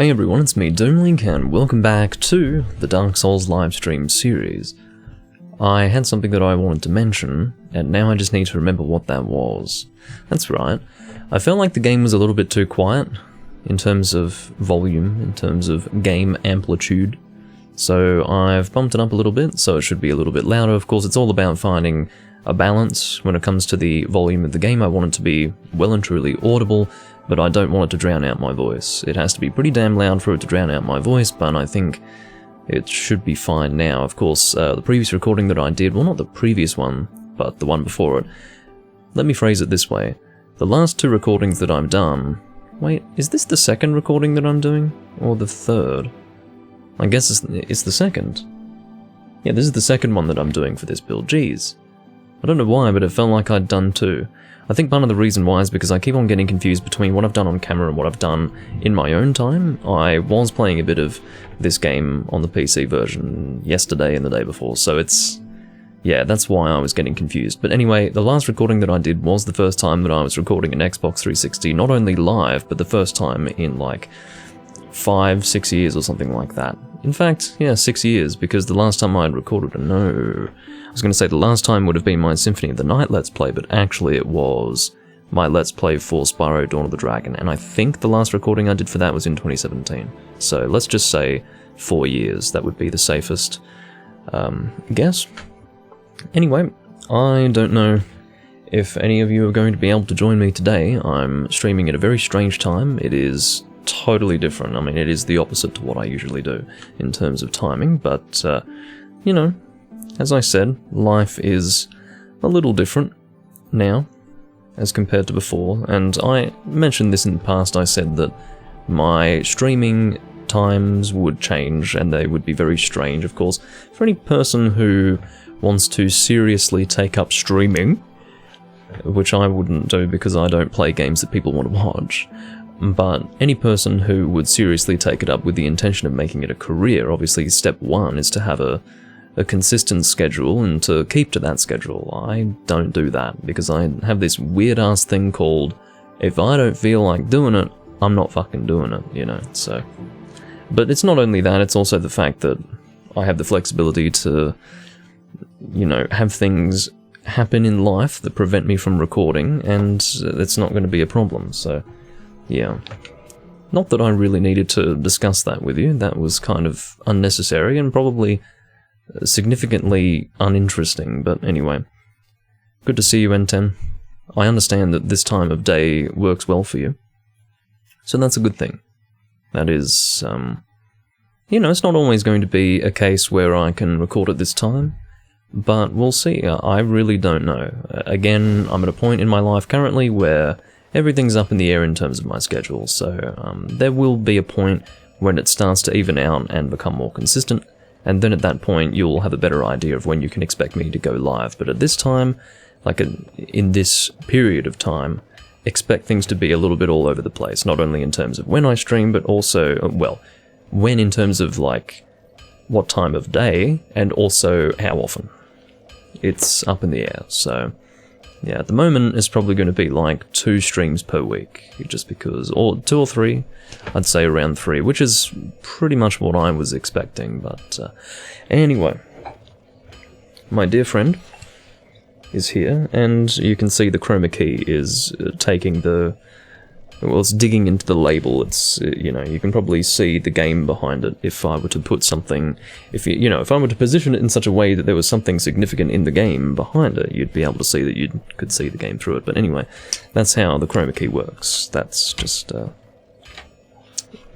Hey everyone, it's me, Doomlink, and welcome back to the Dark Souls livestream series. I had something that I wanted to mention, and now I just need to remember what that was. That's right. I felt like the game was a little bit too quiet, in terms of volume, in terms of game amplitude. So I've bumped it up a little bit, so it should be a little bit louder. Of course, it's all about finding a balance when it comes to the volume of the game. I want it to be well and truly audible, but I don't want it to drown out my voice. It has to be pretty damn loud for it to drown out my voice, but I think it should be fine now. Of course, the previous recording that I did, well, not the previous one, but the one before it. Let me phrase it this way. The last two recordings that I've done... Wait, is this the second recording that I'm doing? Or the third? I guess it's the second. Yeah, this is the second one that I'm doing for this build. Jeez. I don't know why, but it felt like I'd done two. I think part of the reason why is because I keep on getting confused between what I've done on camera and what I've done in my own time. I was playing a bit of this game on the PC version yesterday and the day before, so it's... yeah, that's why I was getting confused. But anyway, the last recording that I did was the first time that I was recording an Xbox 360, not only live, but the first time in like 5-6 years or something like that. In fact, yeah, 6 years, because the last time I had recorded I was going to say the last time would have been my Symphony of the Night Let's Play, but actually it was my Let's Play for Spyro Dawn of the Dragon, and I think the last recording I did for that was in 2017. So let's just say 4 years, that would be the safest guess. Anyway, I don't know if any of you are going to be able to join me today. I'm streaming at a very strange time. It is totally different. I mean, it is the opposite to what I usually do in terms of timing, but, you know, as I said, life is a little different now as compared to before, and I mentioned this in the past. I said that my streaming times would change and they would be very strange. Of course, for any person who wants to seriously take up streaming, which I wouldn't do because I don't play games that people want to watch, but any person who would seriously take it up with the intention of making it a career, obviously step one is to have a consistent schedule and to keep to that schedule. I don't do that because I have this weird ass thing called, if I don't feel like doing it, I'm not fucking doing it, you know, so. But it's not only that, it's also the fact that I have the flexibility to, you know, have things happen in life that prevent me from recording, and it's not going to be a problem, so, yeah. Not that I really needed to discuss that with you. That was kind of unnecessary and probably significantly uninteresting, but anyway. Good to see you, N10. I understand that this time of day works well for you, so that's a good thing. That is, you know, it's not always going to be a case where I can record at this time, but we'll see. I really don't know. Again, I'm at a point in my life currently where everything's up in the air in terms of my schedule, so there will be a point when it starts to even out and become more consistent, and then at that point you'll have a better idea of when you can expect me to go live. But at this time, like in this period of time, expect things to be a little bit all over the place, not only in terms of when I stream, but also, well, when in terms of like what time of day, and also how often. It's up in the air, so yeah, at the moment it's probably going to be like 2 streams per week, just because, or 2 or 3, I'd say around 3, which is pretty much what I was expecting, but anyway, my dear friend is here, and you can see the chroma key is taking the, well, it's digging into the label. It's, you know, you can probably see the game behind it. If I were to put something, if I were to position it in such a way that there was something significant in the game behind it, you'd be able to see that you could see the game through it. But anyway, that's how the chroma key works. That's just,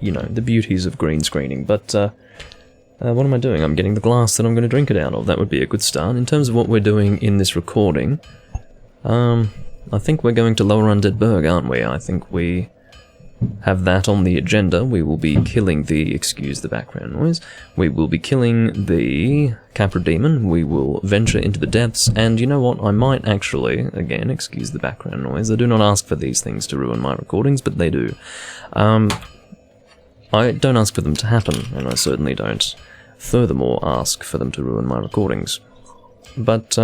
you know, the beauties of green screening. But, what am I doing? I'm getting the glass that I'm going to drink it out of. That would be a good start. In terms of what we're doing in this recording, I think we're going to Lower Undead Burg, aren't we? I think we have that on the agenda. We will be killing the... excuse the background noise. We will be killing the Capra Demon. We will venture into the depths, and you know what? I might actually... again, excuse the background noise. I do not ask for these things to ruin my recordings, but they do. I don't ask for them to happen, and I certainly don't furthermore ask for them to ruin my recordings. But,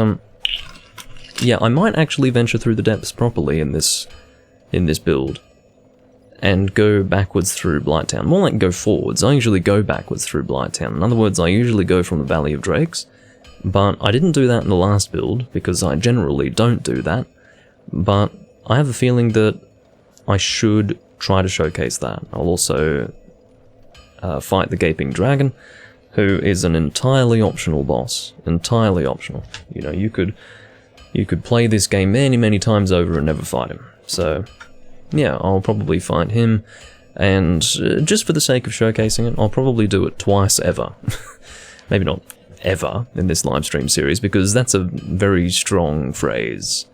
yeah, I might actually venture through the depths properly in this build. and go backwards through Blighttown. More like go forwards. I usually go backwards through Blighttown. In other words, I usually go from the Valley of Drakes, but I didn't do that in the last build, because I generally don't do that, but I have a feeling that I should try to showcase that. I'll also fight the Gaping Dragon, who is an entirely optional boss. Entirely optional. You know, you could play this game many, many times over and never fight him. So, yeah, I'll probably fight him, and just for the sake of showcasing it, I'll probably do it twice ever. Maybe not ever in this livestream series, because that's a very strong phrase.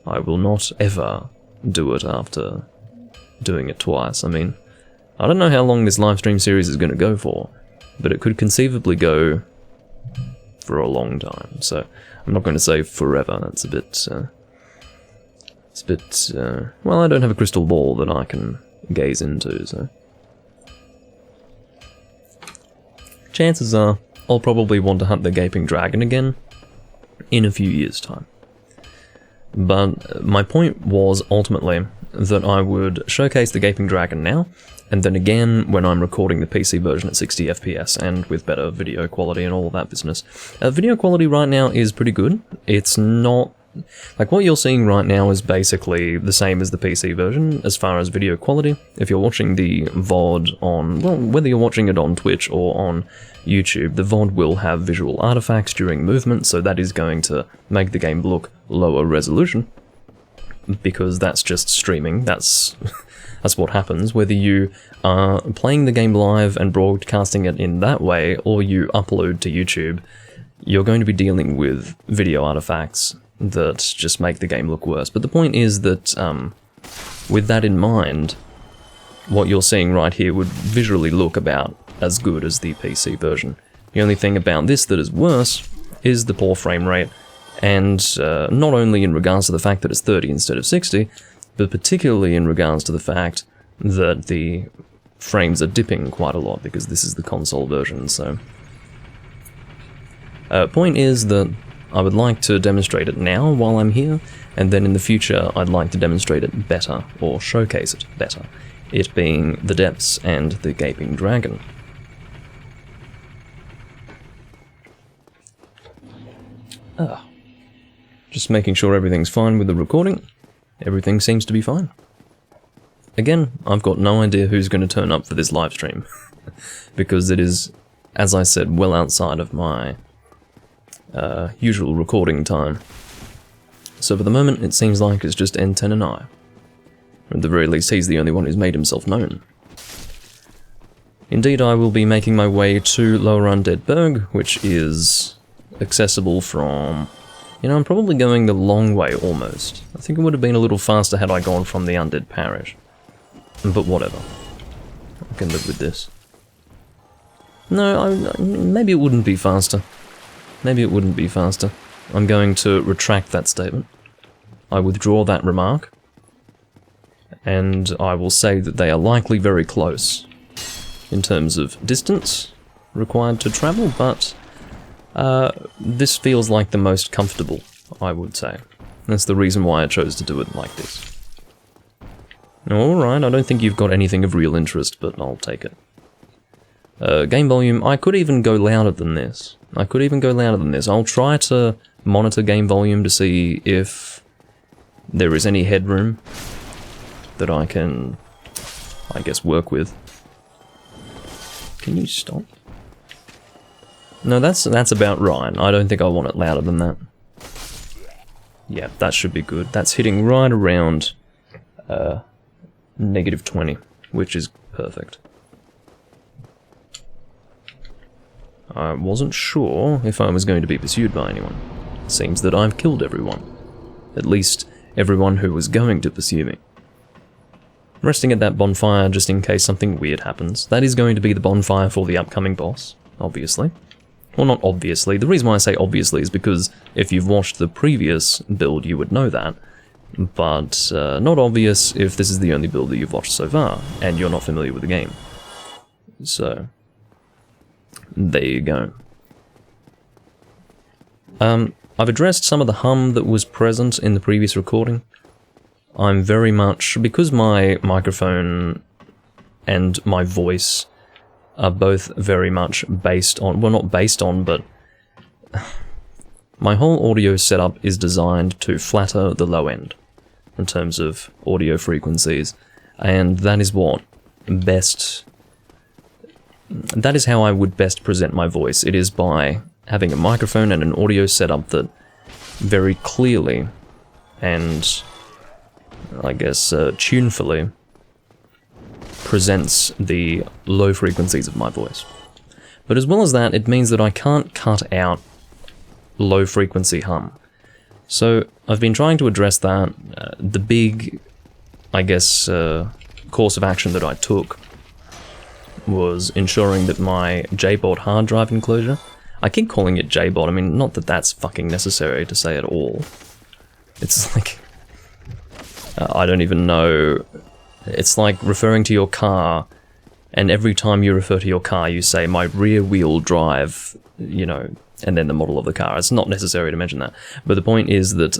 I will not ever do it after doing it twice. I mean, I don't know how long this livestream series is going to go for, but it could conceivably go for a long time, so I'm not going to say forever. That's a bit, well, I don't have a crystal ball that I can gaze into, so chances are I'll probably want to hunt the Gaping Dragon again in a few years' time. But my point was ultimately that I would showcase the Gaping Dragon now, and then again when I'm recording the PC version at 60 FPS and with better video quality and all that business. Video quality right now is pretty good. It's not... like, what you're seeing right now is basically the same as the PC version as far as video quality. If you're watching the VOD on... well, whether you're watching it on Twitch or on YouTube, the VOD will have visual artifacts during movement, so that is going to make the game look lower resolution, because that's just streaming. That's what happens, whether you are playing the game live and broadcasting it in that way, or you upload to YouTube, you're going to be dealing with video artifacts that just make the game look worse. But the point is that, with that in mind, what you're seeing right here would visually look about as good as the PC version. The only thing about this that is worse is the poor frame rate, and not only in regards to the fact that it's 30 instead of 60, but particularly in regards to the fact that the frames are dipping quite a lot, because this is the console version, so... point is that I would like to demonstrate it now while I'm here, and then in the future I'd like to demonstrate it better, or showcase it better, it being the depths and the Gaping Dragon. Just making sure everything's fine with the recording. Everything seems to be fine. Again, I've got no idea who's going to turn up for this live stream, because it is, as I said, well outside of my usual recording time. So for the moment, it seems like it's just N10 and I. At the very least, he's the only one who's made himself known. Indeed, I will be making my way to Lower Undead Berg, which is accessible from... you know, I'm probably going the long way, almost. I think it would have been a little faster had I gone from the Undead Parish. But whatever. I can live with this. No, maybe it wouldn't be faster. Maybe it wouldn't be faster. I'm going to retract that statement. I withdraw that remark. And I will say that they are likely very close in terms of distance required to travel, but this feels like the most comfortable, I would say. That's the reason why I chose to do it like this. Alright, I don't think you've got anything of real interest, but I'll take it. Game volume, I could even go louder than this. I'll try to monitor game volume to see if there is any headroom that I can, I guess, work with. Can you stop? No, that's about right. I don't think I want it louder than that. Yeah, that should be good. That's hitting right around -20, which is perfect. I wasn't sure if I was going to be pursued by anyone. Seems that I've killed everyone. At least, everyone who was going to pursue me. Resting at that bonfire just in case something weird happens. That is going to be the bonfire for the upcoming boss, obviously. Well, not obviously. The reason why I say obviously is because if you've watched the previous build, you would know that. But not obvious if this is the only build that you've watched so far, and you're not familiar with the game. So, there you go. I've addressed some of the hum that was present in the previous recording. I'm very much, because my microphone and my voice are both very much based on, well, not based on, but my whole audio setup is designed to flatter the low end in terms of audio frequencies, and that is what best, that is how I would best present my voice. It is by having a microphone and an audio setup that very clearly and, I guess, tunefully presents the low frequencies of my voice. But as well as that, it means that I can't cut out low frequency hum. So I've been trying to address that. The big, I guess, course of action that I took was ensuring that my JBOD hard drive enclosure, I keep calling it JBOD, I mean, not that that's fucking necessary to say at all. It's like, I don't even know, it's like referring to your car, and every time you refer to your car you say, my rear wheel drive, you know, and then the model of the car. It's not necessary to mention that. But the point is that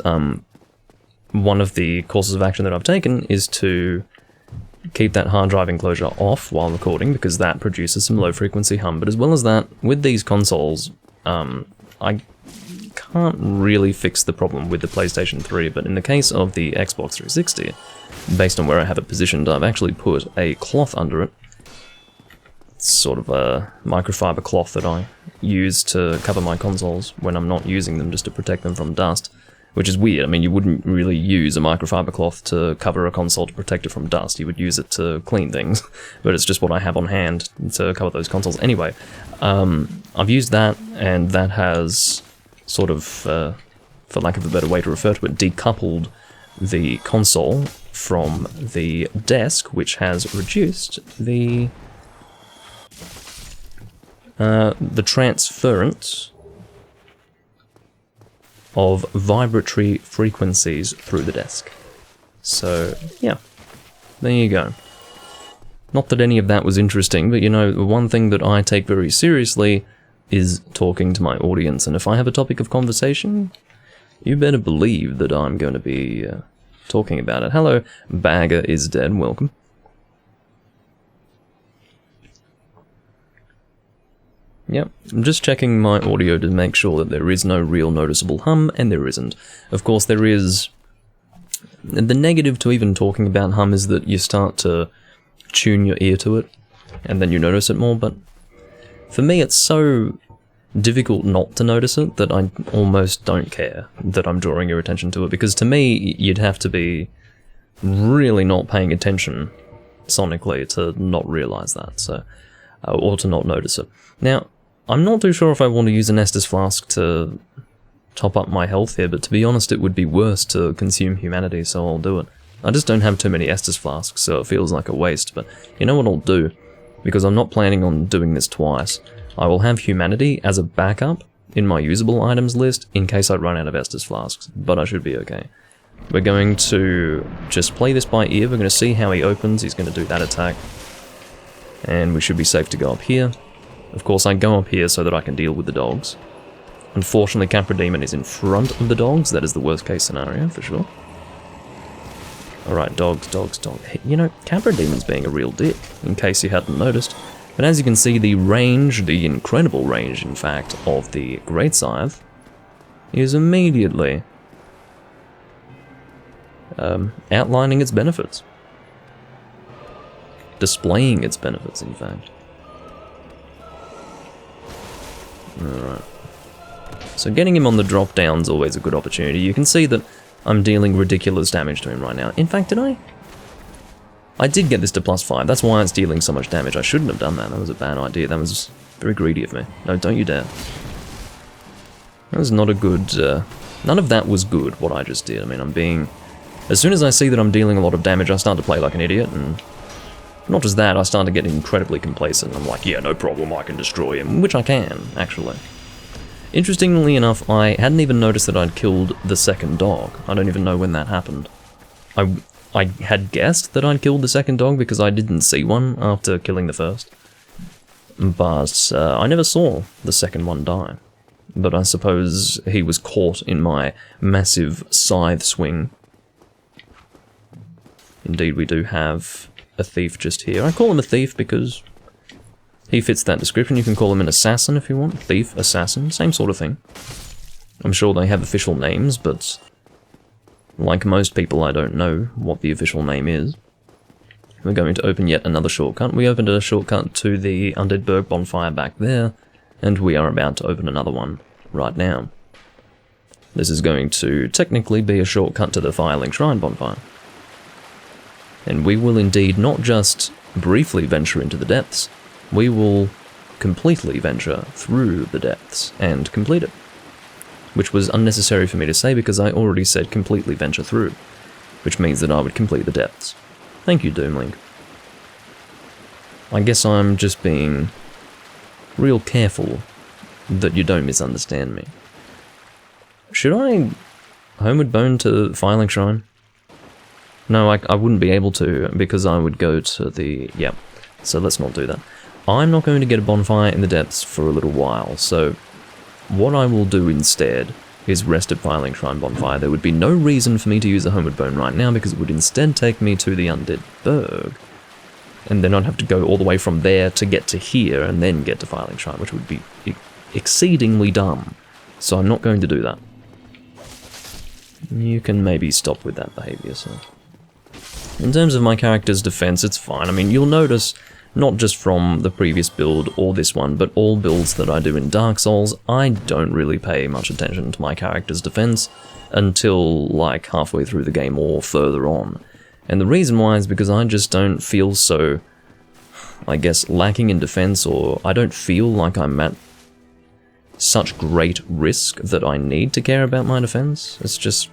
one of the courses of action that I've taken is to keep that hard drive enclosure off while recording, because that produces some low frequency hum. But as well as that, with these consoles, I can't really fix the problem with the PlayStation 3, but in the case of the Xbox 360, based on where I have it positioned, I've actually put a cloth under it. It's sort of a microfiber cloth that I use to cover my consoles when I'm not using them, just to protect them from dust. Which is weird. I mean, you wouldn't really use a microfiber cloth to cover a console to protect it from dust. You would use it to clean things, but it's just what I have on hand to cover those consoles. Anyway, I've used that, and that has sort of, for lack of a better way to refer to it, decoupled the console from the desk, which has reduced the transference of vibratory frequencies through the desk. So, yeah, there you go. Not that any of that was interesting, but you know, the one thing that I take very seriously is talking to my audience, and if I have a topic of conversation, you better believe that I'm going to be talking about it. Hello, Bagger is dead, welcome. Yep, I'm just checking my audio to make sure that there is no real noticeable hum, and there isn't. Of course, there is... The negative to even talking about hum is that you start to tune your ear to it, and then you notice it more, but for me it's so difficult not to notice it that I almost don't care that I'm drawing your attention to it, because to me, you'd have to be really not paying attention sonically to not realize that, so... or to not notice it. Now, I'm not too sure if I want to use an Estus flask to top up my health here, but to be honest, it would be worse to consume humanity, so I'll do it. I just don't have too many Estus flasks, so it feels like a waste, but you know what I'll do? Because I'm not planning on doing this twice. I will have humanity as a backup in my usable items list in case I run out of Estus flasks, but I should be okay. We're going to just play this by ear. We're going to see how he opens. He's going to do that attack. And we should be safe to go up here. Of course, I go up here so that I can deal with the dogs. Unfortunately, Capra Demon is in front of the dogs. That is the worst case scenario, for sure. Alright, dogs. You know, Capra Demon's being a real dick, in case you hadn't noticed. But as you can see, the range, the incredible range, in fact, of the Great Scythe is immediately outlining its benefits. Displaying its benefits, in fact. Alright. So getting him on the drop down's always a good opportunity. You can see that I'm dealing ridiculous damage to him right now. In fact, did I? I did get this to +5. That's why it's dealing so much damage. I shouldn't have done that. That was a bad idea. That was very greedy of me. No, don't you dare. That was not a good... none of that was good, what I just did. I mean, I'm being... As soon as I see that I'm dealing a lot of damage, I start to play like an idiot, and... Not just that, I start to get incredibly complacent. I'm like, yeah, no problem, I can destroy him. Which I can, actually. Interestingly enough, I hadn't even noticed that I'd killed the second dog. I don't even know when that happened. I had guessed that I'd killed the second dog because I didn't see one after killing the first. But I never saw the second one die. But I suppose he was caught in my massive scythe swing. Indeed, we do have a thief just here. I call him a thief because he fits that description. You can call him an assassin if you want. Thief, assassin, same sort of thing. I'm sure they have official names, but like most people, I don't know what the official name is. We're going to open yet another shortcut. We opened a shortcut to the Undead Berg bonfire back there, and we are about to open another one right now. This is going to technically be a shortcut to the Firelink Shrine bonfire. And we will indeed not just briefly venture into the depths, we will completely venture through the depths and complete it. Which was unnecessary for me to say because I already said completely venture through, which means that I would complete the depths. Thank you, Doomlink. I guess I'm just being real careful that you don't misunderstand me. Should I homeward bone to Firelink Shrine? No, I wouldn't be able to because I would go to the... Yep, so let's not do that. I'm not going to get a bonfire in the depths for a little while, so what I will do instead is rest at Firelink Shrine bonfire. There would be no reason for me to use a homeward bone right now because it would instead take me to the Undead Berg. And then I'd have to go all the way from there to get to here and then get to Firelink Shrine, which would be exceedingly dumb. So I'm not going to do that. You can maybe stop with that behavior, so... In terms of my character's defense, it's fine. I mean, you'll notice, not just from the previous build or this one, but all builds that I do in Dark Souls, I don't really pay much attention to my character's defense until, like, halfway through the game or further on. And the reason why is because I just don't feel so, I guess, lacking in defense, or I don't feel like I'm at such great risk that I need to care about my defense. It's just...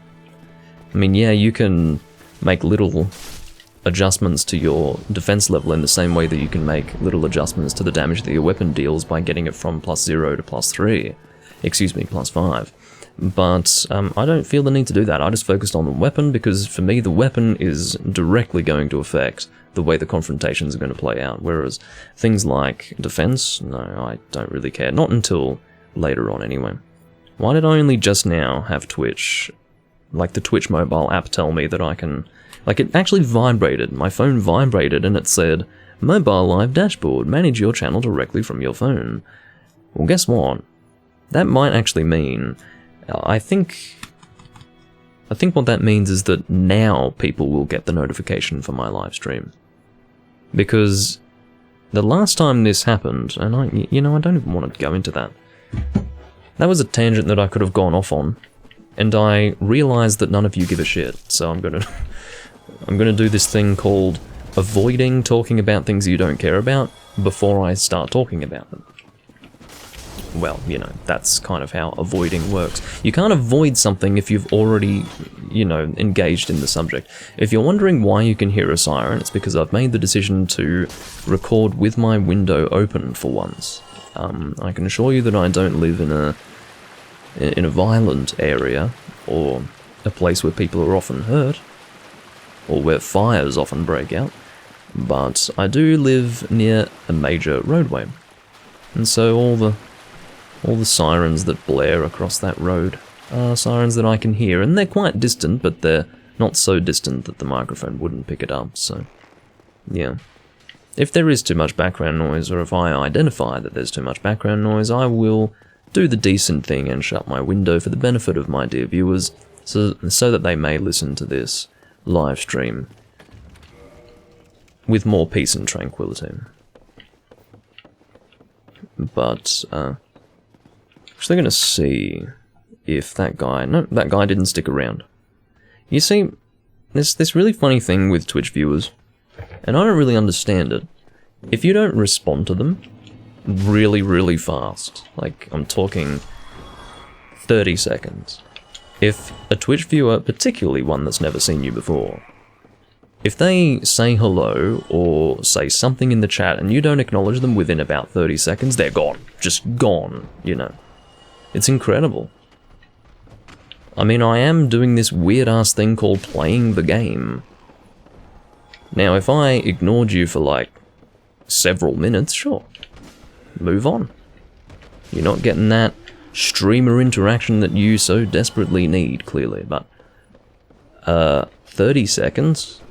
I mean, yeah, you can make little adjustments to your defense level in the same way that you can make little adjustments to the damage that your weapon deals by getting it from +0 to +3. Excuse me, +5. But I don't feel the need to do that. I just focused on the weapon because for me the weapon is directly going to affect the way the confrontations are going to play out. Whereas things like defense, no, I don't really care. Not until later on anyway. Why did I only just now have Twitch, like the Twitch mobile app, tell me that I can... Like, it actually vibrated. My phone vibrated and it said, Mobile Live Dashboard, manage your channel directly from your phone. Well, guess what? That might actually mean... I think what that means is that now people will get the notification for my live stream. Because the last time this happened, and I don't even want to go into that. That was a tangent that I could have gone off on, and I realized that none of you give a shit, so I'm gonna do this thing called avoiding talking about things you don't care about before I start talking about them. Well, you know, that's kind of how avoiding works. You can't avoid something if you've already, you know, engaged in the subject. If you're wondering why you can hear a siren, it's because I've made the decision to record with my window open for once. I can assure you that I don't live in a violent area, or a place where people are often hurt, or where fires often break out, but I do live near a major roadway, and so all the sirens that blare across that road are sirens that I can hear, and they're quite distant, but they're not so distant that the microphone wouldn't pick it up, so yeah. If there is too much background noise, or if I identify that there's too much background noise, I will do the decent thing and shut my window for the benefit of my dear viewers, so that they may listen to this live stream with more peace and tranquility. But, actually gonna see if that guy... No, that guy didn't stick around. You see, there's this really funny thing with Twitch viewers, and I don't really understand it. If you don't respond to them really, really fast, like I'm talking 30 seconds, if a Twitch viewer, particularly one that's never seen you before, if they say hello or say something in the chat and you don't acknowledge them within about 30 seconds, they're gone. Just gone, you know. It's incredible. I mean, I am doing this weird-ass thing called playing the game. Now, if I ignored you for, like, several minutes, sure. Move on. You're not getting that streamer interaction that you so desperately need, clearly, but 30 seconds?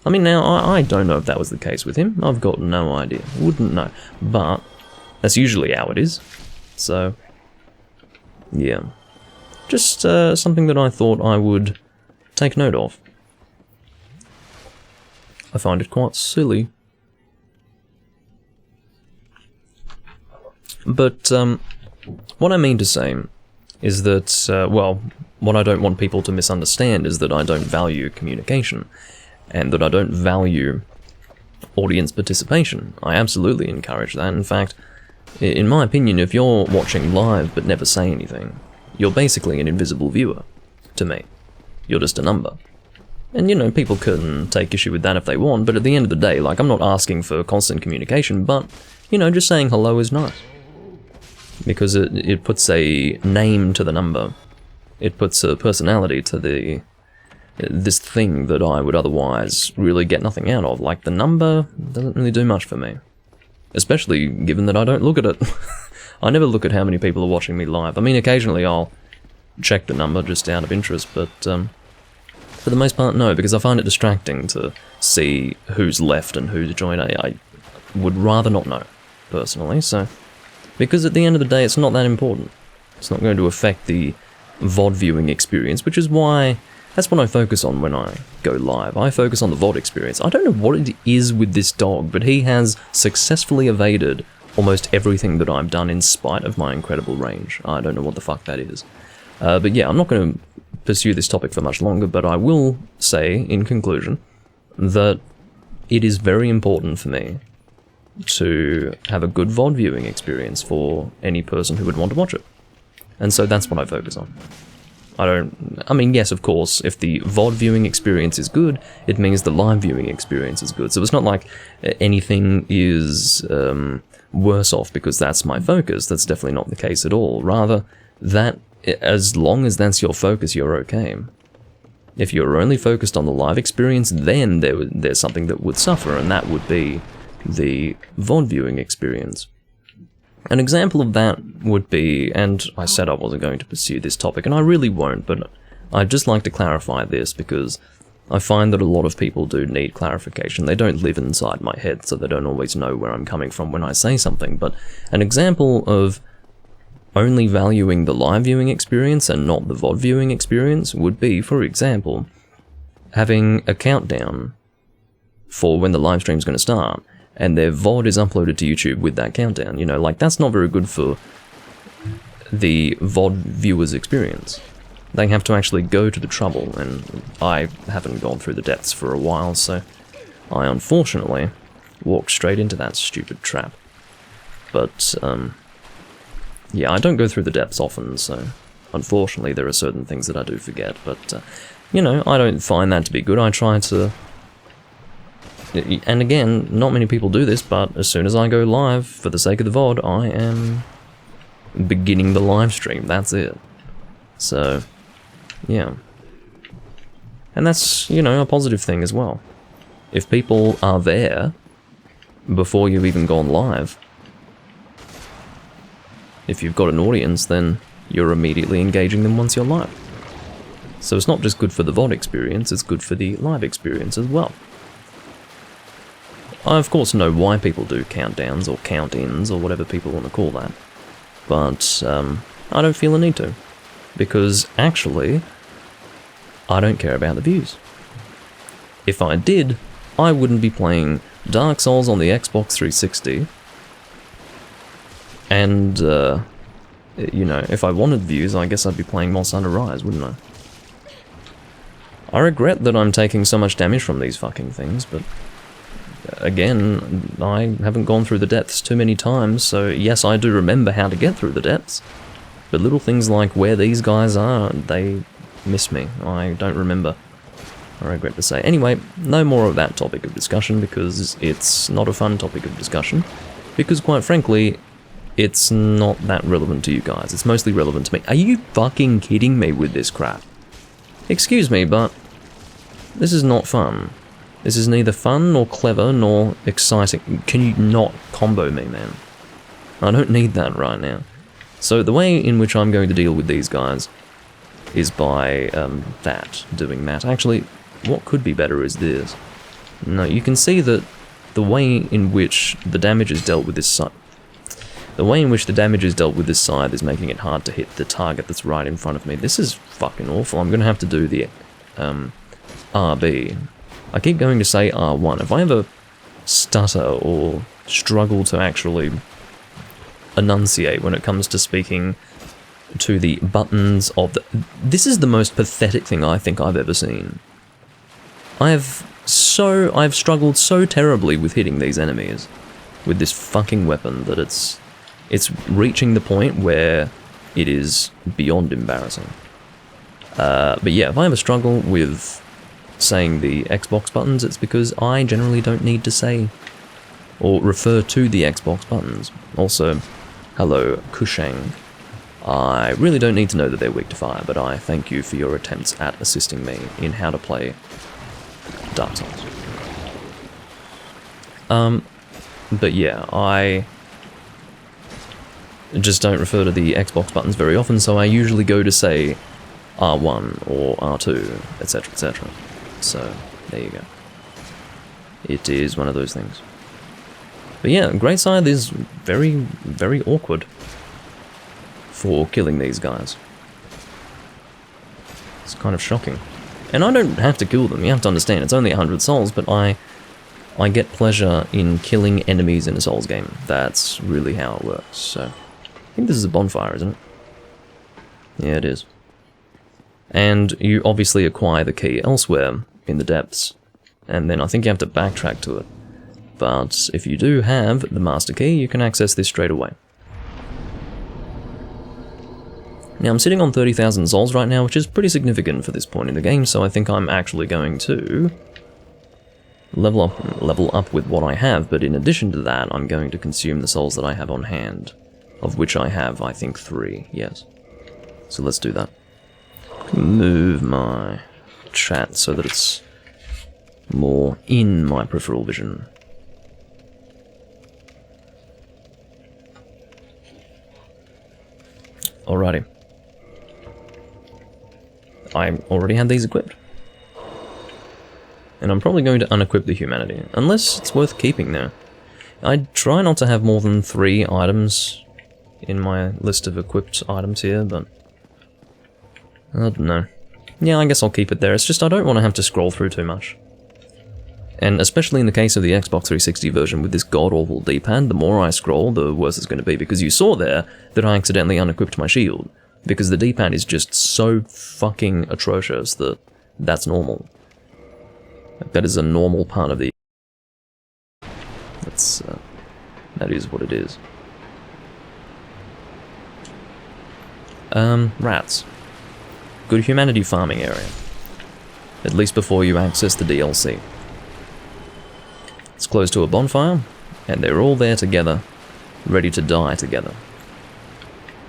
I mean, now, I don't know if that was the case with him. I've got no idea. Wouldn't know. But that's usually how it is. So, yeah. Just something that I thought I would take note of. I find it quite silly. But what I mean to say is that, well, what I don't want people to misunderstand is that I don't value communication, and that I don't value audience participation. I absolutely encourage that. In fact, in my opinion, if you're watching live but never say anything, you're basically an invisible viewer to me. You're just a number. And, you know, people can take issue with that if they want, but at the end of the day, like, I'm not asking for constant communication, but, you know, just saying hello is nice. Because it puts a name to the number. It puts a personality to this thing that I would otherwise really get nothing out of. Like, the number doesn't really do much for me. Especially given that I don't look at it. I never look at how many people are watching me live. I mean, occasionally I'll check the number just out of interest, but for the most part, no, because I find it distracting to see who's left and who's joined. I would rather not know, personally, so... Because at the end of the day, it's not that important. It's not going to affect the VOD viewing experience, which is why... That's what I focus on when I go live. I focus on the VOD experience. I don't know what it is with this dog, but he has successfully evaded almost everything that I've done in spite of my incredible range. I don't know what the fuck that is. But yeah, I'm not going to pursue this topic for much longer, but I will say, in conclusion, that it is very important for me to have a good VOD viewing experience for any person who would want to watch it. And so that's what I focus on. I mean, yes, of course, if the VOD viewing experience is good, it means the live viewing experience is good. So it's not like anything is worse off because that's my focus. That's definitely not the case at all. Rather, that as long as that's your focus, you're okay. If you're only focused on the live experience, then there's something that would suffer, and that would be the VOD viewing experience. An example of that would be, and I said I wasn't going to pursue this topic, and I really won't, but I'd just like to clarify this because I find that a lot of people do need clarification. They don't live inside my head, so they don't always know where I'm coming from when I say something, but an example of only valuing the live viewing experience and not the VOD viewing experience would be, for example, having a countdown for when the live stream's going to start, and their VOD is uploaded to YouTube with that countdown. You know, like, that's not very good for the VOD viewer's experience. They have to actually go to the trouble, and I haven't gone through the depths for a while, so I unfortunately walked straight into that stupid trap. But, yeah, I don't go through the depths often, so unfortunately there are certain things that I do forget, but, you know, I don't find that to be good. I try to... And again, not many people do this, but as soon as I go live, for the sake of the VOD, I am beginning the live stream, that's it. So, yeah. And that's, you know, a positive thing as well. If people are there before you've even gone live, if you've got an audience, then you're immediately engaging them once you're live. So it's not just good for the VOD experience, it's good for the live experience as well. I of course know why people do countdowns or count-ins or whatever people want to call that, but I don't feel a need to, because actually I don't care about the views. If I did, I wouldn't be playing Dark Souls on the Xbox 360, and you know, if I wanted views, I guess I'd be playing Monster Hunter Rise, wouldn't I? I regret that I'm taking so much damage from these fucking things, but again, I haven't gone through the depths too many times, so yes, I do remember how to get through the depths, but little things like where these guys are, they miss me. I don't remember. I regret to say. Anyway, no more of that topic of discussion, because it's not a fun topic of discussion, because quite frankly, it's not that relevant to you guys. It's mostly relevant to me. Are you fucking kidding me with this crap? Excuse me, but this is not fun. This is neither fun, nor clever, nor exciting. Can you not combo me, man? I don't need that right now. So the way in which I'm going to deal with these guys is by doing that. Actually, what could be better is this. No, you can see that the way in which the damage is dealt with this side... The way in which the damage is dealt with this side is making it hard to hit the target that's right in front of me. This is fucking awful. I'm gonna have to do the RB. I keep going to say R1. If I ever stutter or struggle to actually enunciate when it comes to speaking to the buttons of the... This is the most pathetic thing I think I've ever seen. I've struggled so terribly with hitting these enemies with this fucking weapon that it's reaching the point where it is beyond embarrassing. But yeah, if I ever struggle with saying the Xbox buttons, it's because I generally don't need to say or refer to the Xbox buttons. Also, hello, Kushang. I really don't need to know that they're weak to fire, but I thank you for your attempts at assisting me in how to play Dark Souls. But yeah, I just don't refer to the Xbox buttons very often, so I usually go to say R1 or R2, etc, etc. So, there you go. It is one of those things. But yeah, Great Scythe is very, very awkward for killing these guys. It's kind of shocking. And I don't have to kill them, you have to understand, it's only 100 souls, but I get pleasure in killing enemies in a Souls game. That's really how it works, so... I think this is a bonfire, isn't it? Yeah, it is. And you obviously acquire the key elsewhere in the depths, and then I think you have to backtrack to it. But if you do have the master key, you can access this straight away. Now I'm sitting on 30,000 souls right now, which is pretty significant for this point in the game, so I think I'm actually going to level up with what I have, but in addition to that, I'm going to consume the souls that I have on hand, of which I have, I think, 3, yes. So let's do that. Move my chat so that it's more in my peripheral vision. Alrighty. I already had these equipped. And I'm probably going to unequip the humanity, unless it's worth keeping there. I try not to have more than 3 items in my list of equipped items here, but I don't know. Yeah, I guess I'll keep it there. It's just I don't want to have to scroll through too much. And especially in the case of the Xbox 360 version with this god-awful D-pad, the more I scroll, the worse it's going to be, because you saw there that I accidentally unequipped my shield, because the D-pad is just so fucking atrocious that that's normal. Like, that is a normal part of the... that is what it is. Rats. Good humanity farming area. At least before you access the DLC. It's close to a bonfire, and they're all there together, ready to die together.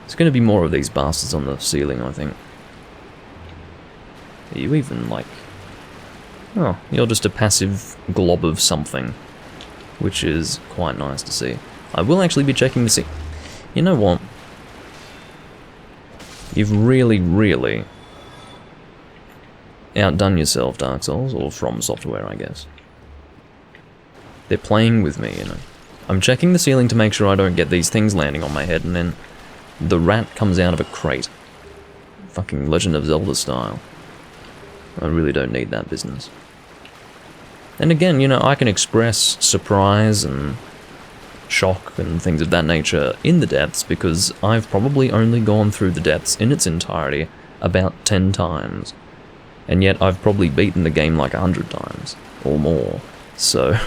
There's going to be more of these bastards on the ceiling, I think. Are you even, like... Oh, you're just a passive glob of something, which is quite nice to see. I will actually be checking the ceiling. You know what? You've really, really outdone yourself, Dark Souls, or From Software, I guess. They're playing with me, you know. I'm checking the ceiling to make sure I don't get these things landing on my head, and then the rat comes out of a crate. Fucking Legend of Zelda style. I really don't need that business. And again, you know, I can express surprise and shock and things of that nature in the depths, because I've probably only gone through the depths in its entirety about 10 times. And yet I've probably beaten the game like 100 times, or more. So...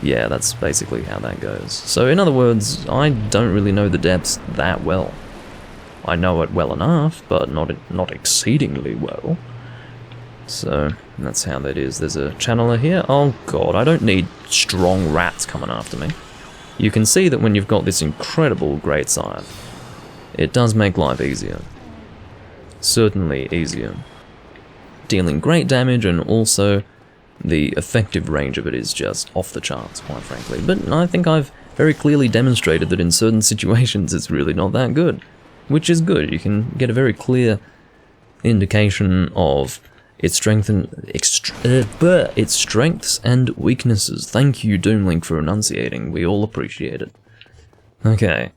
yeah, that's basically how that goes. So in other words, I don't really know the depths that well. I know it well enough, but not exceedingly well. So that's how that is. There's a channeler here. Oh god, I don't need strong rats coming after me. You can see that when you've got this incredible Great Scythe, it does make life easier. Certainly easier. Dealing great damage, and also the effective range of it is just off the charts, quite frankly. But I think I've very clearly demonstrated that in certain situations it's really not that good. Which is good. You can get a very clear indication of its its strengths and weaknesses. Thank you, Doomlink, for enunciating. We all appreciate it. Okay.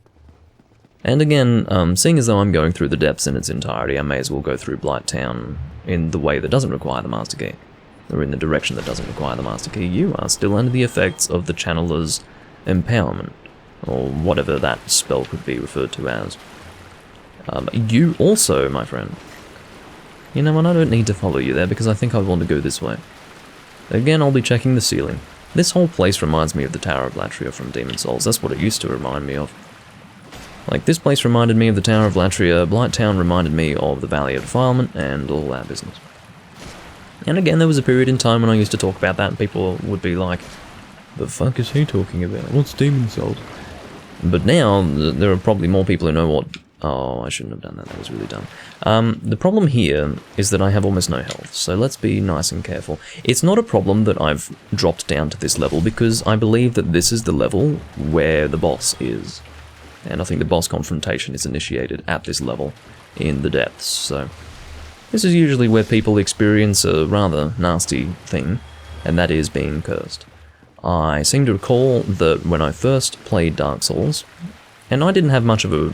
And again, seeing as though I'm going through the depths in its entirety, I may as well go through Blighttown in the way that doesn't require the Master Key. Or in the direction that doesn't require the Master Key. You are still under the effects of the Channeler's empowerment, or whatever that spell could be referred to as. You also, my friend. You know what, I don't need to follow you there because I think I want to go this way. Again, I'll be checking the ceiling. This whole place reminds me of the Tower of Latria from Demon Souls. That's what it used to remind me of. Like, this place reminded me of the Tower of Latria, Blighttown reminded me of the Valley of Defilement, and all that business. And again, there was a period in time when I used to talk about that and people would be like, the fuck is he talking about? What's Demon Souls? But now, there are probably more people who know what... Oh, I shouldn't have done that, that was really dumb. The problem here is that I have almost no health, so let's be nice and careful. It's not a problem that I've dropped down to this level, because I believe that this is the level where the boss is. And I think the boss confrontation is initiated at this level in the depths, so... This is usually where people experience a rather nasty thing, and that is being cursed. I seem to recall that when I first played Dark Souls, and I didn't have much of a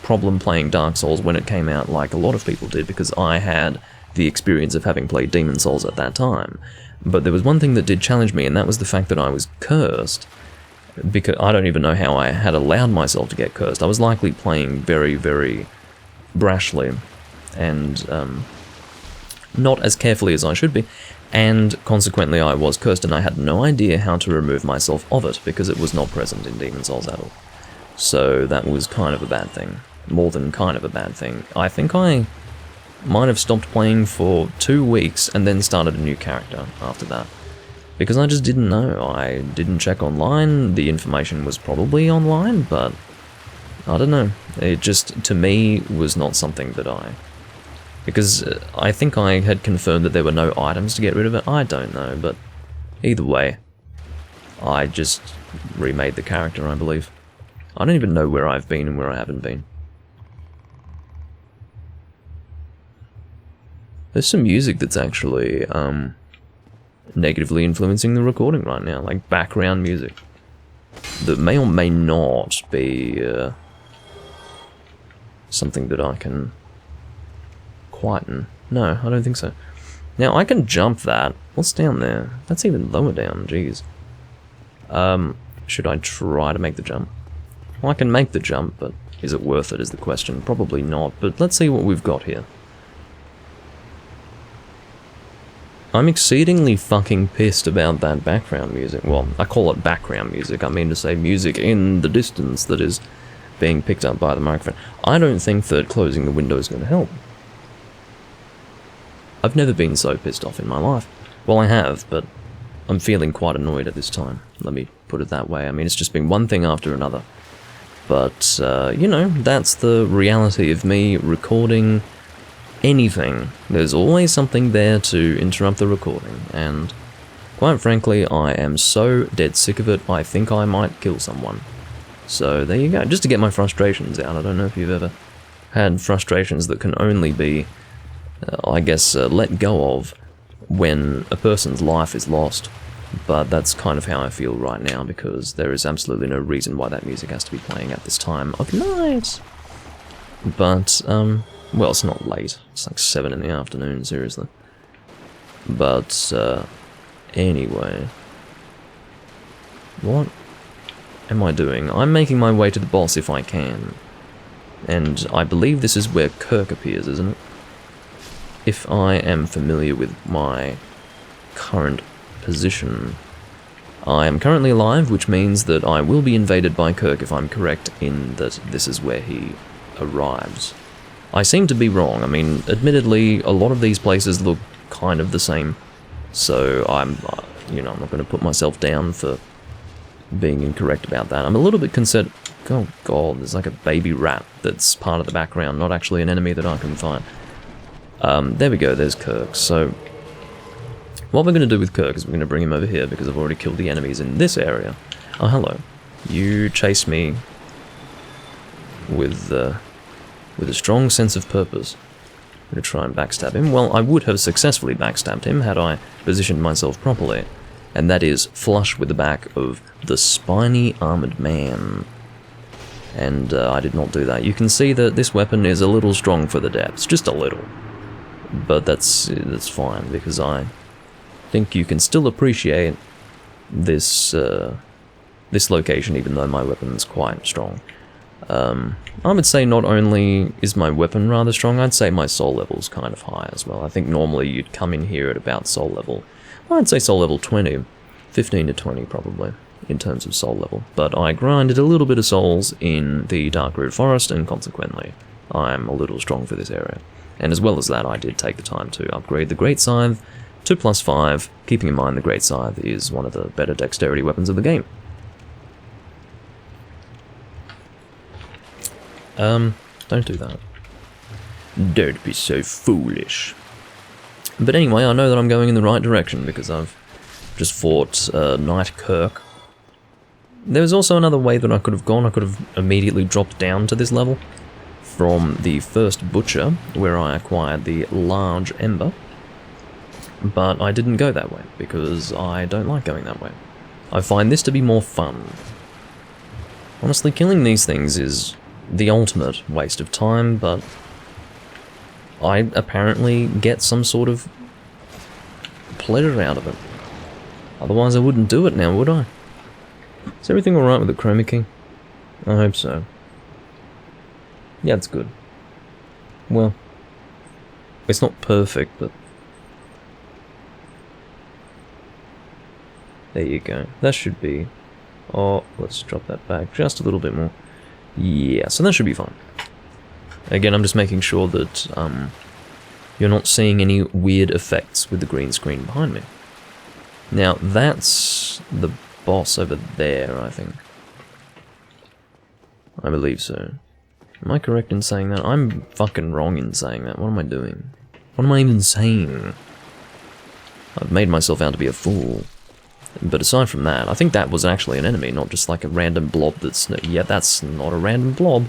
problem playing Dark Souls when it came out like a lot of people did, because I had the experience of having played Demon Souls at that time. But there was one thing that did challenge me, and that was the fact that I was cursed, because I don't even know how I had allowed myself to get cursed. I was likely playing very, very brashly, and not as carefully as I should be, and consequently I was cursed, and I had no idea how to remove myself of it, because it was not present in Demon Souls at all. So that was kind of a bad thing. More than kind of a bad thing. I think I might have stopped playing for 2 weeks and then started a new character after that. Because I just didn't know. I didn't check online. The information was probably online, but I don't know. It just, to me, was not something that I... Because I think I had confirmed that there were no items to get rid of it. I don't know, but either way, I just remade the character, I believe. I don't even know where I've been and where I haven't been. There's some music that's actually negatively influencing the recording right now, like background music, that may or may not be something that I can quieten. No, I don't think so. Now, I can jump that. What's down there? That's even lower down, jeez. Should I try to make the jump? Well, I can make the jump, but is it worth it is the question. Probably not, but let's see what we've got here. I'm exceedingly fucking pissed about that background music. Well, I call it background music. I mean to say music in the distance that is being picked up by the microphone. I don't think that closing the window is going to help. I've never been so pissed off in my life. Well, I have, but I'm feeling quite annoyed at this time. Let me put it that way. I mean, it's just been one thing after another. But, you know, that's the reality of me recording anything. There's always something there to interrupt the recording, and quite frankly, I am so dead sick of it, I think I might kill someone. So there you go, just to get my frustrations out. I don't know if you've ever had frustrations that can only be, I guess, let go of when a person's life is lost. But that's kind of how I feel right now, because there is absolutely no reason why that music has to be playing at this time of night. But, well, it's not late. It's like 7 in the afternoon, seriously. But, anyway. What am I doing? I'm making my way to the boss if I can. And I believe this is where Kirk appears, isn't it? If I am familiar with my current position. I am currently alive, which means that I will be invaded by Kirk if I'm correct in that this is where he arrives. I seem to be wrong. I mean, admittedly, a lot of these places look kind of the same, so I'm, you know, I'm not going to put myself down for being incorrect about that. I'm a little bit concerned. Oh god, there's like a baby rat that's part of the background, not actually an enemy that I can find. There we go, there's Kirk. So what we're going to do with Kirk is we're going to bring him over here, because I've already killed the enemies in this area. Oh, hello. You chase me with a strong sense of purpose. I'm going to try and backstab him. Well, I would have successfully backstabbed him had I positioned myself properly. And that is flush with the back of the spiny armoured man. And I did not do that. You can see that this weapon is a little strong for the depths, just a little. But that's fine, because I think you can still appreciate this this location, even though my weapon's quite strong. I would say not only is my weapon rather strong, I'd say my soul level's kind of high as well. I think normally you'd come in here at about soul level. I'd say soul level 20, 15 to 20 probably, in terms of soul level. But I grinded a little bit of souls in the Darkroot Forest, and consequently, I'm a little strong for this area. And as well as that, I did take the time to upgrade the Great Scythe to +5, keeping in mind the Great Scythe is one of the better dexterity weapons of the game. Don't do that. Don't be so foolish. But anyway, I know that I'm going in the right direction because I've just fought Knight Kirk. There was also another way that I could have gone. I could have immediately dropped down to this level from the first Butcher, where I acquired the large Ember. But I didn't go that way because I don't like going that way. I find this to be more fun. Honestly, killing these things is the ultimate waste of time, but I apparently get some sort of pleasure out of it. Otherwise I wouldn't do it now, would I? Is everything alright with the chroma key? I hope so. Yeah, it's good. Well, it's not perfect, but there you go. That should be... Oh, let's drop that back just a little bit more. Yeah, so that should be fine. Again, I'm just making sure that you're not seeing any weird effects with the green screen behind me. Now, that's the boss over there, I think. I believe so. Am I correct in saying that? I'm fucking wrong in saying that. What am I doing? What am I even saying? I've made myself out to be a fool. But aside from that, I think that was actually an enemy, not just like a random blob that's... Yeah, that's not a random blob.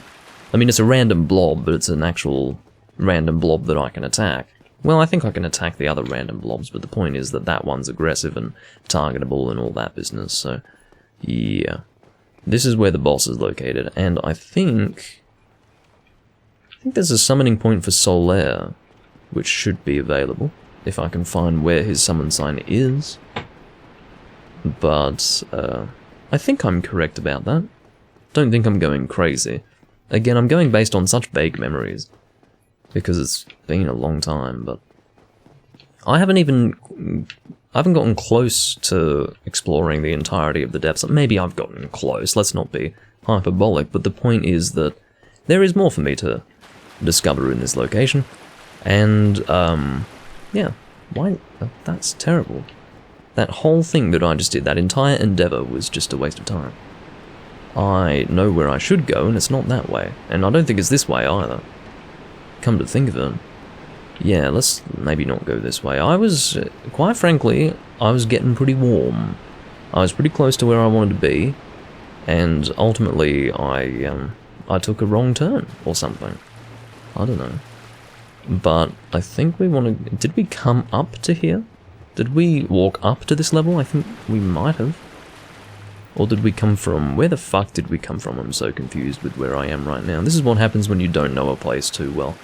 I mean, it's a random blob, but it's an actual random blob that I can attack. Well, I think I can attack the other random blobs, but the point is that that one's aggressive and targetable and all that business, so... Yeah. This is where the boss is located, and I think there's a summoning point for Solaire, which should be available, if I can find where his summon sign is. But, I think I'm correct about that. Don't think I'm going crazy. Again, I'm going based on such vague memories, because it's been a long time, but... I haven't gotten close to exploring the entirety of the depths. Maybe I've gotten close, let's not be hyperbolic, but the point is that there is more for me to discover in this location, and, yeah, why, that's terrible. That whole thing that I just did, that entire endeavour, was just a waste of time. I know where I should go, and it's not that way, and I don't think it's this way either. Come to think of it, yeah, let's maybe not go this way. Quite frankly, I was getting pretty warm. I was pretty close to where I wanted to be, and ultimately I took a wrong turn, or something. I don't know. But I think we want to... Did we come up to here? Did we walk up to this level? I think we might have. Or did we come from... Where the fuck did we come from? I'm so confused with where I am right now. This is what happens when you don't know a place too well.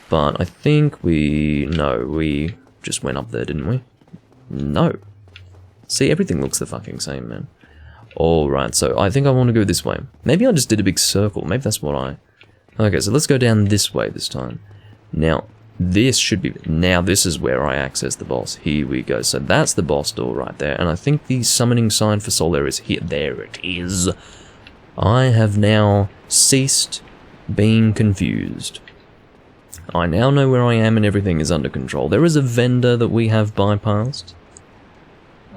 But I think No, we just went up there, didn't we? No. See, everything looks the fucking same, man. Alright, so I think I want to go this way. Maybe I just did a big circle. Maybe that's what I... Okay, so let's go down this way this time. Now... This should be... Now this is where I access the boss. Here we go. So that's the boss door right there. And I think the summoning sign for Solaire is here. There it is. I have now ceased being confused. I now know where I am and everything is under control. There is a vendor that we have bypassed.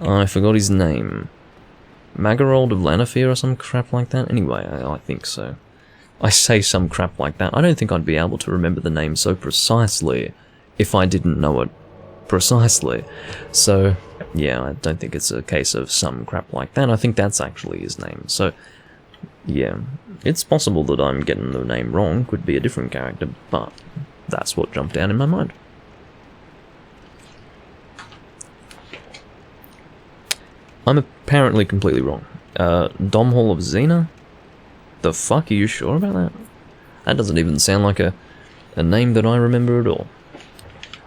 I forgot his name. Magarold of Lanafir or some crap like that? Anyway, I think so. I say some crap like that. I don't think I'd be able to remember the name so precisely if I didn't know it precisely. So, yeah, I don't think it's a case of some crap like that. I think that's actually his name. So, yeah, it's possible that I'm getting the name wrong. Could be a different character, but that's what jumped down in my mind. I'm apparently completely wrong. Dom Hall of Xena? The fuck, are you sure about that? That doesn't even sound like a name that I remember at all.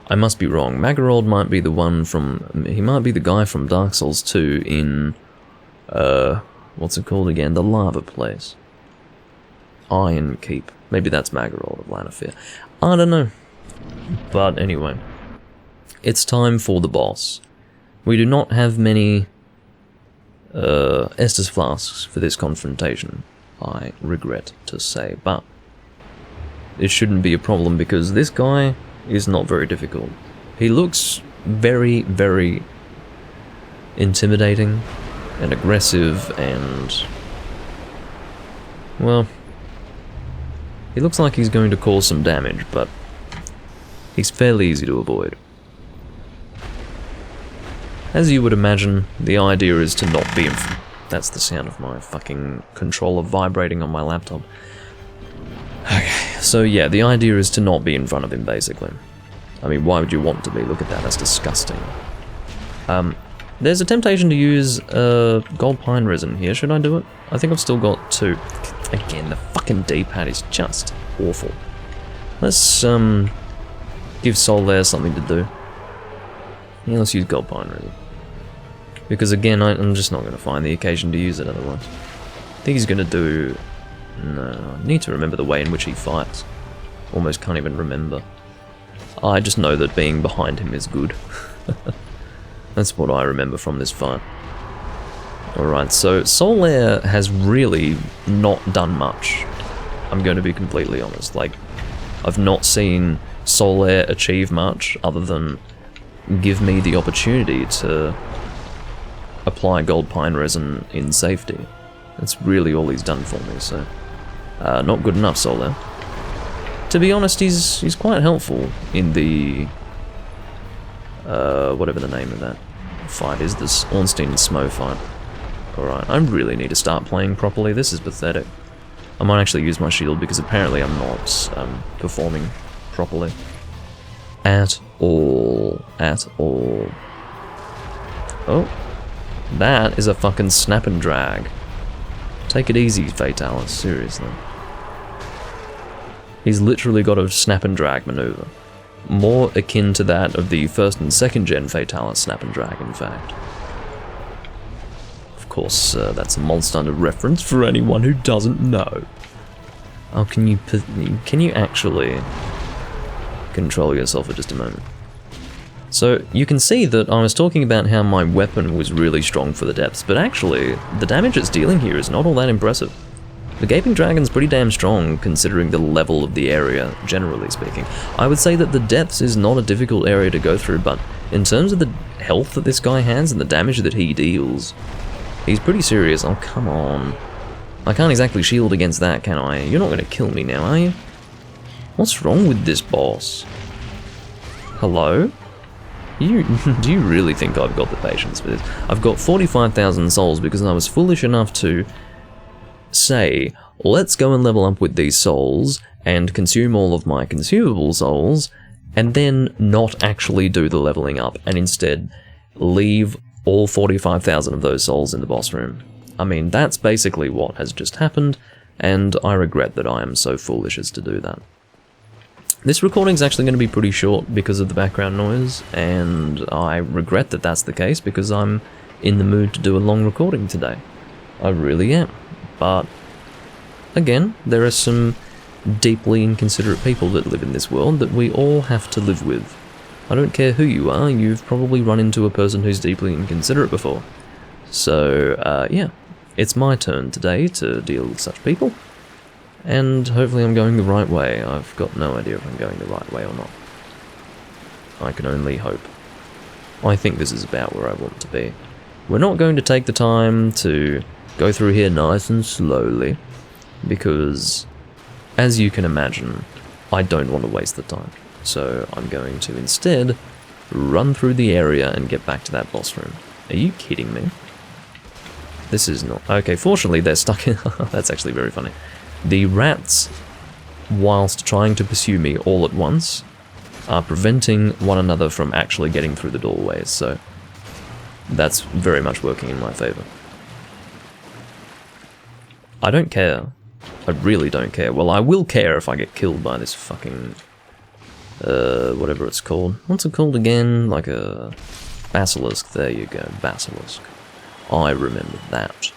I must be wrong. Magarold might be the one from... He might be the guy from Dark Souls 2 in... what's it called again? The lava place. Iron Keep. Maybe that's Magarold of Lanafir. I don't know. But anyway. It's time for the boss. We do not have many... Estus flasks for this confrontation, I regret to say, but it shouldn't be a problem because this guy is not very difficult. He looks very, very intimidating and aggressive and, well, he looks like he's going to cause some damage, but he's fairly easy to avoid. As you would imagine, the idea is to not be in front. That's the sound of my fucking controller vibrating on my laptop. Okay, so yeah, the idea is to not be in front of him, basically. I mean, why would you want to be? Look at that, that's disgusting. There's a temptation to use gold pine resin here. Should I do it? I think I've still got 2. Again, the fucking D-pad is just awful. Let's give Solaire something to do. Yeah, let's use gold pine resin. Because again, I'm just not going to find the occasion to use it otherwise. I think he's going to do... No, I need to remember the way in which he fights. Almost can't even remember. I just know that being behind him is good. That's what I remember from this fight. Alright, so Solaire has really not done much. I'm going to be completely honest. Like, I've not seen Solaire achieve much other than give me the opportunity to apply gold pine resin in safety. That's really all he's done for me, so... not good enough, Solaire. To be honest, he's quite helpful in the... whatever the name of that fight is, this Ornstein and Smo fight. Alright, I really need to start playing properly, this is pathetic. I might actually use my shield because apparently I'm not performing properly. At all. At all. Oh. That is a fucking snap and drag. Take it easy, Fatalis, seriously. He's literally got a snap and drag maneuver. More akin to that of the 1st and 2nd gen Fatalis snap and drag, in fact. Of course, that's a Monster Hunter reference for anyone who doesn't know. Oh, can you actually control yourself for just a moment? So, you can see that I was talking about how my weapon was really strong for the depths, but actually, the damage it's dealing here is not all that impressive. The Gaping Dragon's pretty damn strong, considering the level of the area, generally speaking. I would say that the depths is not a difficult area to go through, but in terms of the health that this guy has and the damage that he deals, he's pretty serious. Oh, come on. I can't exactly shield against that, can I? You're not going to kill me now, are you? What's wrong with this boss? Hello? Do you really think I've got the patience for this? I've got 45,000 souls because I was foolish enough to say, let's go and level up with these souls and consume all of my consumable souls, and then not actually do the leveling up, and instead leave all 45,000 of those souls in the boss room. I mean, that's basically what has just happened, and I regret that I am so foolish as to do that. This recording's actually going to be pretty short because of the background noise, and I regret that that's the case because I'm in the mood to do a long recording today. I really am. But, again, there are some deeply inconsiderate people that live in this world that we all have to live with. I don't care who you are, you've probably run into a person who's deeply inconsiderate before. So, yeah, it's my turn today to deal with such people. And hopefully I'm going the right way. I've got no idea if I'm going the right way or not. I can only hope. I think this is about where I want to be. We're not going to take the time to go through here nice and slowly, because, as you can imagine, I don't want to waste the time. So I'm going to instead run through the area and get back to that boss room. Are you kidding me? This is not... Okay, fortunately they're stuck in... That's actually very funny. The rats whilst trying to pursue me all at once, are preventing one another from actually getting through the doorways, so that's very much working in my favour. I don't care. I really don't care. Well, I will care if I get killed by this fucking... whatever it's called. What's it called again? Like a... basilisk. There you go, basilisk. I remember that.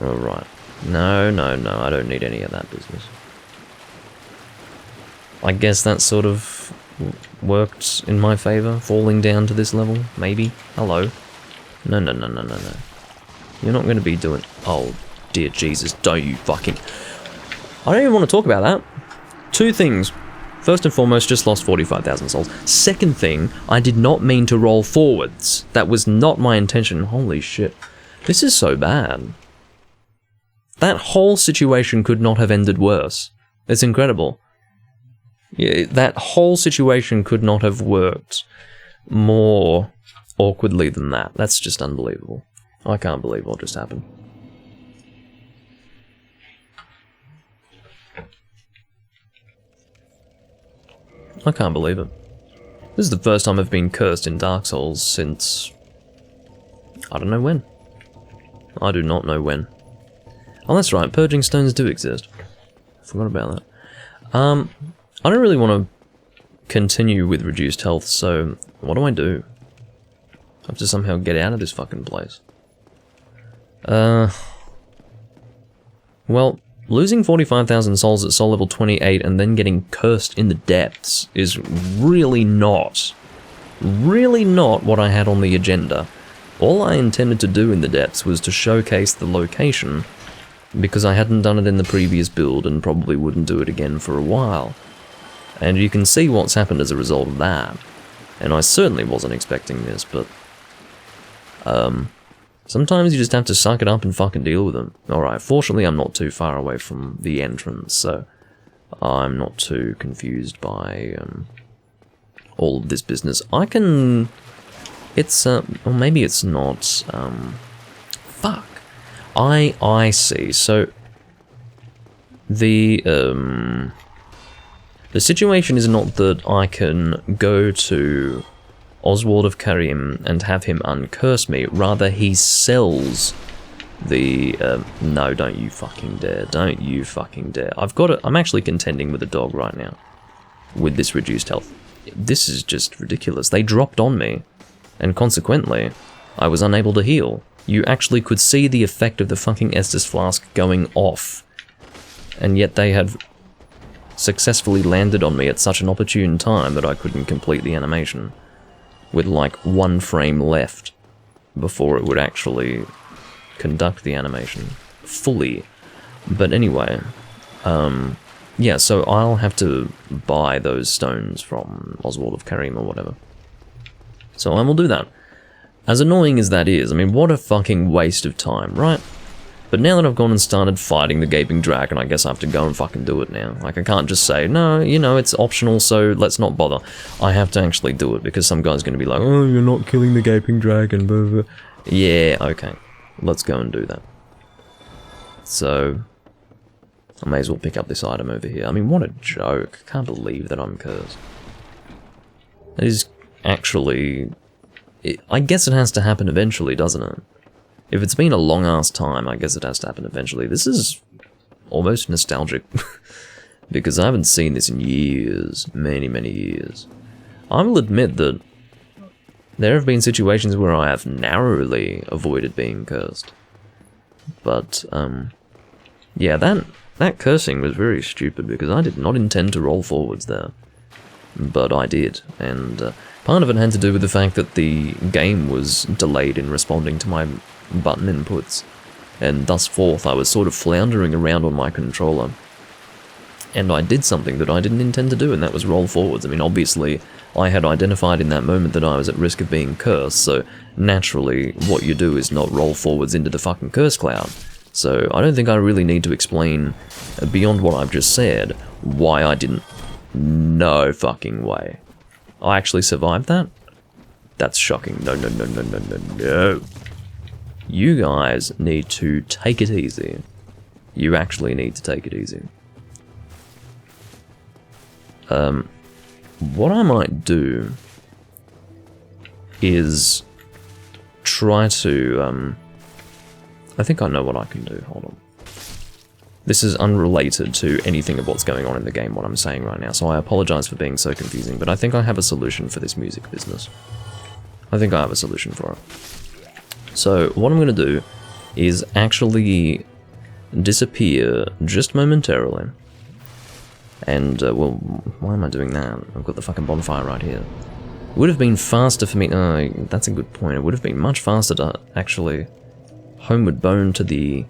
Alright. No, I don't need any of that business. I guess that sort of worked in my favour, falling down to this level, maybe? Hello? No. You're not going to be doing... Oh, dear Jesus, don't you fucking... I don't even want to talk about that. Two things. First and foremost, just lost 45,000 souls. Second thing, I did not mean to roll forwards. That was not my intention. Holy shit. This is so bad. That whole situation could not have ended worse. It's incredible. Yeah, that whole situation could not have worked more awkwardly than that. That's just unbelievable. I can't believe what just happened. I can't believe it. This is the first time I've been cursed in Dark Souls since... I don't know when. I do not know when. Oh, that's right, purging stones do exist. I forgot about that. I don't really want to continue with reduced health, so what do? I have to somehow get out of this fucking place. Well, losing 45,000 souls at soul level 28 and then getting cursed in the depths is really not what I had on the agenda. All I intended to do in the depths was to showcase the location, because I hadn't done it in the previous build and probably wouldn't do it again for a while. And you can see what's happened as a result of that. And I certainly wasn't expecting this, but... sometimes you just have to suck it up and fucking deal with them. Alright, fortunately I'm not too far away from the entrance, so I'm not too confused by all of this business. I can... It's, or maybe it's not, fuck. I see, so... The situation is not that I can go to Oswald of Karim and have him uncurse me, rather he sells the, no, don't you fucking dare, don't you fucking dare. I'm actually contending with a dog right now, with this reduced health. This is just ridiculous. They dropped on me, and consequently, I was unable to heal. You actually could see the effect of the fucking Estus Flask going off, and yet they had successfully landed on me at such an opportune time that I couldn't complete the animation, with like 1 frame left before it would actually conduct the animation fully. But anyway, yeah, so I'll have to buy those stones from Oswald of Karim or whatever. So I will do that. As annoying as that is, I mean, what a fucking waste of time, right? But now that I've gone and started fighting the Gaping Dragon, I guess I have to go and fucking do it now. Like, I can't just say, no, you know, it's optional, so let's not bother. I have to actually do it, because some guy's gonna be like, oh, you're not killing the Gaping Dragon, blah, blah. Yeah, okay. Let's go and do that. So, I may as well pick up this item over here. I mean, what a joke. I can't believe that I'm cursed. It is actually... I guess it has to happen eventually, doesn't it? If it's been a long-ass time, I guess it has to happen eventually. This is almost nostalgic, because I haven't seen this in years, many, many years. I will admit that there have been situations where I have narrowly avoided being cursed. But, yeah, that cursing was very stupid, because I did not intend to roll forwards there. But I did, and part of it had to do with the fact that the game was delayed in responding to my button inputs, and thus forth I was sort of floundering around on my controller, and I did something that I didn't intend to do, and that was roll forwards. I mean, obviously I had identified in that moment that I was at risk of being cursed, so naturally what you do is not roll forwards into the fucking curse cloud. So I don't think I really need to explain, beyond what I've just said, why I didn't. No fucking way. I actually survived that? That's shocking. No, no, no, no, no, no, no. You guys need to take it easy. You actually need to take it easy. What I might do is try to, I think I know what I can do, hold on. This is unrelated to anything of what's going on in the game, what I'm saying right now, so I apologize for being so confusing, but I think I have a solution for this music business. I think I have a solution for it. So, what I'm going to do is actually disappear just momentarily. And, well, why am I doing that? I've got the fucking bonfire right here. It would have been faster for me... that's a good point. It would have been much faster to actually homeward bone to the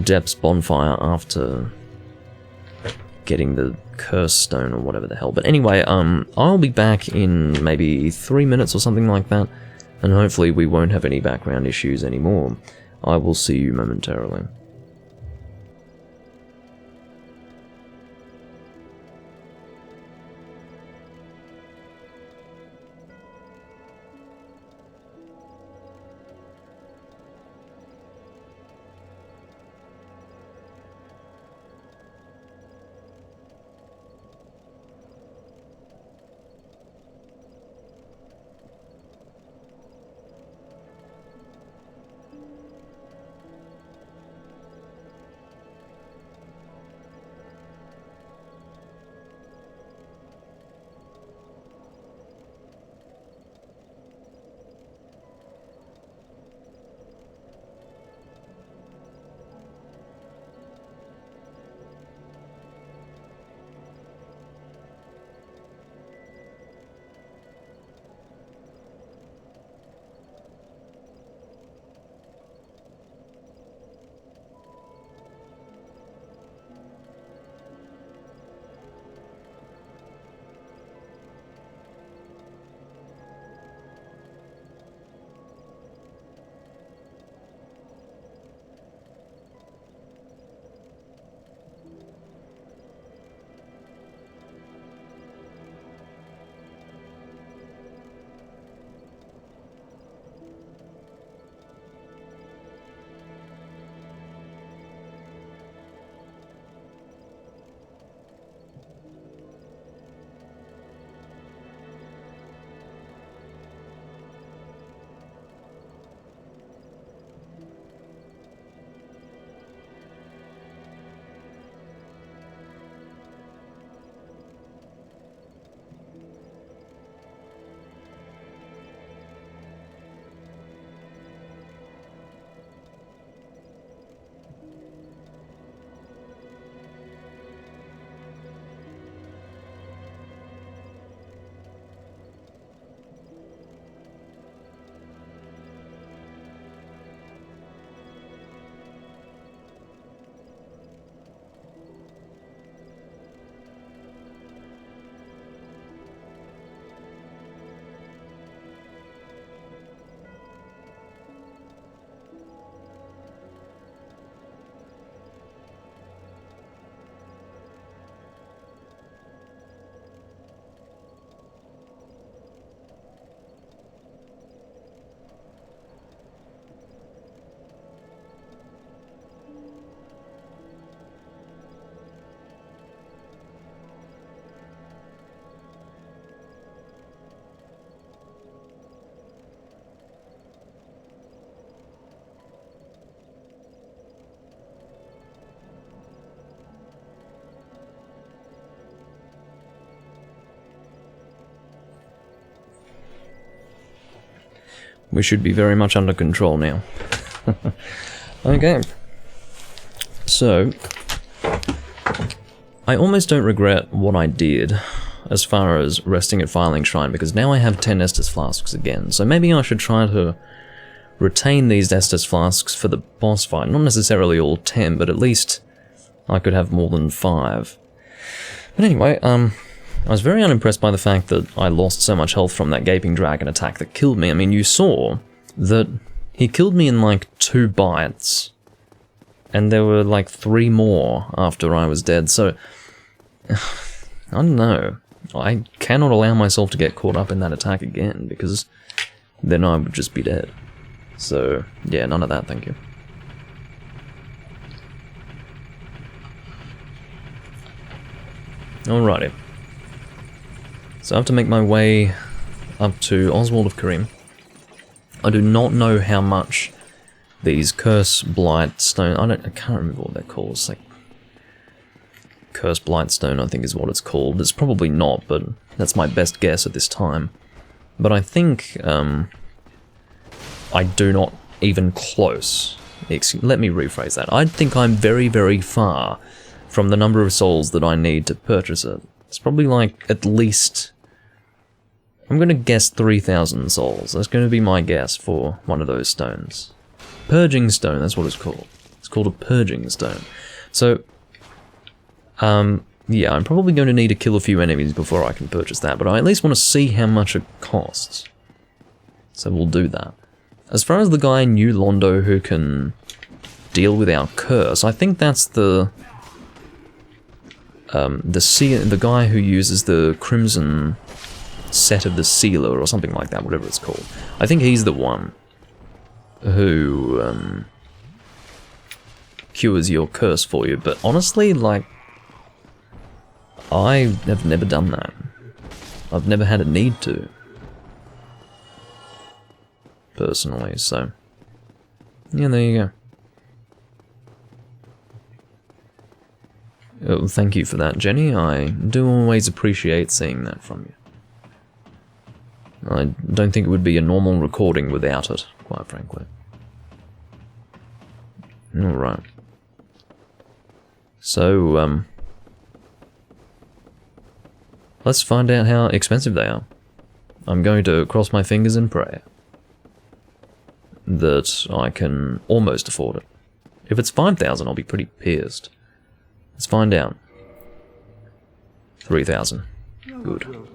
Depths bonfire after getting the curse stone or whatever the hell. But anyway, I'll be back in maybe 3 minutes or something like that, and hopefully we won't have any background issues anymore. I will see you momentarily. We should be very much under control now. Okay. So, I almost don't regret what I did as far as resting at Filing Shrine, because now I have 10 Estus Flasks again, so maybe I should try to retain these Estus Flasks for the boss fight. Not necessarily all 10, but at least I could have more than 5. But anyway, I was very unimpressed by the fact that I lost so much health from that Gaping Dragon attack that killed me. I mean, you saw that he killed me in like 2 bites, and there were like 3 more after I was dead, so I don't know. I cannot allow myself to get caught up in that attack again, because then I would just be dead. So, yeah, none of that, thank you. Alrighty. So I have to make my way up to Oswald of Karim. I do not know how much these Curse Blight Stone... I can't remember what they're called. It's like... Curse Blight Stone, I think is what it's called. It's probably not, but that's my best guess at this time. But I think... I do not even close... Let me rephrase that. I think I'm very, very far from the number of souls that I need to purchase it. It's probably like at least... I'm going to guess 3,000 souls. That's going to be my guess for one of those stones. Purging Stone, that's what it's called. It's called a Purging Stone. So, yeah, I'm probably going to need to kill a few enemies before I can purchase that, but I at least want to see how much it costs. So we'll do that. As far as the guy in New Londo who can deal with our curse, I think that's the guy who uses the Crimson Set of the Sealer or something like that, whatever it's called. I think he's the one who cures your curse for you, but honestly, like, I have never done that. I've never had a need to. Personally, so... yeah, there you go. Oh, thank you for that, Jenny. I do always appreciate seeing that from you. I don't think it would be a normal recording without it, quite frankly. Alright. So, let's find out how expensive they are. I'm going to cross my fingers and pray that I can almost afford it. If it's 5,000, I'll be pretty pissed. Let's find out. 3,000. Good.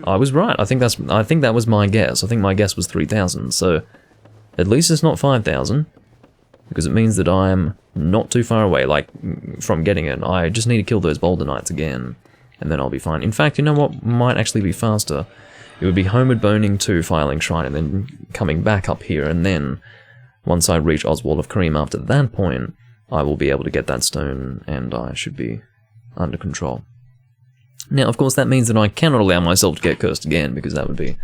I was right. I think that was my guess. I think my guess was 3,000. So at least it's not 5,000, because it means that I'm not too far away, like, from getting it. I just need to kill those Boulder Knights again, and then I'll be fine. In fact, you know what might actually be faster? It would be Homeward Boning to Filing Shrine, and then coming back up here, and then, once I reach Oswald of Karim after that point, I will be able to get that stone, and I should be under control. Now, of course, that means that I cannot allow myself to get cursed again, because that would be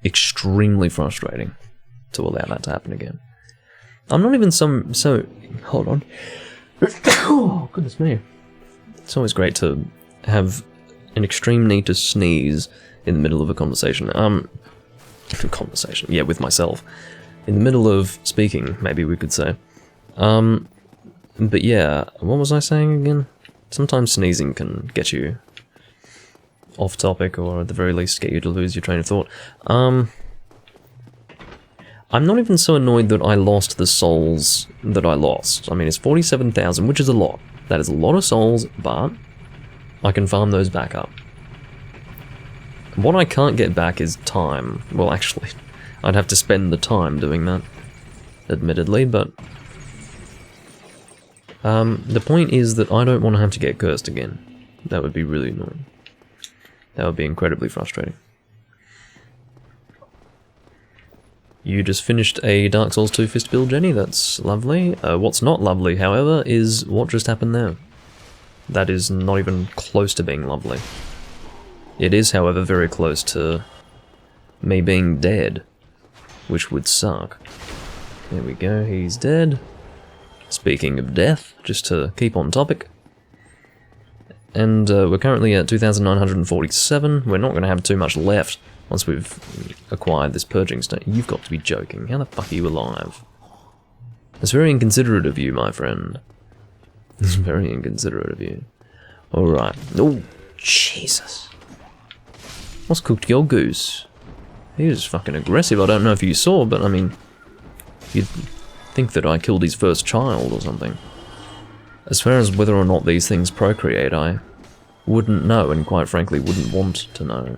extremely frustrating to allow that to happen again. I'm not even so... hold on. Oh, goodness me. It's always great to have an extreme need to sneeze in the middle of a conversation. Conversation, yeah, with myself. In the middle of speaking, maybe we could say. But yeah, what was I saying again? Sometimes sneezing can get you off topic, or at the very least get you to lose your train of thought. I'm not even so annoyed that I lost the souls that I lost. I mean, it's 47,000, which is a lot. That is a lot of souls, but I can farm those back up. What I can't get back is time. Well, actually, I'd have to spend the time doing that, admittedly, but... the point is that I don't want to have to get cursed again. That would be really annoying. That would be incredibly frustrating. You just finished a Dark Souls 2 fist build, Jenny. That's lovely. What's not lovely, however, is what just happened there. That is not even close to being lovely. It is, however, very close to me being dead, which would suck. There we go, he's dead. Speaking of death, just to keep on topic. And we're currently at 2,947. We're not going to have too much left once we've acquired this Purging Stone. You've got to be joking. How the fuck are you alive? That's very inconsiderate of you, my friend. It's very inconsiderate of you. Alright. Oh, Jesus. What's cooked your goose? He was fucking aggressive. I don't know if you saw, but I mean... you'd think that I killed his first child or something. As far as whether or not these things procreate, I wouldn't know, and quite frankly wouldn't want to know.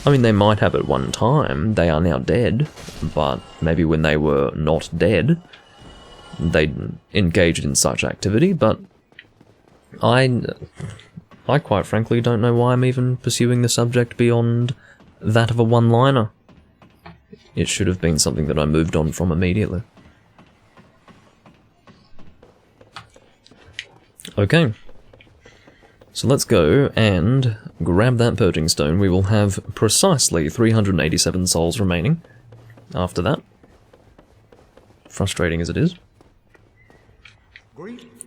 I mean, they might have at one time. They are now dead, but maybe when they were not dead, they engaged in such activity, but I quite frankly don't know why I'm even pursuing the subject beyond that of a one-liner. It should have been something that I moved on from immediately. Okay. So let's go and grab that purging stone. We will have precisely 387 souls remaining after that. Frustrating as it is.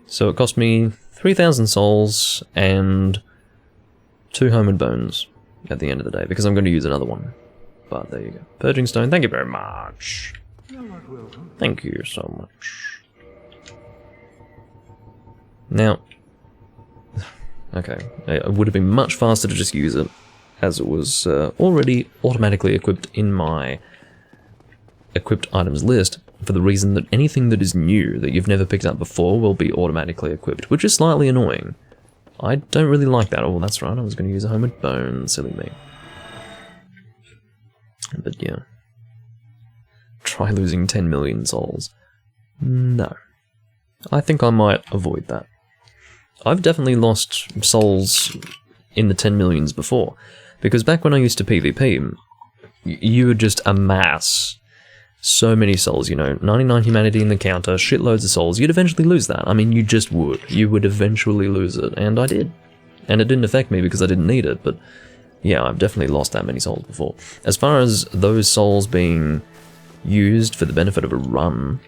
So it cost me 3,000 souls and 2 homeward bones at the end of the day, because I'm going to use another one. But there you go. Purging stone, thank you very much. Thank you so much. Now, okay, it would have been much faster to just use it, as it was already automatically equipped in my equipped items list, for the reason that anything that is new that you've never picked up before will be automatically equipped, which is slightly annoying. I don't really like that. Oh, that's right, I was going to use a homeward bone, silly me. But yeah. Try losing 10 million souls. No. I think I might avoid that. I've definitely lost souls in the 10 millions before, because back when I used to PvP, you would just amass so many souls, you know, 99 humanity in the counter, shitloads of souls, you'd eventually lose that. I mean, you just would. You would eventually lose it, and I did. And it didn't affect me because I didn't need it, but yeah, I've definitely lost that many souls before. As far as those souls being used for the benefit of a run,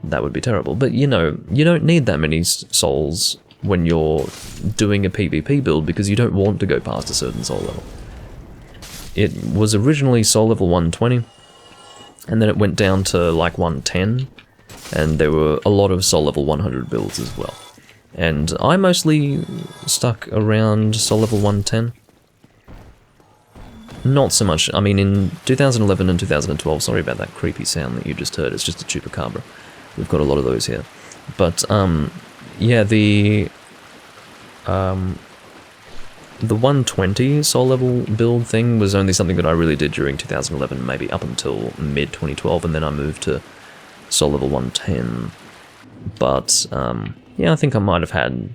that would be terrible. But, you know, you don't need that many souls when you're doing a PvP build because you don't want to go past a certain soul level. It was originally soul level 120, and then it went down to like 110, and there were a lot of soul level 100 builds as well. And I mostly stuck around soul level 110. Not so much, I mean in 2011 and 2012, sorry about that creepy sound that you just heard, it's just a chupacabra. We've got a lot of those here. But, yeah, the 120 soul level build thing was only something that I really did during 2011, maybe up until mid-2012, and then I moved to soul level 110. But, yeah, I think I might have had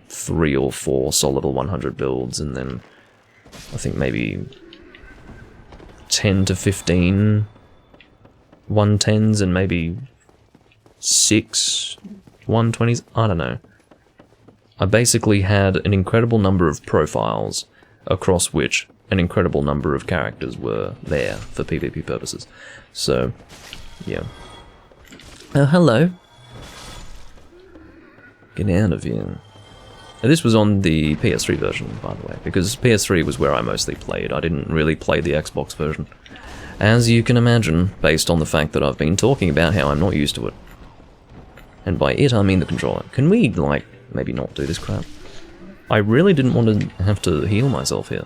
3 or 4 soul level 100 builds, and then I think maybe 10 to 15 110s and maybe 6 120s, I don't know. I basically had an incredible number of profiles across which an incredible number of characters were there for PvP purposes. So, yeah. Oh, hello. Get out of here. This was on the PS3 version, by the way, because PS3 was where I mostly played. I didn't really play the Xbox version. As you can imagine, based on the fact that I've been talking about how I'm not used to it. And by it, I mean the controller. Can we, like, maybe not do this crap? I really didn't want to have to heal myself here.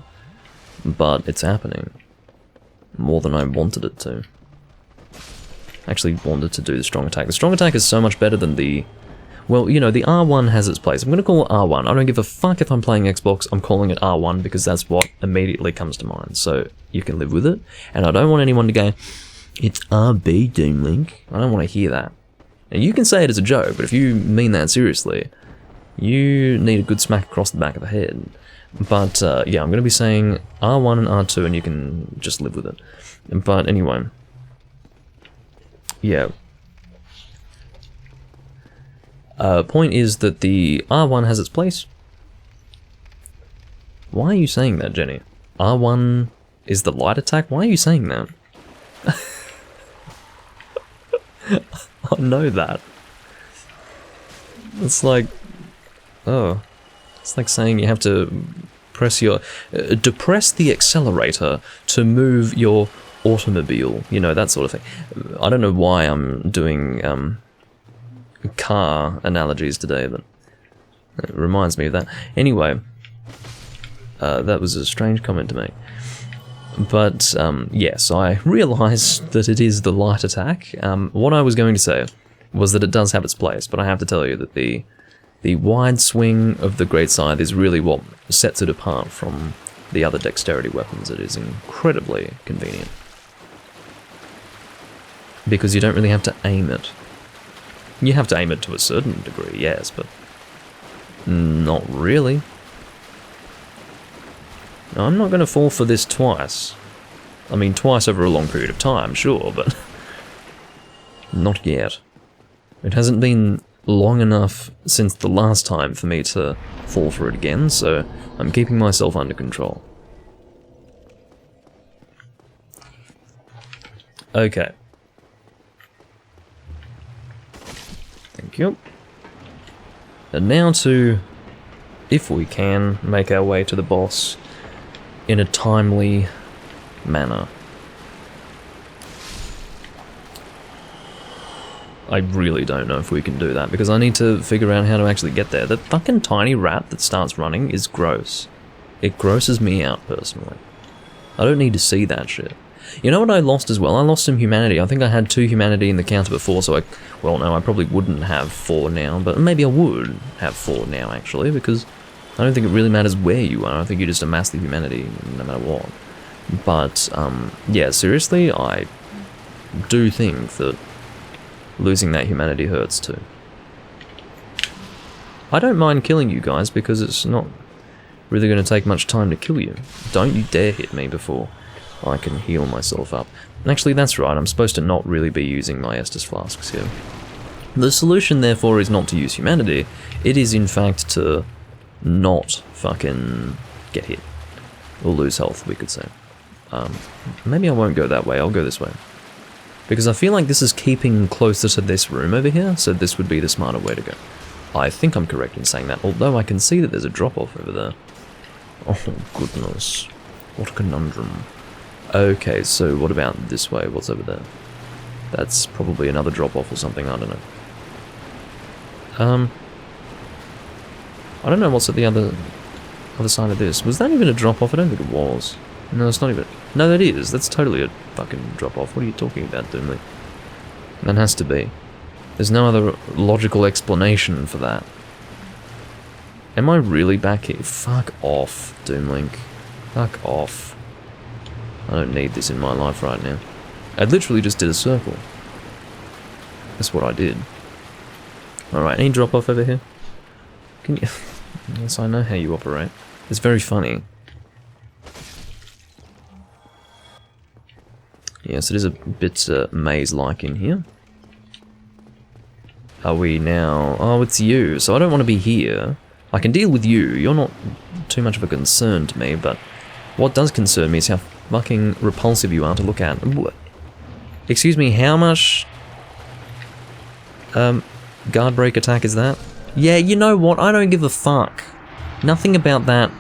But it's happening. More than I wanted it to. I actually wanted to do the strong attack. The strong attack is so much better than the... Well, you know, the R1 has its place. I'm going to call it R1. I don't give a fuck if I'm playing Xbox. I'm calling it R1 because that's what immediately comes to mind. So you can live with it. And I don't want anyone to go, it's RB, Doom Link. I don't want to hear that. Now, you can say it as a joke, but if you mean that seriously, you need a good smack across the back of the head. But, yeah, I'm going to be saying R1 and R2, and you can just live with it. But anyway, yeah. Point is that the R1 has its place. Why are you saying that, Jenny? R1 is the light attack? Why are you saying that? I know that. It's like... Oh. It's like saying you have to press your... depress the accelerator to move your automobile. You know, that sort of thing. I don't know why I'm doing... car analogies today, but it reminds me of that. Anyway, that was a strange comment to make. But, yes, I realise that it is the light attack. What I was going to say was that it does have its place, but I have to tell you that the wide swing of the Great Scythe is really what sets it apart from the other dexterity weapons. It is incredibly convenient. Because you don't really have to aim it. You have to aim it to a certain degree, yes, but not really. Now, I'm not going to fall for this twice. I mean, twice over a long period of time, sure, but not yet. It hasn't been long enough since the last time for me to fall for it again, so I'm keeping myself under control. Okay. Thank you. And now to, if we can, make our way to the boss in a timely manner. I really don't know if we can do that, because I need to figure out how to actually get there. The fucking tiny rat that starts running is gross. It grosses me out, personally. I don't need to see that shit. You know what I lost as well? I lost some humanity. I think I had 2 humanity in the counter before, so well, no, I probably wouldn't have 4 now, but maybe I would have 4 now, actually, because I don't think it really matters where you are. I think you just amass the humanity no matter what. But, yeah, seriously, I do think that losing that humanity hurts too. I don't mind killing you guys because it's not really going to take much time to kill you. Don't you dare hit me before I can heal myself up. Actually, that's right, I'm supposed to not really be using my Estus flasks here. The solution, therefore, is not to use humanity. It is, in fact, to not fucking get hit. Or lose health, we could say. Maybe I won't go that way, I'll go this way. Because I feel like this is keeping closer to this room over here, so this would be the smarter way to go. I think I'm correct in saying that, although I can see that there's a drop-off over there. Oh, goodness. What a conundrum. Okay, so what about this way? What's over there? That's probably another drop-off or something, I don't know. I don't know what's at the other side of this. Was that even a drop-off? I don't think it was. No, it's not even... No, that is. That's totally a fucking drop-off. What are you talking about, Doomlink? That has to be. There's no other logical explanation for that. Am I really back here? Fuck off, Doomlink. Fuck off. I don't need this in my life right now. I literally just did a circle. That's what I did. Alright, any drop-off over here? Can you... Yes, I know how you operate. It's very funny. Yes, it is a bit maze-like in here. Are we now... Oh, it's you, so I don't want to be here. I can deal with you, you're not too much of a concern to me, but what does concern me is how fucking repulsive you are to look at. Excuse me, how much... guard break attack is that? Yeah, you know what, I don't give a fuck. Nothing about that...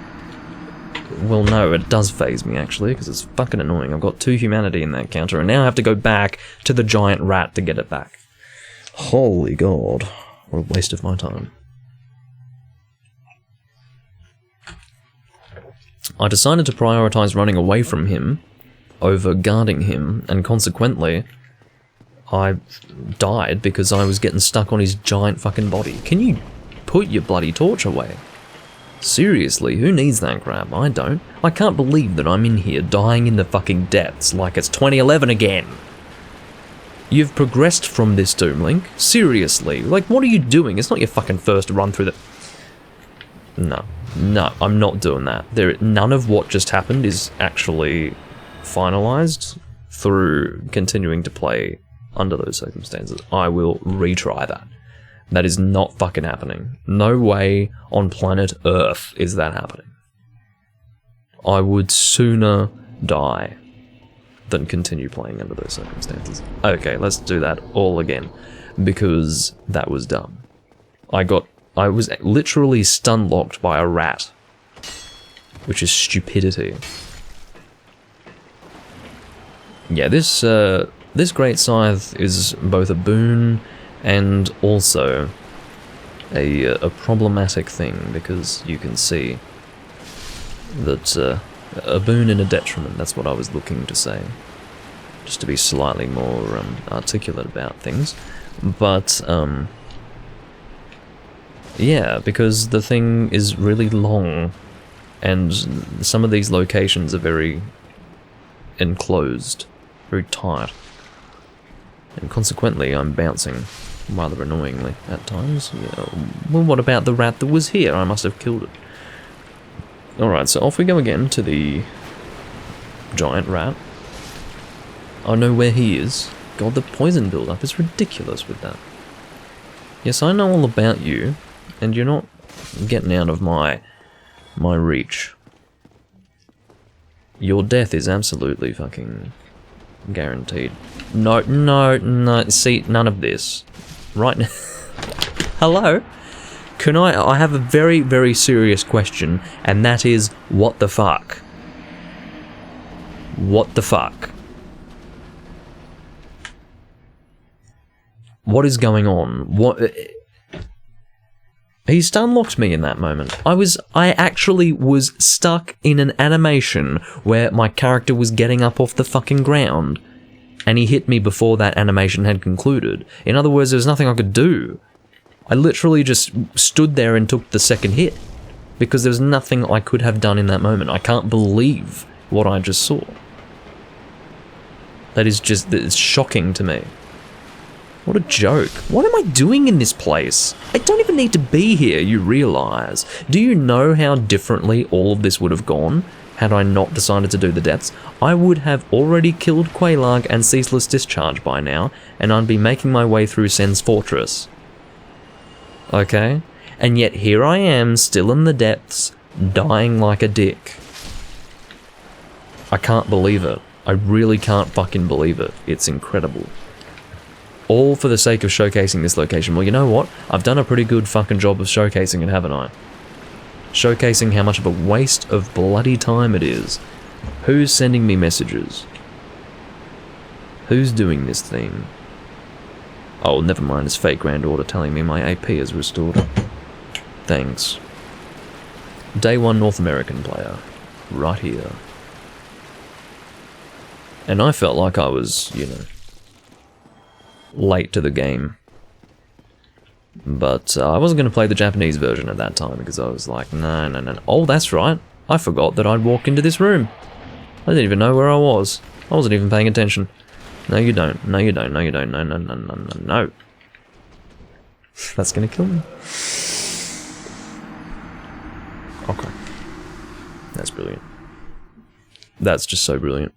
Well, no, it does phase me, actually, because it's fucking annoying. I've got 2 humanity in that counter, and now I have to go back to the giant rat to get it back. Holy god. What a waste of my time. I decided to prioritize running away from him over guarding him, and consequently, I died because I was getting stuck on his giant fucking body. Can you put your bloody torch away? Seriously, who needs that crap? I don't. I can't believe that I'm in here dying in the fucking depths like it's 2011 again. You've progressed from this, Doomlink. Seriously, like, what are you doing? It's not your fucking first run through the... No, I'm not doing that. None of what just happened is actually finalized through continuing to play under those circumstances. I will retry that. That is not fucking happening. No way on planet Earth is that happening. I would sooner die than continue playing under those circumstances. Okay, let's do that all again, because that was dumb. I was literally stun-locked by a rat, which is stupidity. Yeah, this Great Scythe is both a boon and also a problematic thing, because you can see that a boon and a detriment, that's what I was looking to say. Just to be slightly more articulate about things. But, yeah, because the thing is really long, and some of these locations are very enclosed, very tight. And consequently, I'm bouncing rather annoyingly at times. Yeah, well, what about the rat that was here? I must have killed it. Alright, so off we go again to the giant rat. I know where he is. God, the poison build-up is ridiculous with that. Yes, I know all about you, and you're not getting out of my reach. Your death is absolutely fucking guaranteed. No, no, no, see, none of this. Right now. Hello? Can I have a very, very serious question, and that is, what the fuck? What the fuck? What is going on? What? He stun-locked me in that moment. I actually was stuck in an animation where my character was getting up off the fucking ground, and he hit me before that animation had concluded. In other words, there was nothing I could do. I literally just stood there and took the second hit, because there was nothing I could have done in that moment. I can't believe what I just saw. It's shocking to me. What a joke. What am I doing in this place? I don't even need to be here, you realise. Do you know how differently all of this would have gone had I not decided to do the depths? I would have already killed Quelaag and Ceaseless Discharge by now, and I'd be making my way through Sen's Fortress. Okay? And yet here I am, still in the depths, dying like a dick. I can't believe it. I really can't fucking believe it. It's incredible. All for the sake of showcasing this location. Well, you know what? I've done a pretty good fucking job of showcasing it, haven't I? Showcasing how much of a waste of bloody time it is. Who's sending me messages? Who's doing this thing? Oh, never mind, it's fake granddaughter telling me my AP is restored. Thanks. Day 1 North American player. Right here. And I felt like I was, you know, late to the game. But I wasn't going to play the Japanese version at that time because I was like, no, no, no. Oh, that's right. I forgot that I'd walked into this room. I didn't even know where I was. I wasn't even paying attention. No, you don't. No, you don't. No, you don't. No, no, no, no, no, no. That's gonna kill me. Okay. That's brilliant. That's just so brilliant.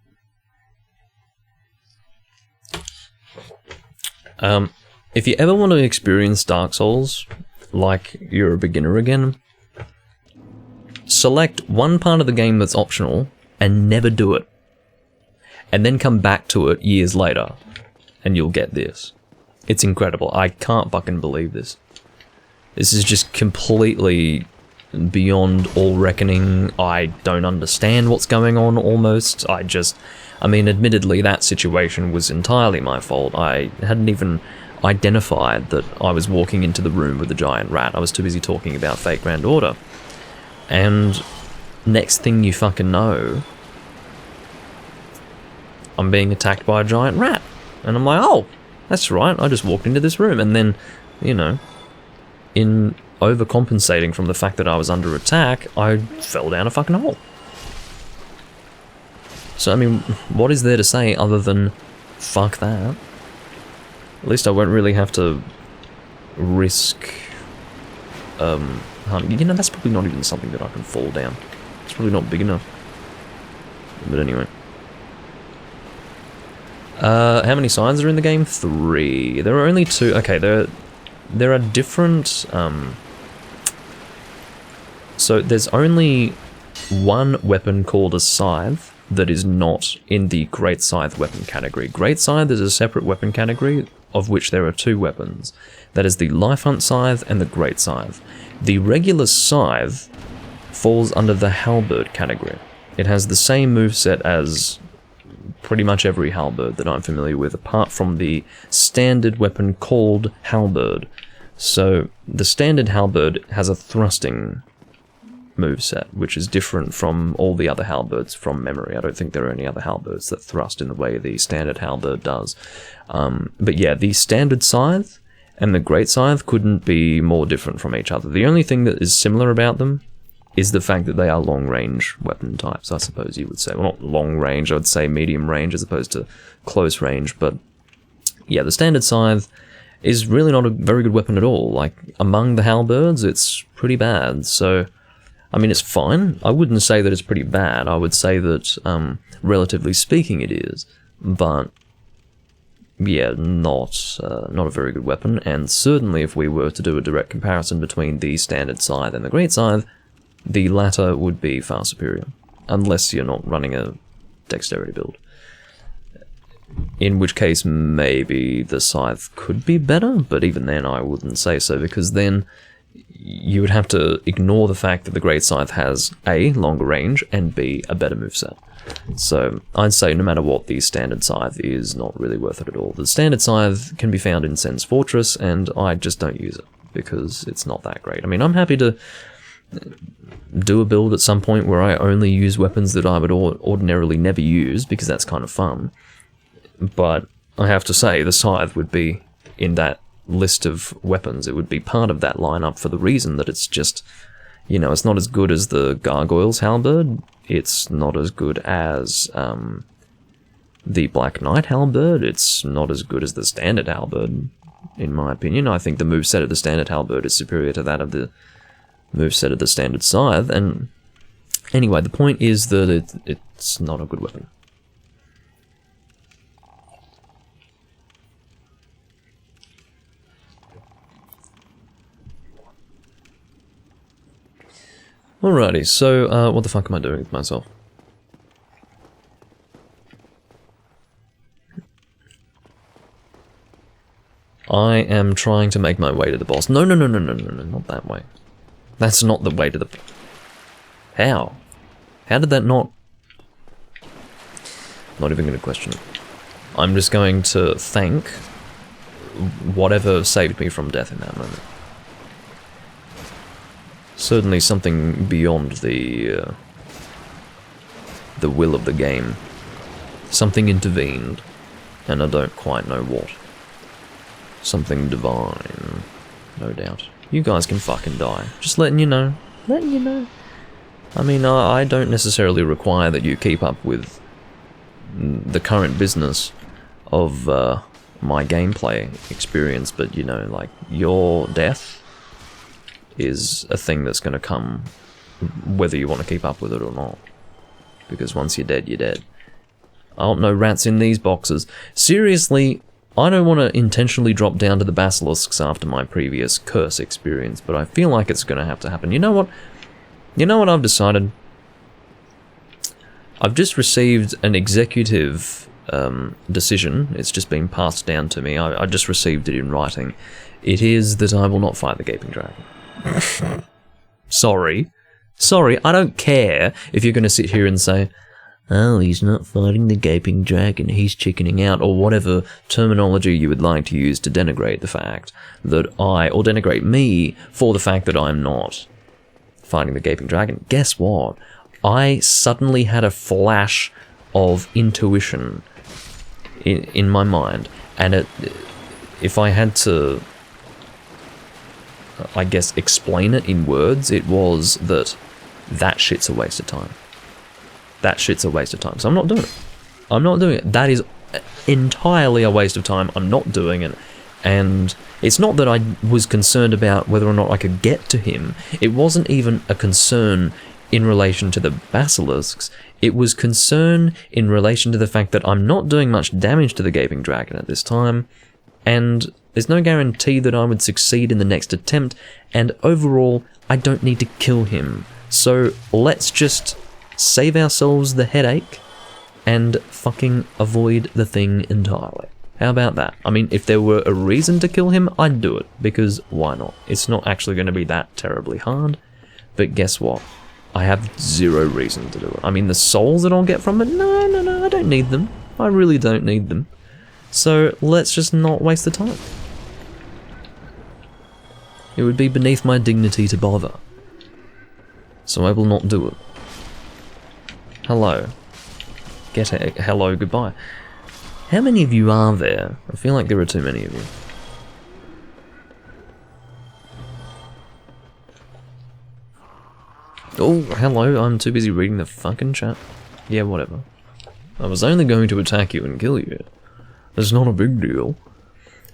If you ever want to experience Dark Souls, like you're a beginner again, select one part of the game that's optional and never do it. And then come back to it years later, and you'll get this. It's incredible. I can't fucking believe this. This is just completely beyond all reckoning. I don't understand what's going on, almost. I mean, admittedly, that situation was entirely my fault. I hadn't even identified that I was walking into the room with the giant rat. I was too busy talking about fake granddaughter. And next thing you fucking know, I'm being attacked by a giant rat. And I'm like, oh, that's right, I just walked into this room. And then, you know, in overcompensating from the fact that I was under attack, I fell down a fucking hole. So, I mean, what is there to say other than, fuck that? At least I won't really have to risk, you know, that's probably not even something that I can fall down. It's probably not big enough. But anyway. How many signs are in the game? 3. There are only 2. Okay, there are different, so there's only one weapon called a scythe that is not in the Great Scythe weapon category. Great Scythe is a separate weapon category, of which there are 2 weapons. That is the Life Hunt Scythe and the Great Scythe. The regular scythe falls under the Halberd category. It has the same moveset as pretty much every halberd that I'm familiar with, apart from the standard weapon called halberd. So the standard halberd has a thrusting moveset, which is different from all the other halberds from memory. I don't think there are any other halberds that thrust in the way the standard halberd does. But yeah, the standard scythe and the great scythe couldn't be more different from each other. The only thing that is similar about them is the fact that they are long-range weapon types, I suppose you would say. Well, not long-range, I would say medium-range as opposed to close-range, but yeah, the standard scythe is really not a very good weapon at all. Like, among the halberds, it's pretty bad, so I mean, it's fine. I wouldn't say that it's pretty bad. I would say that, relatively speaking, it is, but yeah, not a very good weapon, and certainly if we were to do a direct comparison between the standard scythe and the great scythe, the latter would be far superior, unless you're not running a dexterity build. In which case, maybe the scythe could be better, but even then I wouldn't say so, because then you would have to ignore the fact that the great scythe has A, longer range, and B, a better moveset. So I'd say no matter what, the standard scythe is not really worth it at all. The standard scythe can be found in Sen's Fortress, and I just don't use it, because it's not that great. I mean, I'm happy to do a build at some point where I only use weapons that I would ordinarily never use, because that's kind of fun. But I have to say, the scythe would be in that list of weapons. It would be part of that lineup for the reason that it's just, you know, it's not as good as the Gargoyle's Halberd. It's not as good as the Black Knight Halberd. It's not as good as the Standard Halberd, in my opinion. I think the moveset of the Standard Halberd is superior to that of the moveset of the Standard Scythe. And anyway, the point is that it's not a good weapon. Alrighty, so what the fuck am I doing with myself? I am trying to make my way to the boss. No, not that way. That's not the way to the... How? How did that not... Not even going to question it. I'm just going to thank whatever saved me from death in that moment. Certainly something beyond the will of the game. Something intervened, and I don't quite know what. Something divine, no doubt. You guys can fucking die. Just letting you know. Letting you know. I mean, I don't necessarily require that you keep up with the current business of my gameplay experience, but you know, like, your death is a thing that's going to come whether you want to keep up with it or not. Because once you're dead, you're dead. I don't know rats in these boxes. Seriously, I don't want to intentionally drop down to the basilisks after my previous curse experience, but I feel like it's going to have to happen. You know what? You know what I've decided? I've just received an executive decision. It's just been passed down to me. I just received it in writing. It is that I will not fight the Gaping Dragon. Sorry, I don't care if you're going to sit here and say, oh, he's not fighting the Gaping Dragon, he's chickening out, or whatever terminology you would like to use to denigrate the fact that or denigrate me for the fact that I'm not fighting the Gaping Dragon. Guess what? I suddenly had a flash of intuition in my mind, and if I had to, I guess, explain it in words, it was that shit's a waste of time. That shit's a waste of time. So I'm not doing it. I'm not doing it. That is entirely a waste of time. I'm not doing it. And it's not that I was concerned about whether or not I could get to him. It wasn't even a concern in relation to the basilisks. It was concern in relation to the fact that I'm not doing much damage to the Gaping Dragon at this time, and there's no guarantee that I would succeed in the next attempt, and overall, I don't need to kill him. So let's just save ourselves the headache and fucking avoid the thing entirely. How about that? I mean, if there were a reason to kill him, I'd do it, because why not? It's not actually going to be that terribly hard, but guess what? I have zero reason to do it. I mean, the souls that I'll get from it, no, I don't need them. I really don't need them. So let's just not waste the time. It would be beneath my dignity to bother. So I will not do it. Hello. Hello, goodbye. How many of you are there? I feel like there are too many of you. Oh, hello, I'm too busy reading the fucking chat. Yeah, whatever. I was only going to attack you and kill you. It's not a big deal.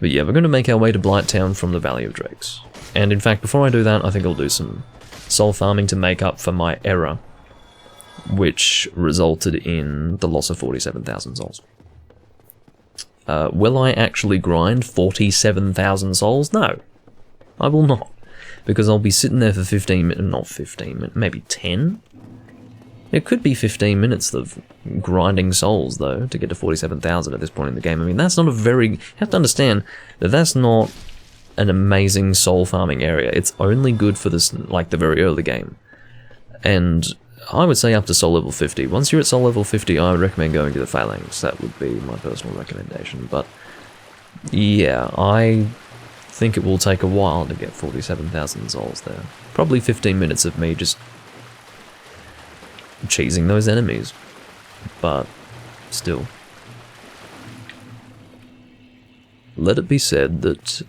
But yeah, we're going to make our way to Blighttown from the Valley of Drakes. And in fact, before I do that, I think I'll do some soul farming to make up for my error, which resulted in the loss of 47,000 souls. Will I actually grind 47,000 souls? No, I will not. Because I'll be sitting there for 15 minutes, not 15 minutes, maybe 10? It could be 15 minutes of grinding souls, though, to get to 47,000 at this point in the game. I mean, that's not a very... You have to understand that that's not an amazing soul farming area. It's only good for this, like, the very early game. And I would say up to soul level 50. Once you're at soul level 50, I would recommend going to the Phalanx. That would be my personal recommendation. But, yeah, I think it will take a while to get 47,000 souls there. Probably 15 minutes of me just cheesing those enemies. But, still. Let it be said that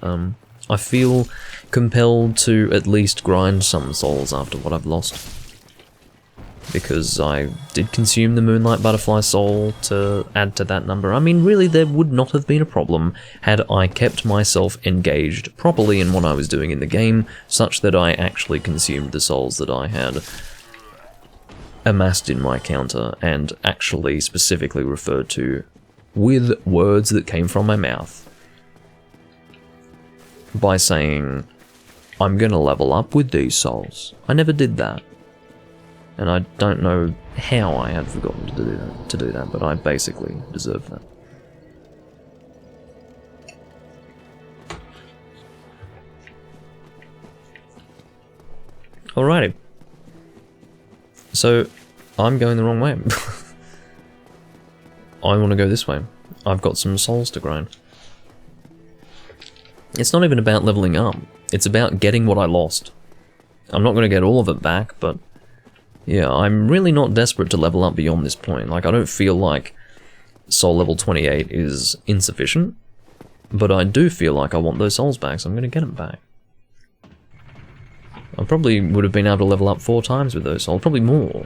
I feel compelled to at least grind some souls after what I've lost. Because I did consume the Moonlight Butterfly soul to add to that number. I mean, really, there would not have been a problem had I kept myself engaged properly in what I was doing in the game, such that I actually consumed the souls that I had amassed in my counter, and actually specifically referred to with words that came from my mouth. By saying, I'm gonna level up with these souls. I never did that. And I don't know how I had forgotten to do that, but I basically deserve that. Alrighty. So, I'm going the wrong way. I want to go this way. I've got some souls to grind. It's not even about leveling up. It's about getting what I lost. I'm not going to get all of it back, but yeah, I'm really not desperate to level up beyond this point. Like, I don't feel like soul level 28 is insufficient, but I do feel like I want those souls back, so I'm going to get them back. I probably would have been able to level up 4 times with those souls, probably more.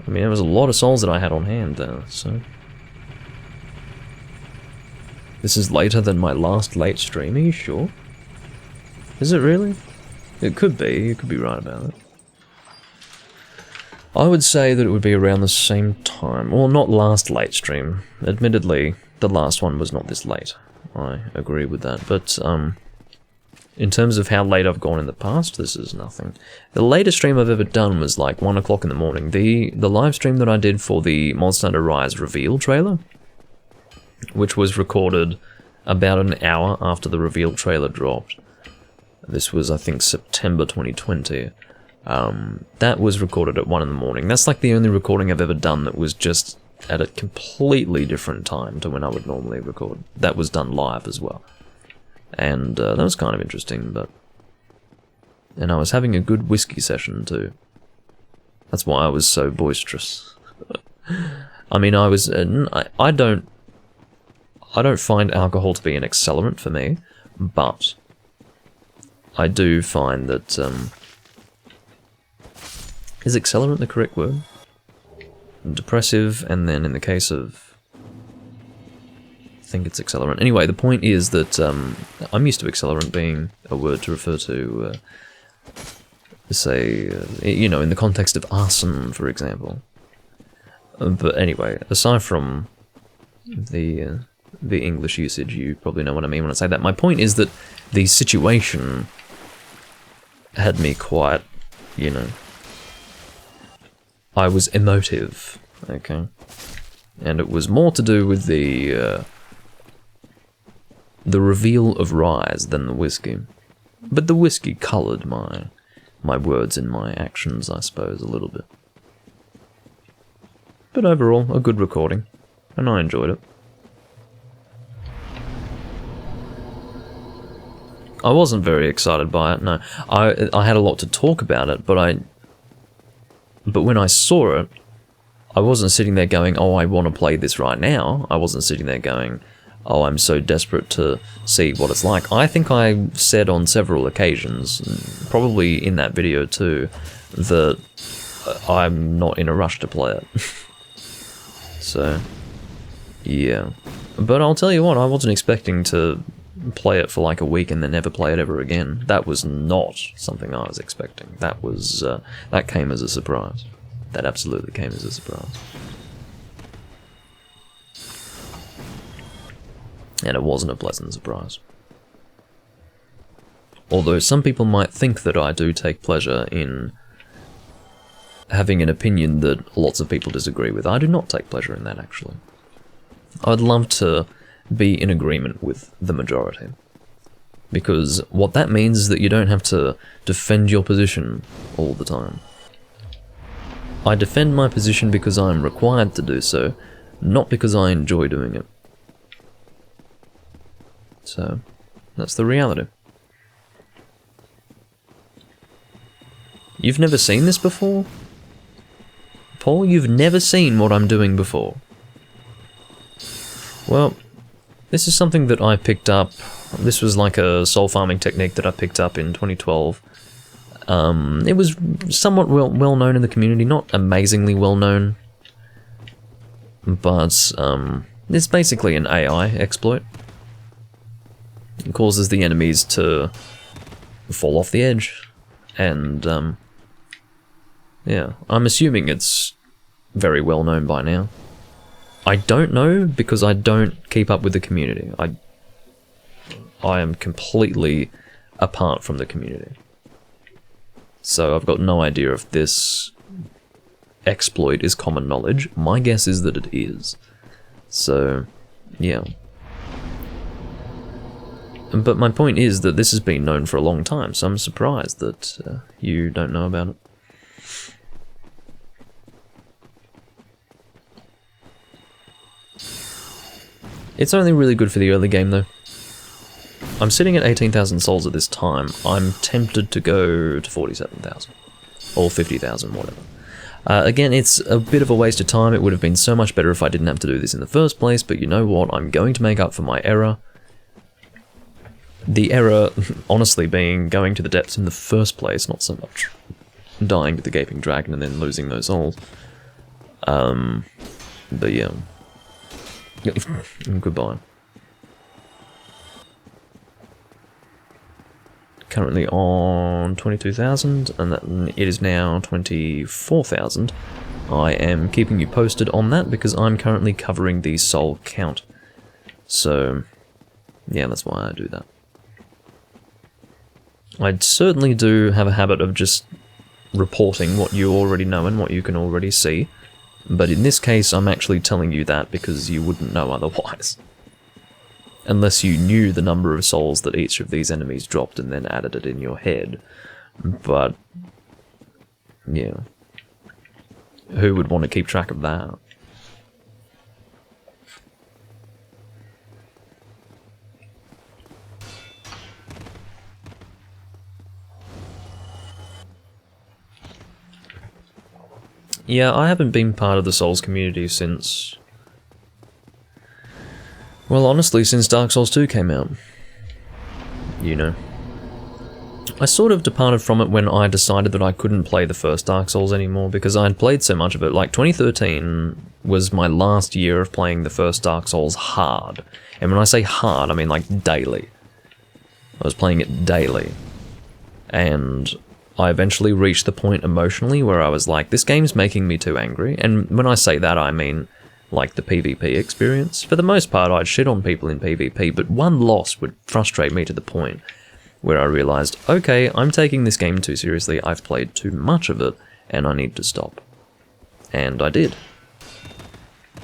I mean, there was a lot of souls that I had on hand there, so... This is later than my last late stream, are you sure? Is it really? It could be, you could be right about it. I would say that it would be around the same time. Well, not last late stream. Admittedly, the last one was not this late. I agree with that, but, in terms of how late I've gone in the past, this is nothing. The latest stream I've ever done was like 1 o'clock in the morning. The live stream that I did for the Monster Hunter Rise reveal trailer, which was recorded about an hour after the reveal trailer dropped. This was, I think, September 2020. That was recorded at 1 in the morning. That's like the only recording I've ever done that was just at a completely different time to when I would normally record. That was done live as well. And that was kind of interesting, but... And I was having a good whiskey session too. That's why I was so boisterous. I mean, I was... I don't find alcohol to be an accelerant for me, but I do find that... is accelerant the correct word? Depressive, and then in the case of... I think it's accelerant. Anyway, the point is that I'm used to accelerant being a word to refer to, say, you know, in the context of arson, for example. But anyway, aside from the English usage, you probably know what I mean when I say that. My point is that the situation had me quite, you know, I was emotive, okay? And it was more to do with the reveal of Rise than the whiskey. But the whiskey coloured my words and my actions, I suppose, a little bit. But overall, a good recording, and I enjoyed it. I wasn't very excited by it, no. I had a lot to talk about it, but when I saw it, I wasn't sitting there going, oh, I want to play this right now. I wasn't sitting there going, oh, I'm so desperate to see what it's like. I think I said on several occasions, probably in that video too, that I'm not in a rush to play it. So, yeah. But I'll tell you what, I wasn't expecting to play it for like a week and then never play it ever again. That was not something I was expecting. That was, that came as a surprise. That absolutely came as a surprise. And it wasn't a pleasant surprise. Although some people might think that I do take pleasure in having an opinion that lots of people disagree with. I do not take pleasure in that, actually. I'd love to be in agreement with the majority. Because what that means is that you don't have to defend your position all the time. I defend my position because I am required to do so, not because I enjoy doing it. So, that's the reality. You've never seen this before? Paul, you've never seen what I'm doing before. Well, this is something that I picked up. This was like a soul farming technique that I picked up in 2012. It was somewhat well known in the community, not amazingly well known, but it's basically an AI exploit. It causes the enemies to fall off the edge, and yeah, I'm assuming it's very well known by now. I don't know because I don't keep up with the community. I am completely apart from the community. So I've got no idea if this exploit is common knowledge. My guess is that it is. So, yeah. But my point is that this has been known for a long time, so I'm surprised that you don't know about it. It's only really good for the early game, though. I'm sitting at 18,000 souls at this time. I'm tempted to go to 47,000. Or 50,000, whatever. Again, it's a bit of a waste of time. It would have been so much better if I didn't have to do this in the first place, but you know what? I'm going to make up for my error. The error, honestly, being going to the depths in the first place, not so much dying to the Gaping Dragon and then losing those souls. But yeah. Goodbye. Currently on 22,000, and it is now 24,000. I am keeping you posted on that because I'm currently covering the soul count. So, yeah, that's why I do that. I certainly do have a habit of just reporting what you already know and what you can already see, but in this case I'm actually telling you that because you wouldn't know otherwise. Unless you knew the number of souls that each of these enemies dropped and then added it in your head. But, yeah. Who would want to keep track of that? Yeah, I haven't been part of the Souls community since... well, honestly, since Dark Souls 2 came out. You know. I sort of departed from it when I decided that I couldn't play the first Dark Souls anymore because I had played so much of it. Like, 2013 was my last year of playing the first Dark Souls hard. And when I say hard, I mean like daily. I was playing it daily. And I eventually reached the point emotionally where I was like, this game's making me too angry. And when I say that, I mean... like the PvP experience. For the most part, I'd shit on people in PvP, but one loss would frustrate me to the point where I realized, okay, I'm taking this game too seriously, I've played too much of it, and I need to stop. And I did.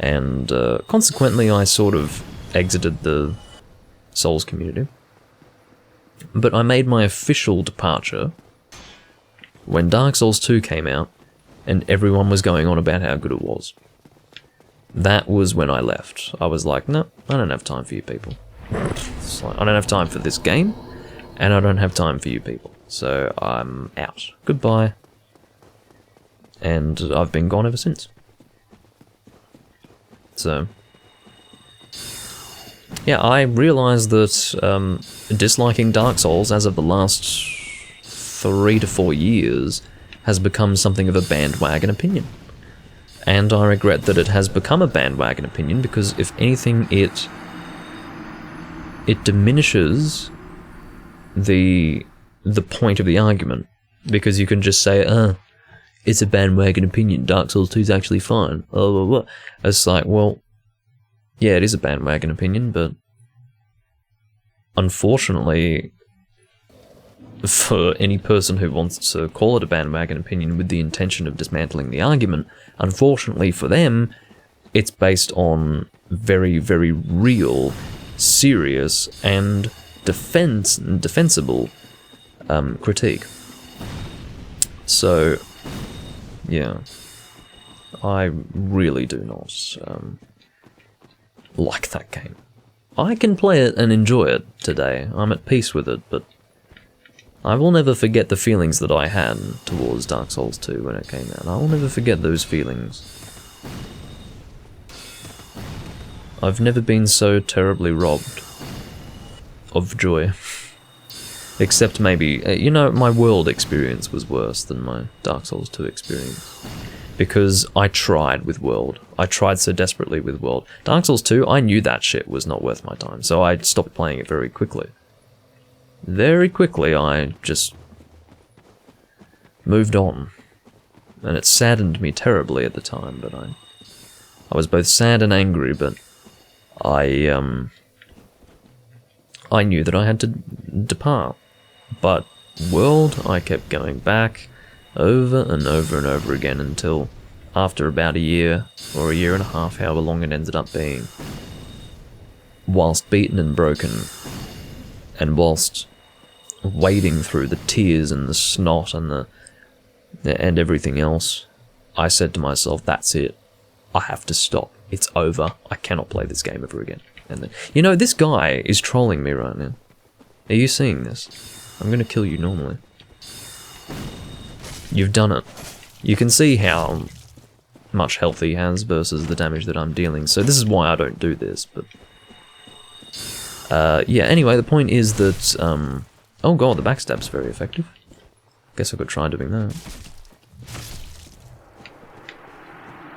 And consequently, I sort of exited the Souls community. But I made my official departure when Dark Souls 2 came out, and everyone was going on about how good it was. That was when I left. I was like, no, I don't have time for you people. Like, I don't have time for this game, and I don't have time for you people. So I'm out. Goodbye. And I've been gone ever since. So, yeah, I realised that disliking Dark Souls as of the last 3 to 4 years has become something of a bandwagon opinion. And I regret that it has become a bandwagon opinion because, if anything, it diminishes the point of the argument. Because you can just say, it's a bandwagon opinion, Dark Souls 2 is actually fine, blah, blah, blah. It's like, well, yeah, it is a bandwagon opinion, but unfortunately, for any person who wants to call it a bandwagon opinion with the intention of dismantling the argument, unfortunately for them, it's based on very, very real, serious, and defensible critique. So, yeah, I really do not like that game. I can play it and enjoy it today. I'm at peace with it, but I will never forget the feelings that I had towards Dark Souls 2 when it came out. I will never forget those feelings. I've never been so terribly robbed of joy. Except maybe, you know, my World experience was worse than my Dark Souls 2 experience. Because I tried with World. I tried so desperately with World. Dark Souls 2, I knew that shit was not worth my time, so I stopped playing it very quickly. Very quickly, I just moved on. And it saddened me terribly at the time, but I was both sad and angry, but I knew that I had to depart. But World, I kept going back over and over and over again until after about a year, or a year and a half, however long it ended up being, whilst beaten and broken, and whilst wading through the tears and the snot and and everything else, I said to myself, that's it. I have to stop. It's over. I cannot play this game ever again. And then, you know, this guy is trolling me right now. Are you seeing this? I'm gonna kill you normally. You've done it. You can see how much health he has versus the damage that I'm dealing, so this is why I don't do this, but... yeah, anyway, the point is that, oh god, the backstab's very effective. Guess I could try doing that.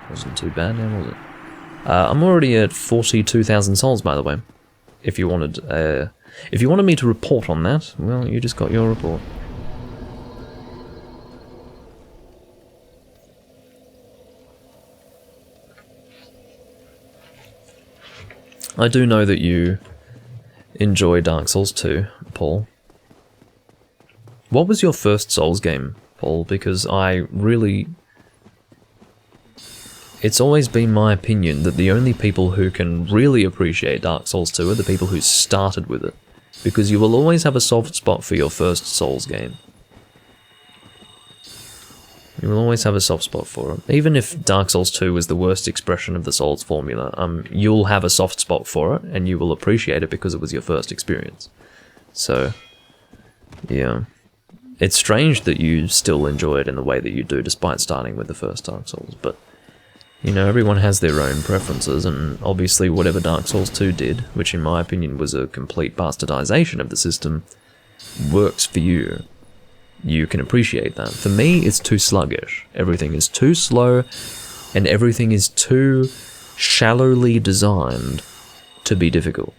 Wasn't too bad now, was it? I'm already at 42,000 souls, by the way. If you wanted me to report on that, well, you just got your report. I do know that you enjoy Dark Souls 2, Paul. What was your first Souls game, Paul? Because I really... It's always been my opinion that the only people who can really appreciate Dark Souls 2 are the people who started with it. Because you will always have a soft spot for your first Souls game. You will always have a soft spot for it. Even if Dark Souls 2 was the worst expression of the Souls formula, you'll have a soft spot for it, and you will appreciate it because it was your first experience. So, yeah. It's strange that you still enjoy it in the way that you do, despite starting with the first Dark Souls, but, you know, everyone has their own preferences, and obviously whatever Dark Souls 2 did, which in my opinion was a complete bastardization of the system, works for you. You can appreciate that. For me, it's too sluggish. Everything is too slow, and everything is too shallowly designed to be difficult.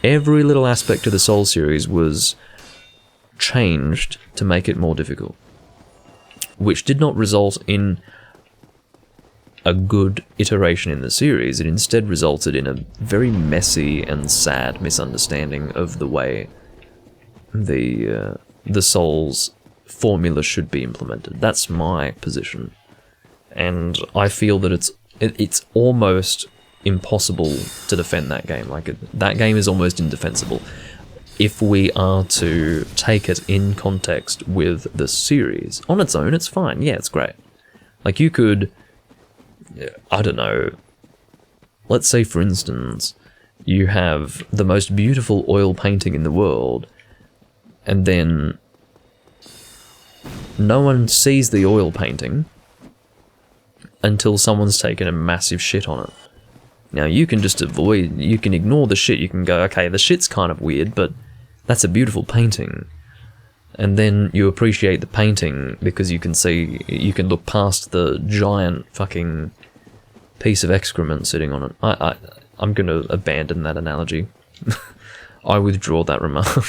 Every little aspect of the Souls series was changed to make it more difficult, which did not result in a good iteration in the series. It instead resulted in a very messy and sad misunderstanding of the way the Souls formula should be implemented. That's my position, and I feel that it's almost impossible to defend that game. Like, that game is almost indefensible if we are to take it in context with the series. On its own, it's fine. Yeah, it's great. Like, you could, I don't know, let's say for instance, you have the most beautiful oil painting in the world, and then no one sees the oil painting until someone's taken a massive shit on it. Now, you can just you can ignore the shit, you can go, okay, the shit's kind of weird, but that's a beautiful painting. And then you appreciate the painting because you can look past the giant fucking piece of excrement sitting on it. I'm gonna abandon that analogy. I withdraw that remark.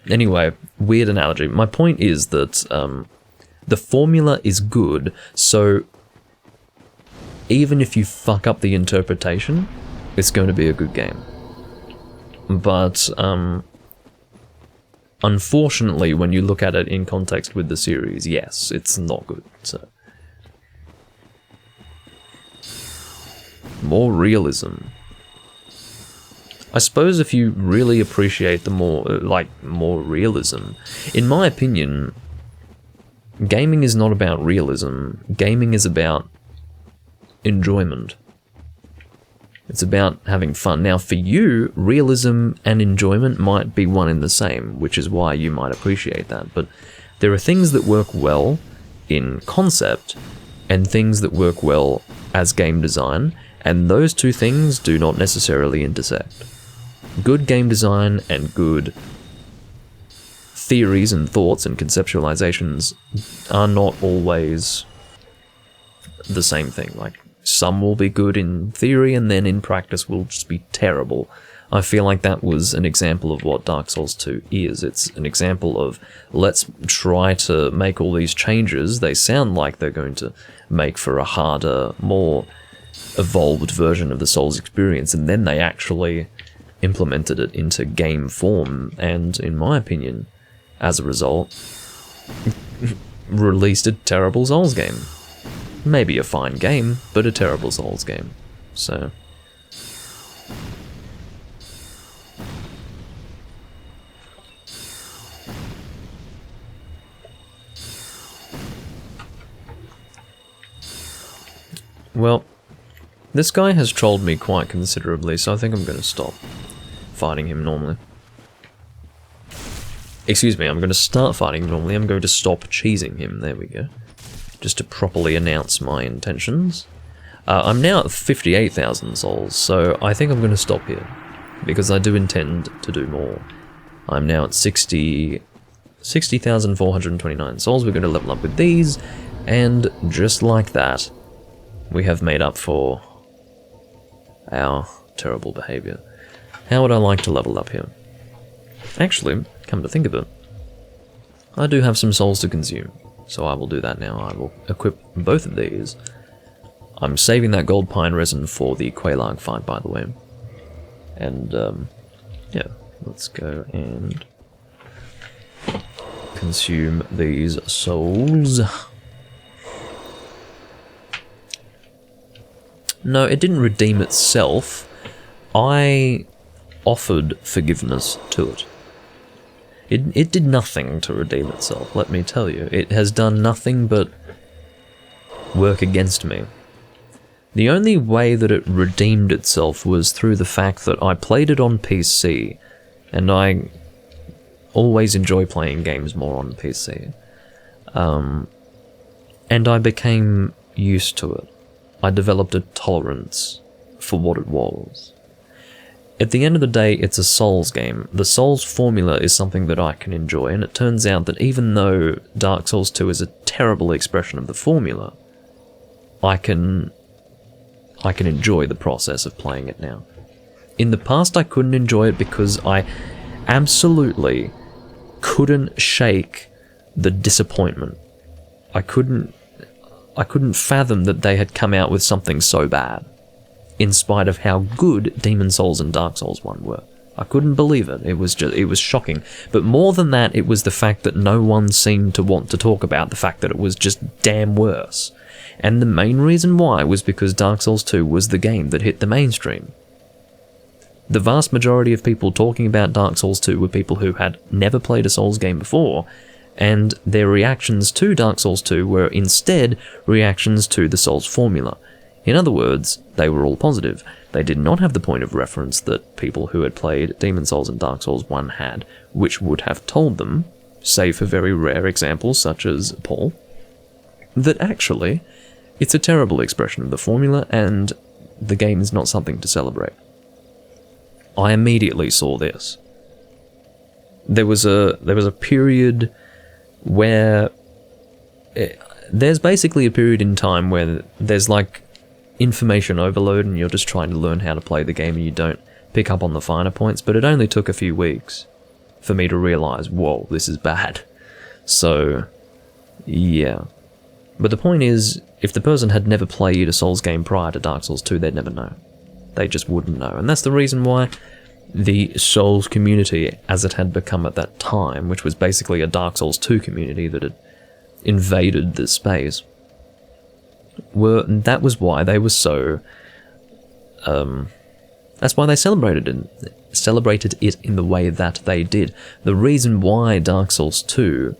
Anyway, weird analogy. My point is that the formula is good, so even if you fuck up the interpretation, it's going to be a good game. but unfortunately, when you look at it in context with the series, yes, it's not good. So more realism. I suppose if you really appreciate the more realism, in my opinion, gaming is not about realism. Gaming is about enjoyment. It's about having fun. Now, for you, realism and enjoyment might be one in the same, which is why you might appreciate that. But there are things that work well in concept and things that work well as game design, and those two things do not necessarily intersect. Good game design and good theories and thoughts and conceptualizations are not always the same thing. Like, some will be good in theory and then in practice will just be terrible. I feel like that was an example of what Dark Souls 2 is. It's an example of, let's try to make all these changes. They sound like they're going to make for a harder, more evolved version of the Souls experience, and then they actually implemented it into game form, and in my opinion, as a result, released a terrible Souls game. Maybe a fine game, but a terrible Souls game. So well, this guy has trolled me quite considerably, so I think I'm going to stop fighting him normally. Excuse me, I'm going to start fighting him normally. I'm going to stop cheesing him. There we go. Just to properly announce my intentions. I'm now at 58,000 souls, so I think I'm going to stop here, because I do intend to do more. I'm now at 60,429 souls. We're going to level up with these, and just like that, we have made up for our terrible behavior. How would I like to level up here? Actually, come to think of it, I do have some souls to consume, so I will do that now. I will equip both of these. I'm saving that gold pine resin for the Quelaag fight, by the way. And, yeah, let's go and consume these souls. No, it didn't redeem itself. I offered forgiveness to it. It did nothing to redeem itself, let me tell you. It has done nothing but work against me. The only way that it redeemed itself was through the fact that I played it on PC, and I always enjoy playing games more on PC. And I became used to it. I developed a tolerance for what it was. At the end of the day, it's a Souls game. The Souls formula is something that I can enjoy, and it turns out that even though Dark Souls 2 is a terrible expression of the formula, I can enjoy the process of playing it now. In the past, I couldn't enjoy it because I absolutely couldn't shake the disappointment. I couldn't fathom that they had come out with something so bad, in spite of how good Demon Souls and Dark Souls 1 were. I couldn't believe it. It was shocking. But more than that, it was the fact that no one seemed to want to talk about the fact that it was just damn worse. And the main reason why was because Dark Souls 2 was the game that hit the mainstream. The vast majority of people talking about Dark Souls 2 were people who had never played a Souls game before, and their reactions to Dark Souls 2 were instead reactions to the Souls formula. In other words, they were all positive. They did not have the point of reference that people who had played Demon Souls and Dark Souls 1 had, which would have told them, save for very rare examples such as Paul, that actually, it's a terrible expression of the formula and the game is not something to celebrate. I immediately saw this. There was a period where... there's basically a period in time where there's like information overload and you're just trying to learn how to play the game and you don't pick up on the finer points, but it only took a few weeks for me to realize, whoa, this is bad. So, yeah. But the point is, if the person had never played a Souls game prior to Dark Souls 2, they'd never know. They just wouldn't know. And that's the reason why the Souls community as it had become at that time, which was basically a Dark Souls 2 community that had invaded the space, that was why they were so... that's why they celebrated it in the way that they did. The reason why Dark Souls 2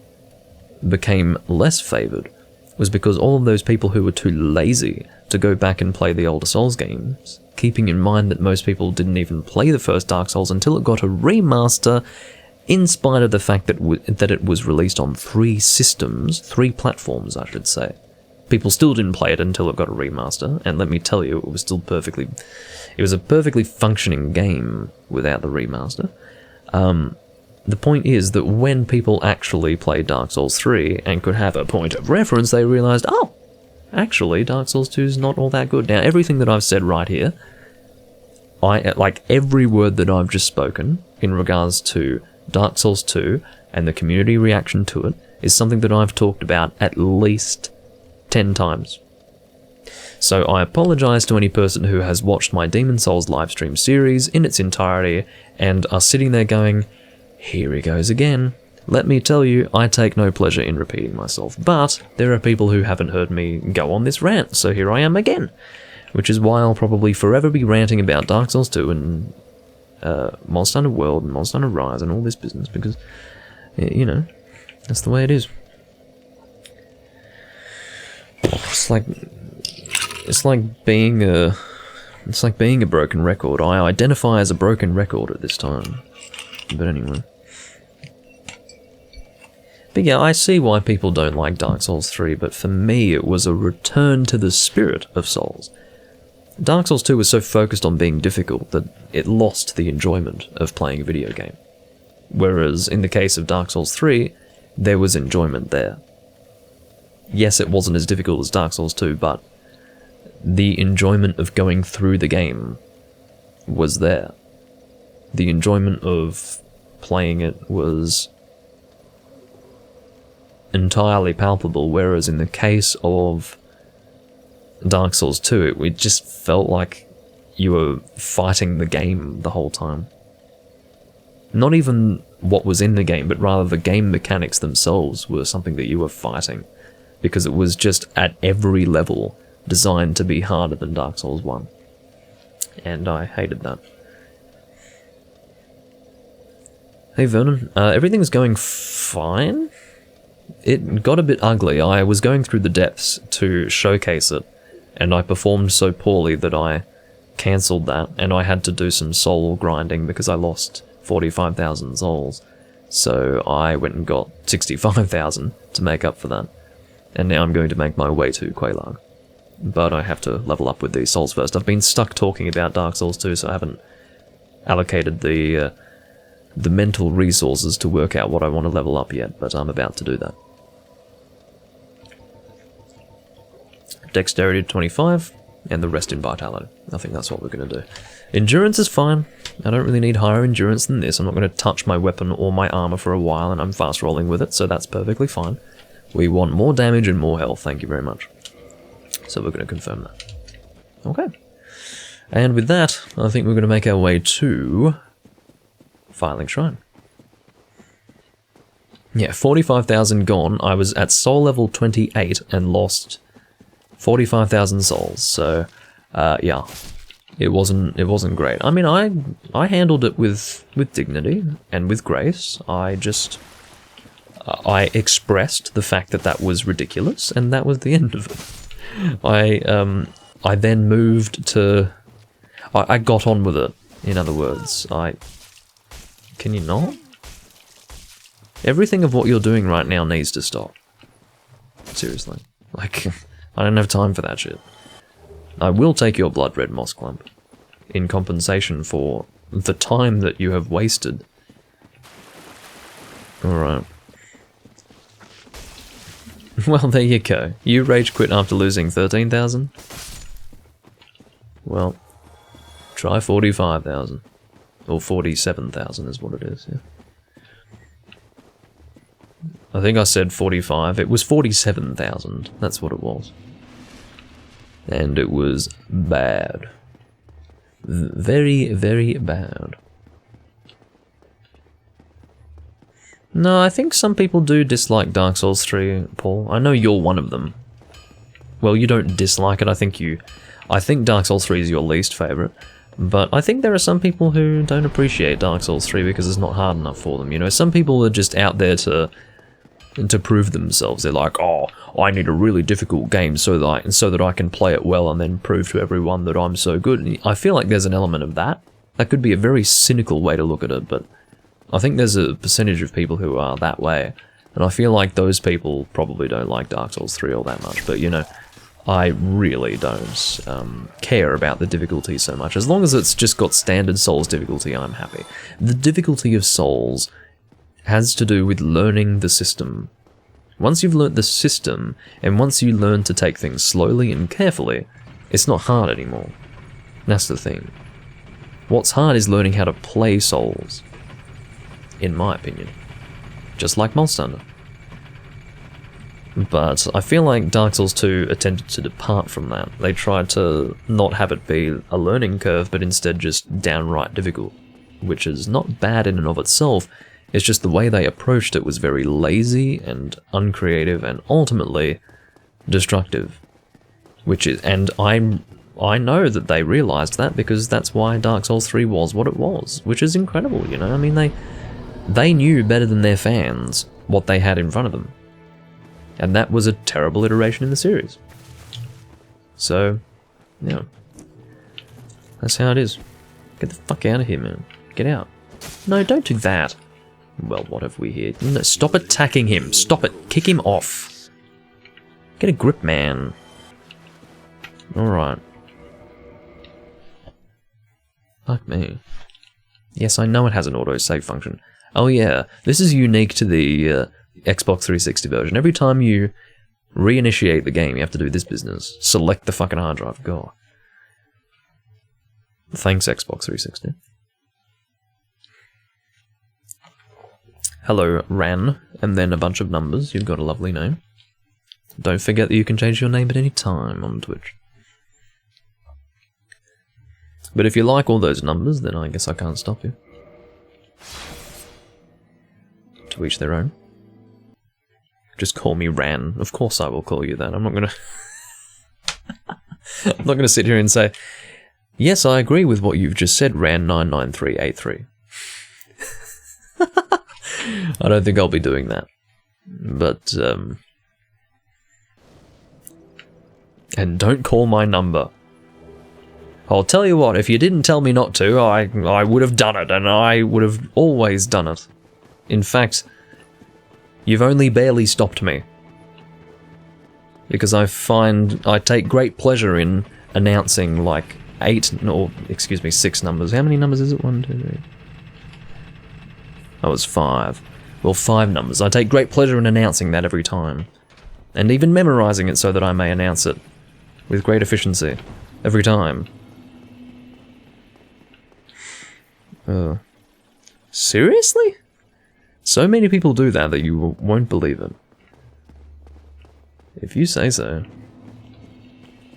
became less favoured was because all of those people who were too lazy to go back and play the older Souls games, keeping in mind that most people didn't even play the first Dark Souls until it got a remaster, in spite of the fact that it was released on 3 platforms, I should say. People still didn't play it until it got a remaster, and let me tell you, it was a perfectly functioning game without the remaster. The point is that when people actually played Dark Souls 3 and could have a point of reference, they realised, oh, actually, Dark Souls 2 is not all that good. Now, everything that I've said right here, like every word that I've just spoken in regards to Dark Souls 2 and the community reaction to it, is something that I've talked about at least 10 times. So I apologise to any person who has watched my Demon Souls livestream series in its entirety and are sitting there going, here he goes again. Let me tell you, I take no pleasure in repeating myself, but there are people who haven't heard me go on this rant, so here I am again. Which is why I'll probably forever be ranting about Dark Souls 2 and Monster Hunter World and Monster Hunter Rise and all this business, because, you know, that's the way it is. It's like being a broken record. I identify as a broken record at this time. But anyway. But yeah, I see why people don't like Dark Souls 3, but for me it was a return to the spirit of Souls. Dark Souls 2 was so focused on being difficult that it lost the enjoyment of playing a video game. Whereas in the case of Dark Souls 3, there was enjoyment there. Yes, it wasn't as difficult as Dark Souls 2, but the enjoyment of going through the game was there. The enjoyment of playing it was entirely palpable, whereas in the case of Dark Souls 2, it just felt like you were fighting the game the whole time. Not even what was in the game, but rather the game mechanics themselves were something that you were fighting, because it was just at every level designed to be harder than Dark Souls 1. And I hated that. Hey Vernon, everything's going fine? It got a bit ugly. I was going through the depths to showcase it, and I performed so poorly that I cancelled that, and I had to do some soul grinding because I lost 45,000 souls. So I went and got 65,000 to make up for that. And now I'm going to make my way to Quelaag. But I have to level up with these souls first. I've been stuck talking about Dark Souls 2, so I haven't allocated the mental resources to work out what I want to level up yet, but I'm about to do that. Dexterity to 25, and the rest in Vitality. I think that's what we're going to do. Endurance is fine. I don't really need higher endurance than this. I'm not going to touch my weapon or my armor for a while, and I'm fast rolling with it, so that's perfectly fine. We want more damage and more health, thank you very much. So we're going to confirm that. Okay. And with that, I think we're going to make our way to Filing Shrine. Yeah, 45,000 gone. I was at soul level 28 and lost 45,000 souls. So, yeah, it wasn't great. I mean, I handled it with dignity and with grace. I expressed the fact that that was ridiculous, and that was the end of it. I then moved to... I got on with it, in other words. Can you not? Everything of what you're doing right now needs to stop. Seriously. Like, I don't have time for that shit. I will take your blood red moss clump in compensation for the time that you have wasted. Alright. Well, there you go. You rage quit after losing 13,000? Well, try 45,000. Or 47,000 is what it is, yeah. I think I said 45. It was 47,000. That's what it was. And it was bad. Very, very bad. No, I think some people do dislike Dark Souls 3, Paul. I know you're one of them. Well, you don't dislike it, I think Dark Souls 3 is your least favourite. But I think there are some people who don't appreciate Dark Souls 3 because it's not hard enough for them, you know? Some people are just out there to prove themselves. They're like, oh, I need a really difficult game so that I can play it well and then prove to everyone that I'm so good. And I feel like there's an element of that. That could be a very cynical way to look at it, but I think there's a percentage of people who are that way. And I feel like those people probably don't like Dark Souls 3 all that much, but you know, I really don't care about the difficulty so much. As long as it's just got standard Souls difficulty, I'm happy. The difficulty of Souls has to do with learning the system. Once you've learnt the system, and once you learn to take things slowly and carefully, it's not hard anymore. That's the thing. What's hard is learning how to play Souls, in my opinion. Just like Monster Hunter. But I feel like Dark Souls 2 attempted to depart from that. They tried to not have it be a learning curve, but instead just downright difficult. Which is not bad in and of itself, it's just the way they approached it was very lazy and uncreative and ultimately destructive. And I know that they realised that because that's why Dark Souls 3 was what it was, which is incredible, you know? I mean, they knew better than their fans what they had in front of them. And that was a terrible iteration in the series. So, yeah. That's how it is. Get the fuck out of here, man. Get out. No, don't do that. Well, what have we here? No, stop attacking him. Stop it. Kick him off. Get a grip, man. Alright. Fuck me. Yes, I know it has an auto-save function. Oh yeah, this is unique to the Xbox 360 version. Every time you reinitiate the game, you have to do this business. Select the fucking hard drive. God. Thanks, Xbox 360. Hello, Ran, and then a bunch of numbers. You've got a lovely name. Don't forget that you can change your name at any time on Twitch. But if you like all those numbers, then I guess I can't stop you. To each their own. Just call me Ran. Of course I will call you that. I'm not gonna... I'm not gonna sit here and say, yes, I agree with what you've just said, Ran99383. I don't think I'll be doing that. But, and don't call my number. I'll tell you what, if you didn't tell me not to, I would have done it, and I would have always done it. In fact, you've only barely stopped me. Because I take great pleasure in announcing like 6 numbers. How many numbers is it? 1, 2, 3. That was 5. Well, 5 numbers. I take great pleasure in announcing that every time. And even memorizing it so that I may announce it with great efficiency every time. Seriously? So many people do that you won't believe it. If you say so.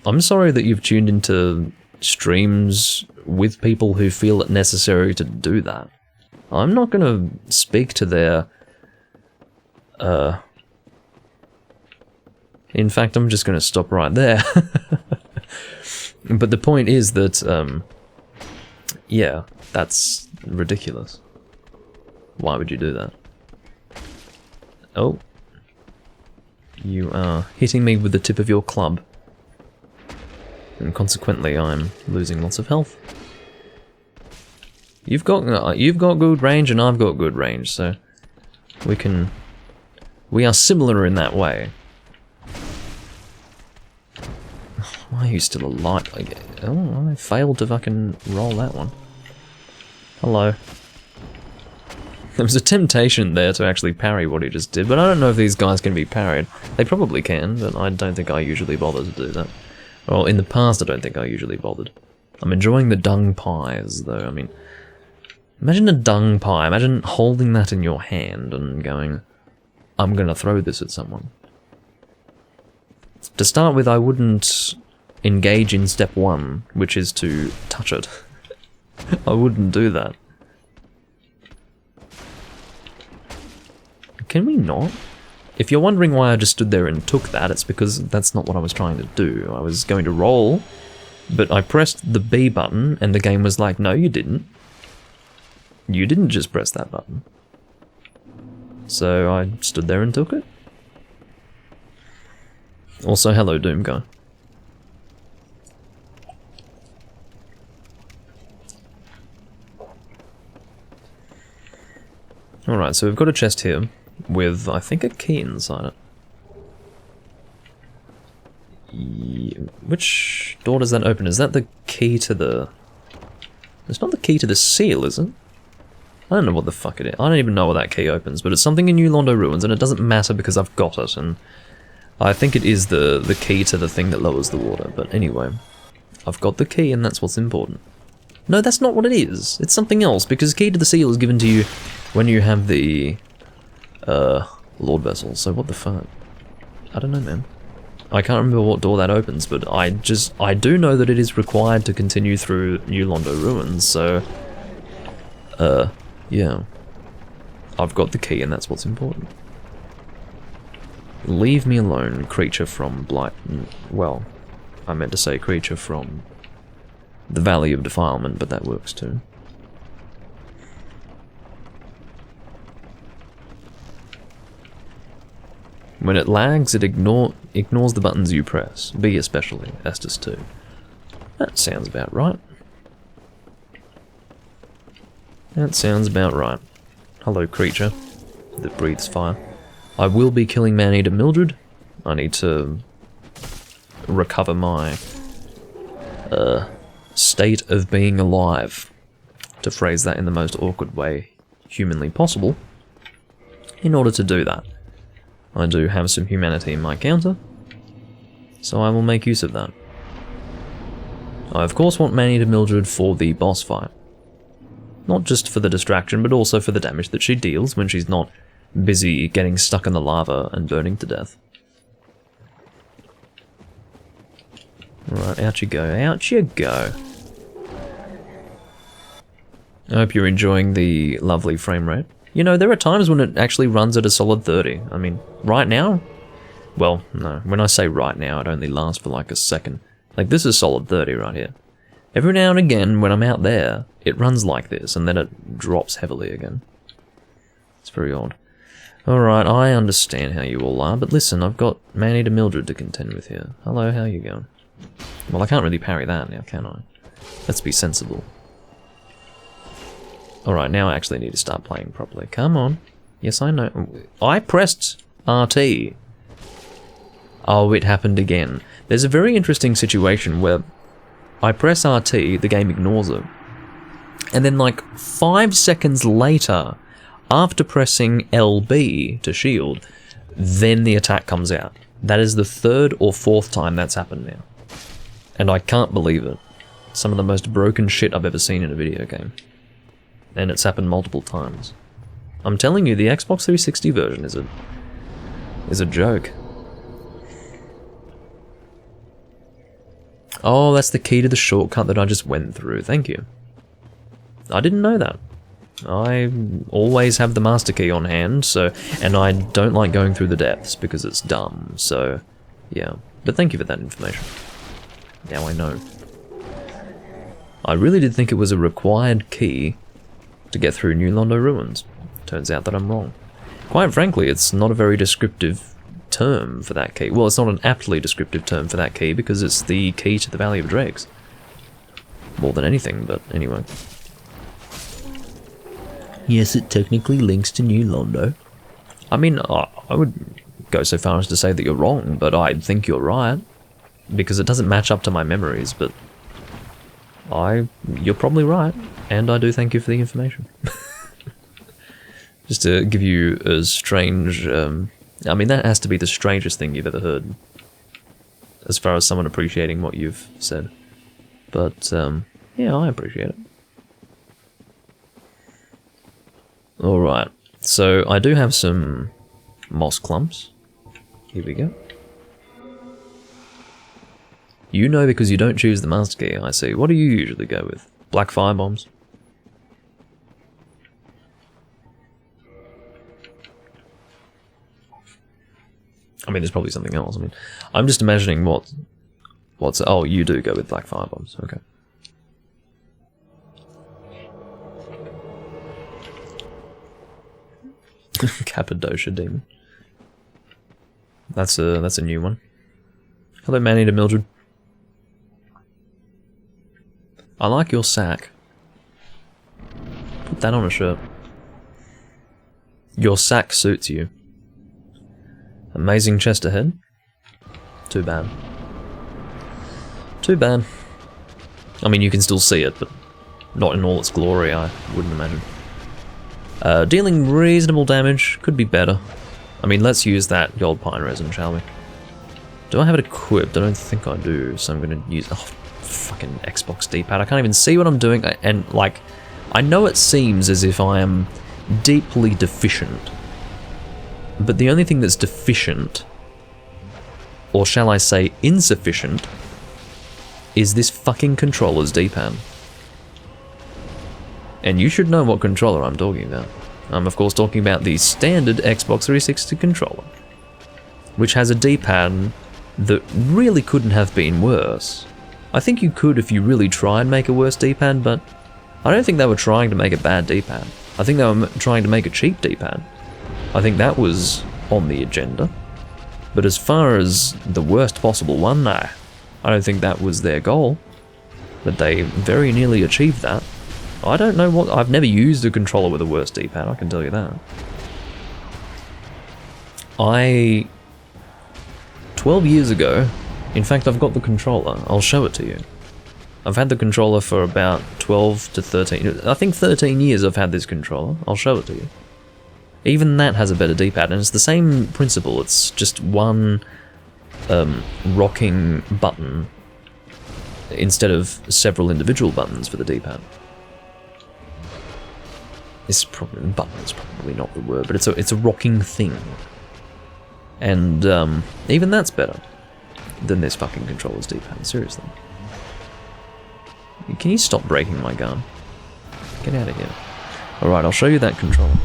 I'm sorry that you've tuned into streams with people who feel it necessary to do that. I'm not gonna speak to their... In fact, I'm just gonna stop right there. But the point is that, yeah, that's ridiculous. Why would you do that? Oh. You are hitting me with the tip of your club. And consequently, I'm losing lots of health. You've got good range and I've got good range, so we are similar in that way. Why are you still alive? Oh, I failed to fucking roll that one. Hello. There was a temptation there to actually parry what he just did, but I don't know if these guys can be parried. They probably can, but I don't think I usually bother to do that. Well, in the past I don't think I usually bothered. I'm enjoying the dung pies, though. I mean, imagine a dung pie. Imagine holding that in your hand and going, I'm gonna throw this at someone. To start with, I wouldn't engage in step 1, which is to touch it. I wouldn't do that. Can we not? If you're wondering why I just stood there and took that, it's because that's not what I was trying to do. I was going to roll, but I pressed the B button, and the game was like, no, you didn't. You didn't just press that button. So I stood there and took it. Also, hello, Doom Guy. Alright, so we've got a chest here with, I think, a key inside it. Which door does that open? Is that the key to the... It's not the key to the seal, is it? I don't know what the fuck it is. I don't even know what that key opens, but it's something in New Londo Ruins, and it doesn't matter because I've got it, and I think it is the key to the thing that lowers the water. But anyway, I've got the key, and that's what's important. No, that's not what it is. It's something else, because key to the seal is given to you when you have the Lord Vessel. So what the fuck? I don't know, man. I can't remember what door that opens, but I do know that it is required to continue through New Londo Ruins, so yeah. I've got the key, and that's what's important. Leave me alone, creature from Blight. Well, I meant to say creature from the Valley of Defilement, but that works too. When it lags, it ignores the buttons you press. B especially, Estus 2. That sounds about right. That sounds about right. Hello, creature that breathes fire. I will be killing Man-Eater Mildred. I need to recover my state of being alive, to phrase that in the most awkward way humanly possible. In order to do that, I do have some humanity in my counter, so I will make use of that. I of course want Man-Eater Mildred for the boss fight. Not just for the distraction, but also for the damage that she deals when she's not busy getting stuck in the lava and burning to death. Alright, out you go, out you go. I hope you're enjoying the lovely frame rate. You know, there are times when it actually runs at a solid 30. I mean, right now? Well, no, when I say right now, it only lasts for like a second. Like, this is solid 30 right here. Every now and again, when I'm out there, it runs like this, and then it drops heavily again. It's very odd. Alright, I understand how you all are, but listen, I've got Man-Eater Mildred to contend with here. Hello, how you going? Well, I can't really parry that now, can I? Let's be sensible. Alright, now I actually need to start playing properly. Come on. Yes, I know. I pressed RT. Oh, it happened again. There's a very interesting situation where I press RT, the game ignores it. And then like 5 seconds later, after pressing LB to shield, then the attack comes out. That is the 3rd or 4th time that's happened now. And I can't believe it. Some of the most broken shit I've ever seen in a video game. And it's happened multiple times. I'm telling you, the Xbox 360 version is a joke. Oh, that's the key to the shortcut that I just went through. Thank you. I didn't know that. I always have the master key on hand, so, and I don't like going through the depths because it's dumb, so yeah. But thank you for that information. Now I know. I really did think it was a required key to get through New Londo Ruins. Turns out that I'm wrong. Quite frankly, it's not a very descriptive term for that key. Well, it's not an aptly descriptive term for that key because it's the key to the Valley of Dregs. More than anything, but anyway. Yes, it technically links to New Londo. I mean, I would go so far as to say that you're wrong, but I think you're right. Because it doesn't match up to my memories, but you're probably right, and I do thank you for the information. Just to give you a strange, I mean, that has to be the strangest thing you've ever heard, as far as someone appreciating what you've said. But, yeah, I appreciate it. Alright, so I do have some moss clumps. Here we go. You know because you don't choose the master key, I see. What do you usually go with? Black fire bombs? I mean, there's probably something else. I mean, I'm just imagining what's... Oh, you do go with black firebombs. Okay. Cappadocia demon. That's a new one. Hello, Maneater Mildred. I like your sack. Put that on a shirt. Your sack suits you. Amazing chest ahead. Too bad. Too bad. I mean, you can still see it, but not in all its glory, I wouldn't imagine. Dealing reasonable damage. Could be better. I mean, let's use that gold pine resin, shall we? Do I have it equipped? I don't think I do, so I'm gonna use... Oh, fucking Xbox D-pad. I can't even see what I'm doing, and, like, I know it seems as if I am deeply deficient. But the only thing that's deficient, or shall I say insufficient, is this fucking controller's D-pad. And you should know what controller I'm talking about. I'm of course talking about the standard Xbox 360 controller, which has a D-pad that really couldn't have been worse. I think you could if you really tried make a worse D-pad, but I don't think they were trying to make a bad D-pad. I think they were trying to make a cheap D-pad. I think that was on the agenda. But as far as the worst possible one, nah. I don't think that was their goal. But they very nearly achieved that. I don't know what... I've never used a controller with a worse D-pad, I can tell you that. 12 years ago... In fact, I've got the controller. I'll show it to you. I've had the controller for about 12 to 13... I think 13 years I've had this controller. I'll show it to you. Even that has a better D-pad, and it's the same principle. It's just one rocking button instead of several individual buttons for the D-pad. Button is probably not the word, but it's a rocking thing. And even that's better than this fucking controller's D-pad, seriously. Can you stop breaking my gun? Get out of here. Alright, I'll show you that controller.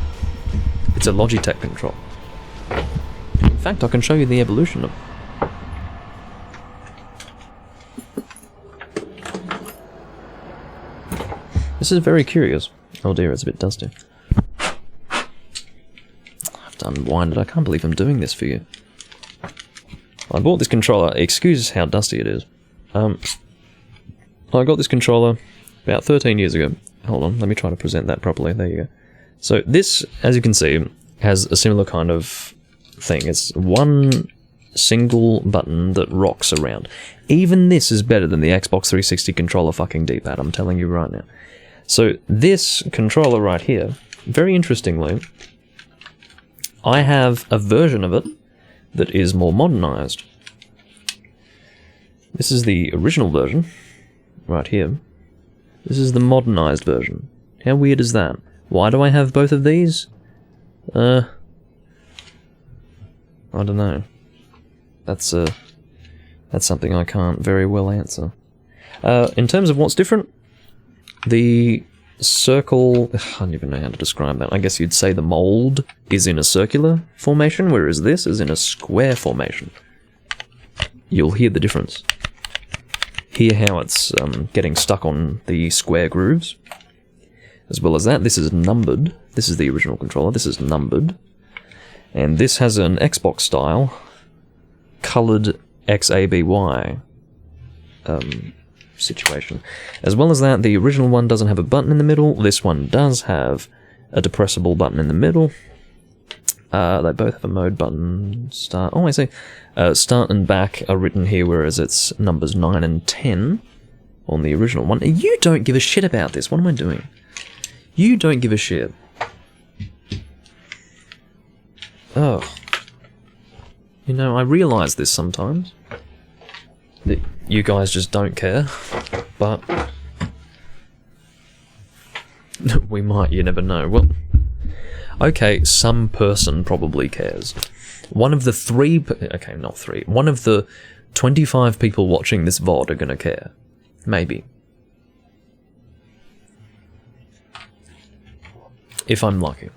It's a Logitech controller. In fact, I can show you the evolution of it. This is very curious. Oh dear, it's a bit dusty. I have to unwind it. I can't believe I'm doing this for you. I bought this controller. Excuse how dusty it is. I got this controller about 13 years ago. Hold on, let me try to present that properly. There you go. So this, as you can see, has a similar kind of thing. It's one single button that rocks around. Even this is better than the Xbox 360 controller fucking D-pad, I'm telling you right now. So this controller right here, very interestingly, I have a version of it that is more modernized. This is the original version, right here. This is the modernized version. How weird is that? Why do I have both of these? I don't know. That's something I can't very well answer. In terms of what's different, the circle... I don't even know how to describe that. I guess you'd say the mold is in a circular formation, whereas this is in a square formation. You'll hear the difference. Hear how it's getting stuck on the square grooves. As well as that, this is numbered. This is the original controller. This is numbered. And this has an Xbox style coloured XABY situation. As well as that, the original one doesn't have a button in the middle. This one does have a depressible button in the middle. They both have a mode button. Start. Oh, I see. Start and back are written here, whereas it's numbers 9 and 10 on the original one. You don't give a shit about this. What am I doing? You don't give a shit. Oh. You know, I realise this sometimes. That you guys just don't care. But... we might, you never know. Well... Okay, some person probably cares. One of the three... Okay, not three. One of the 25 people watching this VOD are gonna care. Maybe. If I'm lucky.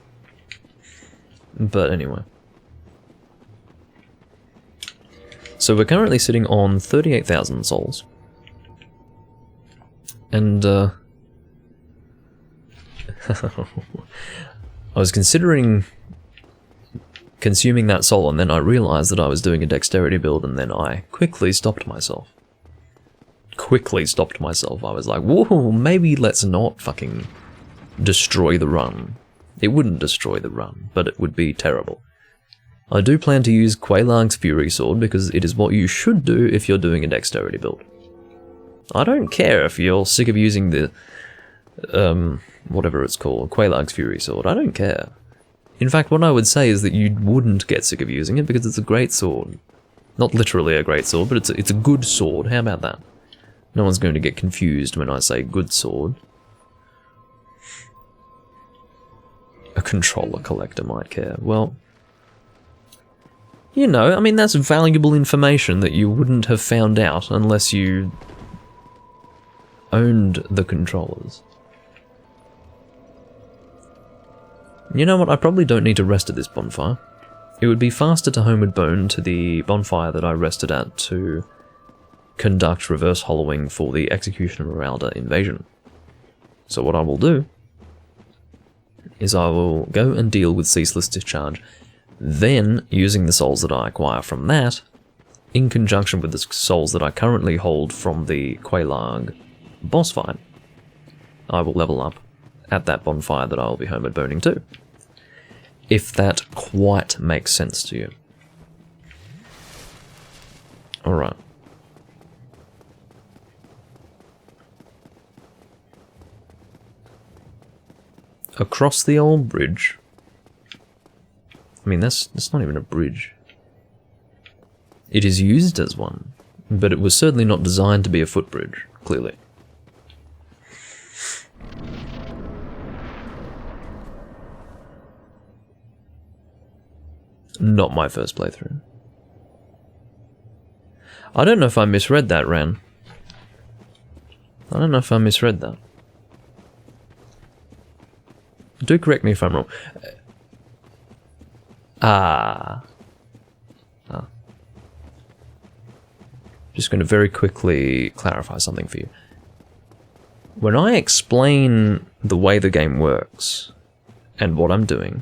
But anyway. So we're currently sitting on 38,000 souls. And, I was considering consuming that soul, and then I realized that I was doing a dexterity build, and then I quickly stopped myself. I was like, whoa, maybe let's not fucking destroy the run. It wouldn't destroy the run, but it would be terrible. I do plan to use Quelaag's Fury Sword, because it is what you should do if you're doing a dexterity build. I don't care if you're sick of using the, whatever it's called, Quelaag's Fury Sword. I don't care. In fact, what I would say is that you wouldn't get sick of using it, because it's a great sword. Not literally a great sword, but it's a good sword. How about that? No one's going to get confused when I say good sword. A controller collector might care. Well, you know, I mean, that's valuable information that you wouldn't have found out unless you owned the controllers. You know what, I probably don't need to rest at this bonfire. It would be faster to homeward bone to the bonfire that I rested at to conduct reverse hollowing for the Execution of Meralda invasion. So what I will do is I will go and deal with Ceaseless Discharge, then, using the souls that I acquire from that, in conjunction with the souls that I currently hold from the Quelaag boss fight, I will level up at that bonfire that I will be homeward boning to. If that quite makes sense to you. Alright. Across the old bridge. I mean, that's not even a bridge. It is used as one, but it was certainly not designed to be a footbridge, clearly. Not my first playthrough. I don't know if I misread that, Ran. I don't know if I misread that. Do correct me if I'm wrong. Just going to very quickly clarify something for you. When I explain the way the game works and what I'm doing,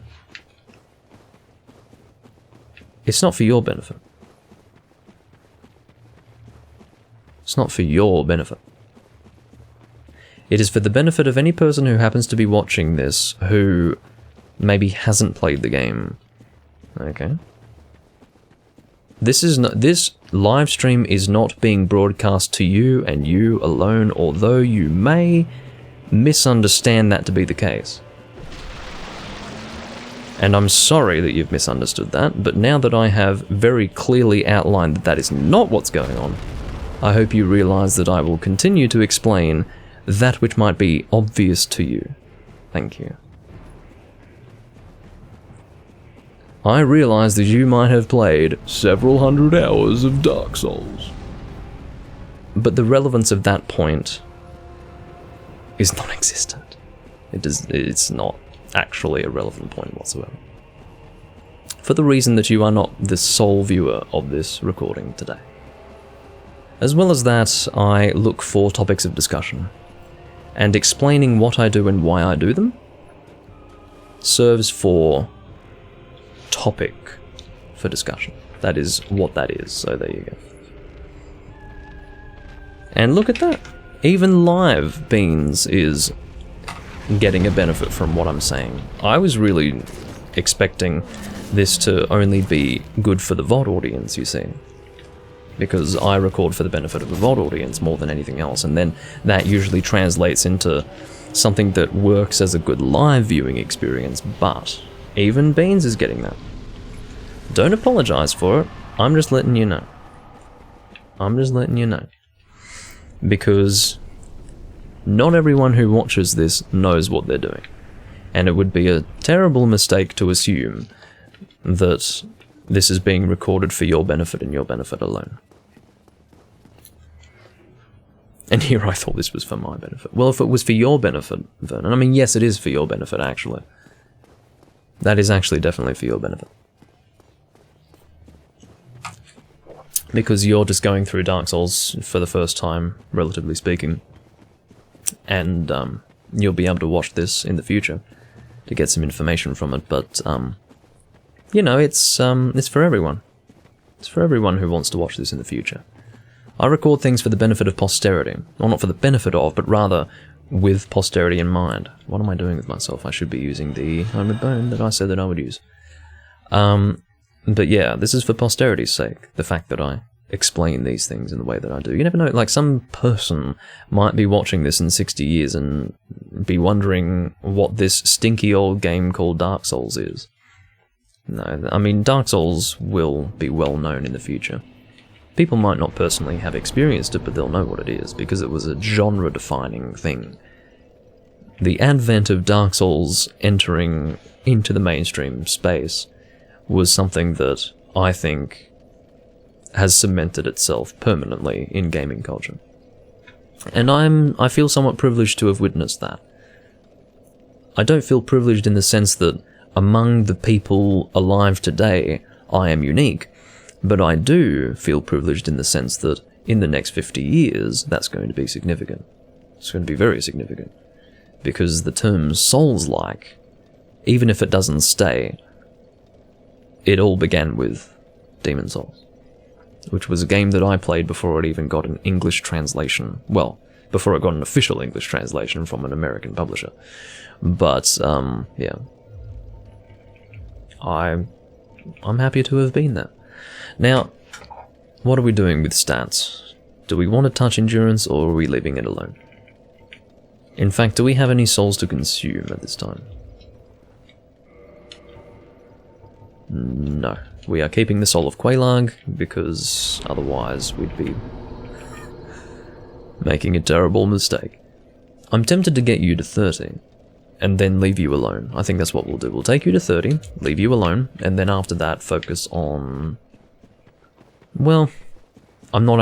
it's not for your benefit. It's not for your benefit. It is for the benefit of any person who happens to be watching this who maybe hasn't played the game. Okay? This live stream is not being broadcast to you and you alone, although you may misunderstand that to be the case. And I'm sorry that you've misunderstood that, but now that I have very clearly outlined that that is not what's going on, I hope you realize that I will continue to explain that which might be obvious to you. Thank you. I realize that you might have played several hundred hours of Dark Souls, but the relevance of that point is non-existent. It's not actually a relevant point whatsoever. For the reason that you are not the sole viewer of this recording today. As well as that, I look for topics of discussion, and explaining what I do and why I do them serves for topic for discussion. That is what that is, so there you go. And look at that. Even live Beans is getting a benefit from what I'm saying. I was really expecting this to only be good for the VOD audience, you see. Because I record for the benefit of the VOD audience more than anything else, and then that usually translates into something that works as a good live viewing experience, but even Beans is getting that. Don't apologize for it, I'm just letting you know. I'm just letting you know. Because not everyone who watches this knows what they're doing. And it would be a terrible mistake to assume that this is being recorded for your benefit and your benefit alone. And here I thought this was for my benefit. Well, if it was for your benefit, Vernon, I mean, yes, it is for your benefit, actually. That is actually definitely for your benefit. because you're just going through Dark Souls for the first time, relatively speaking, and you'll be able to watch this in the future to get some information from it. But you know, it's for everyone. It's for everyone who wants to watch this in the future. I record things for the benefit of posterity, or not for the benefit of, but rather with posterity in mind. What am I doing with myself? I should be using the homeward bone that I said that I would use. But yeah, this is for posterity's sake, the fact that I explain these things in the way that I do. You never know, like some person might be watching this in 60 years and be wondering what this stinky old game called Dark Souls is. No, I mean, Dark Souls will be well known in the future. People might not personally have experienced it, but they'll know what it is, because it was a genre-defining thing. The advent of Dark Souls entering into the mainstream space was something that I think has cemented itself permanently in gaming culture. And I feel somewhat privileged to have witnessed that. I don't feel privileged in the sense that among the people alive today, I am unique, but I do feel privileged in the sense that in the next 50 years, that's going to be significant. It's going to be very significant. Because the term Souls-like, even if it doesn't stay, it all began with Demon Souls, which was a game that I played before it even got an English translation. Well, before it got an official English translation from an American publisher. But, yeah. I'm happy to have been there. Now, what are we doing with stats? Do we want to touch endurance, or are we leaving it alone? In fact, do we have any souls to consume at this time? No. We are keeping the soul of Quelaag, because otherwise we'd be making a terrible mistake. I'm tempted to get you to 30, and then leave you alone. I think that's what we'll do. We'll take you to 30, leave you alone, and then after that focus on... Well, I'm not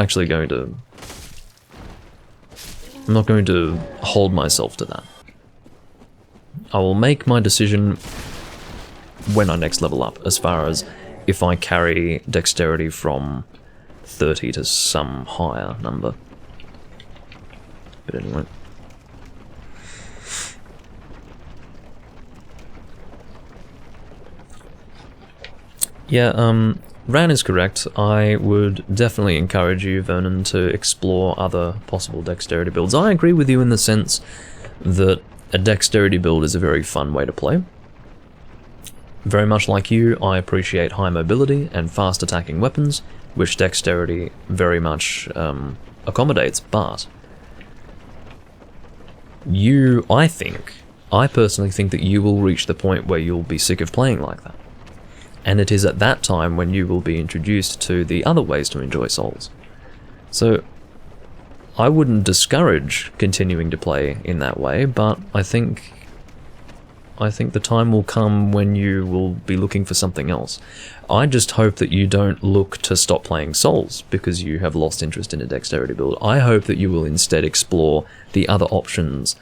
going to hold myself to that. I will make my decision when I next level up, as far as if I carry Dexterity from 30 to some higher number. But anyway. Yeah, Ran is correct. I would definitely encourage you, Vernon, to explore other possible Dexterity builds. I agree with you in the sense that a Dexterity build is a very fun way to play. Very much like you, I appreciate high mobility and fast attacking weapons, which Dexterity very much accommodates, but I personally think that you will reach the point where you'll be sick of playing like that. And it is at that time when you will be introduced to the other ways to enjoy Souls. So, I wouldn't discourage continuing to play in that way, but I think the time will come when you will be looking for something else. I just hope that you don't look to stop playing Souls because you have lost interest in a Dexterity build. I hope that you will instead explore the other options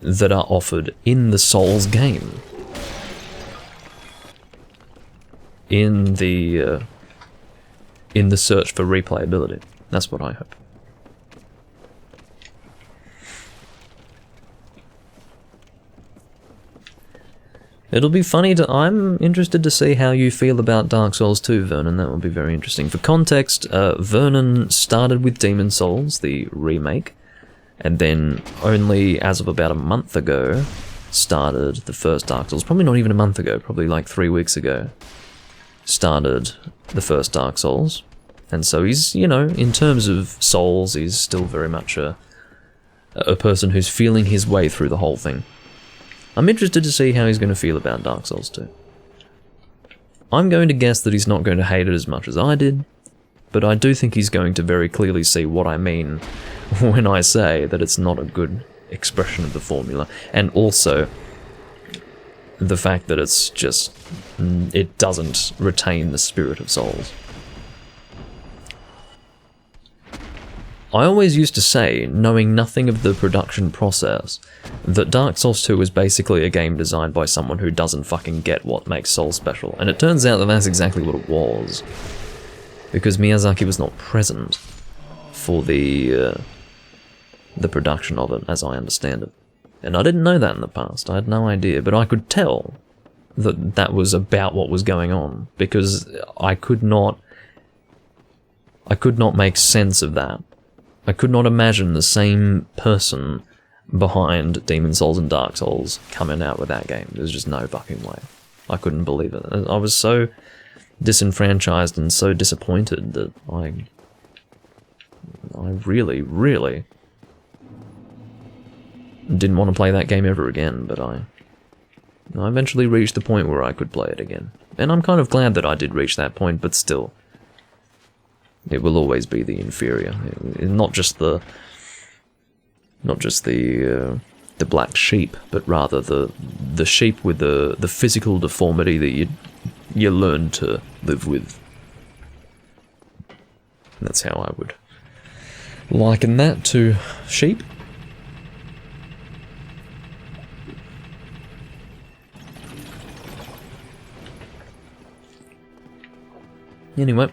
that are offered in the Souls game. In the search for replayability. That's what I hope. It'll be funny I'm interested to see how you feel about Dark Souls 2, Vernon. That will be very interesting. For context, Vernon started with Demon Souls, the remake, and then only as of about a month ago started the first Dark Souls. Probably not even a month ago, probably like 3 weeks ago. Started the first Dark Souls, and so he's, you know, in terms of Souls, he's still very much a person who's feeling his way through the whole thing. I'm interested to see how he's going to feel about Dark Souls 2. I'm going to guess that he's not going to hate it as much as I did, but I do think he's going to very clearly see what I mean when I say that it's not a good expression of the formula, and also the fact that it's just, it doesn't retain the spirit of Souls. I always used to say, knowing nothing of the production process, that Dark Souls 2 was basically a game designed by someone who doesn't fucking get what makes Souls special, and it turns out that that's exactly what it was. because Miyazaki was not present for the production of it, as I understand it. And I didn't know that in the past. I had no idea, but I could tell that that was about what was going on, because I could not make sense of that. I could not imagine the same person behind Demon's Souls and Dark Souls coming out with that game. There's just no fucking way. I couldn't believe it. I was so disenfranchised and so disappointed that I really, really didn't want to play that game ever again, but I eventually reached the point where I could play it again. And I'm kind of glad that I did reach that point, but still, it will always be the inferior. Not just the black sheep, but rather the sheep with the physical deformity that you learn to live with. That's how I would liken that to sheep. Anyway,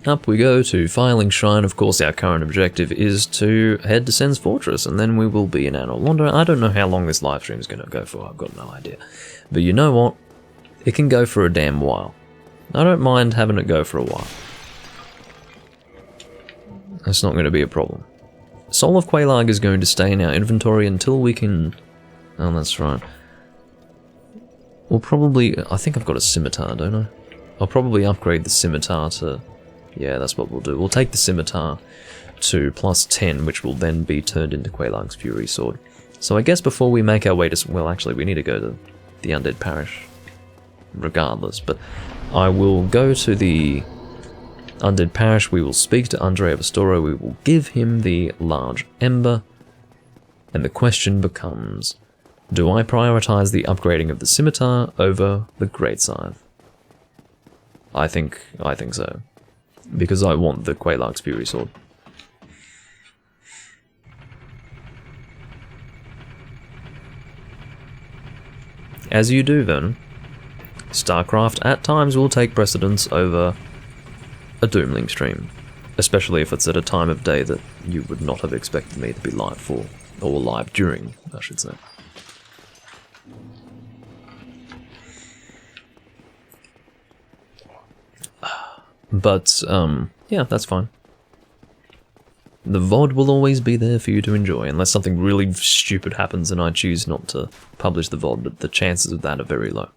up we go to Filing Shrine. Of course, our current objective is to head to Sen's Fortress, and then we will be in Anor Londo. I don't know how long this live stream is going to go for, I've got no idea. But you know what? It can go for a damn while. I don't mind having it go for a while. That's not going to be a problem. Soul of Quelaag is going to stay in our inventory until we can... Oh, that's right. We'll probably... I think I've got a scimitar, don't I? I'll probably upgrade the scimitar to... Yeah, that's what we'll do. We'll take the scimitar to +10, which will then be turned into Quelaag's Fury Sword. So I guess before we make our way to... Well, actually, we need to go to the Undead Parish regardless, but I will go to the Undead Parish, we will speak to Andrea Vestoro, we will give him the large ember, and the question becomes, do I prioritize the upgrading of the scimitar over the great scythe? I think so. Because I want the Quelaag's Fury Sword. As you do then, StarCraft at times will take precedence over a Doomling stream, especially if it's at a time of day that you would not have expected me to be live for, or live during, I should say. But, yeah, that's fine. The VOD will always be there for you to enjoy, unless something really stupid happens and I choose not to publish the VOD, but the chances of that are very low.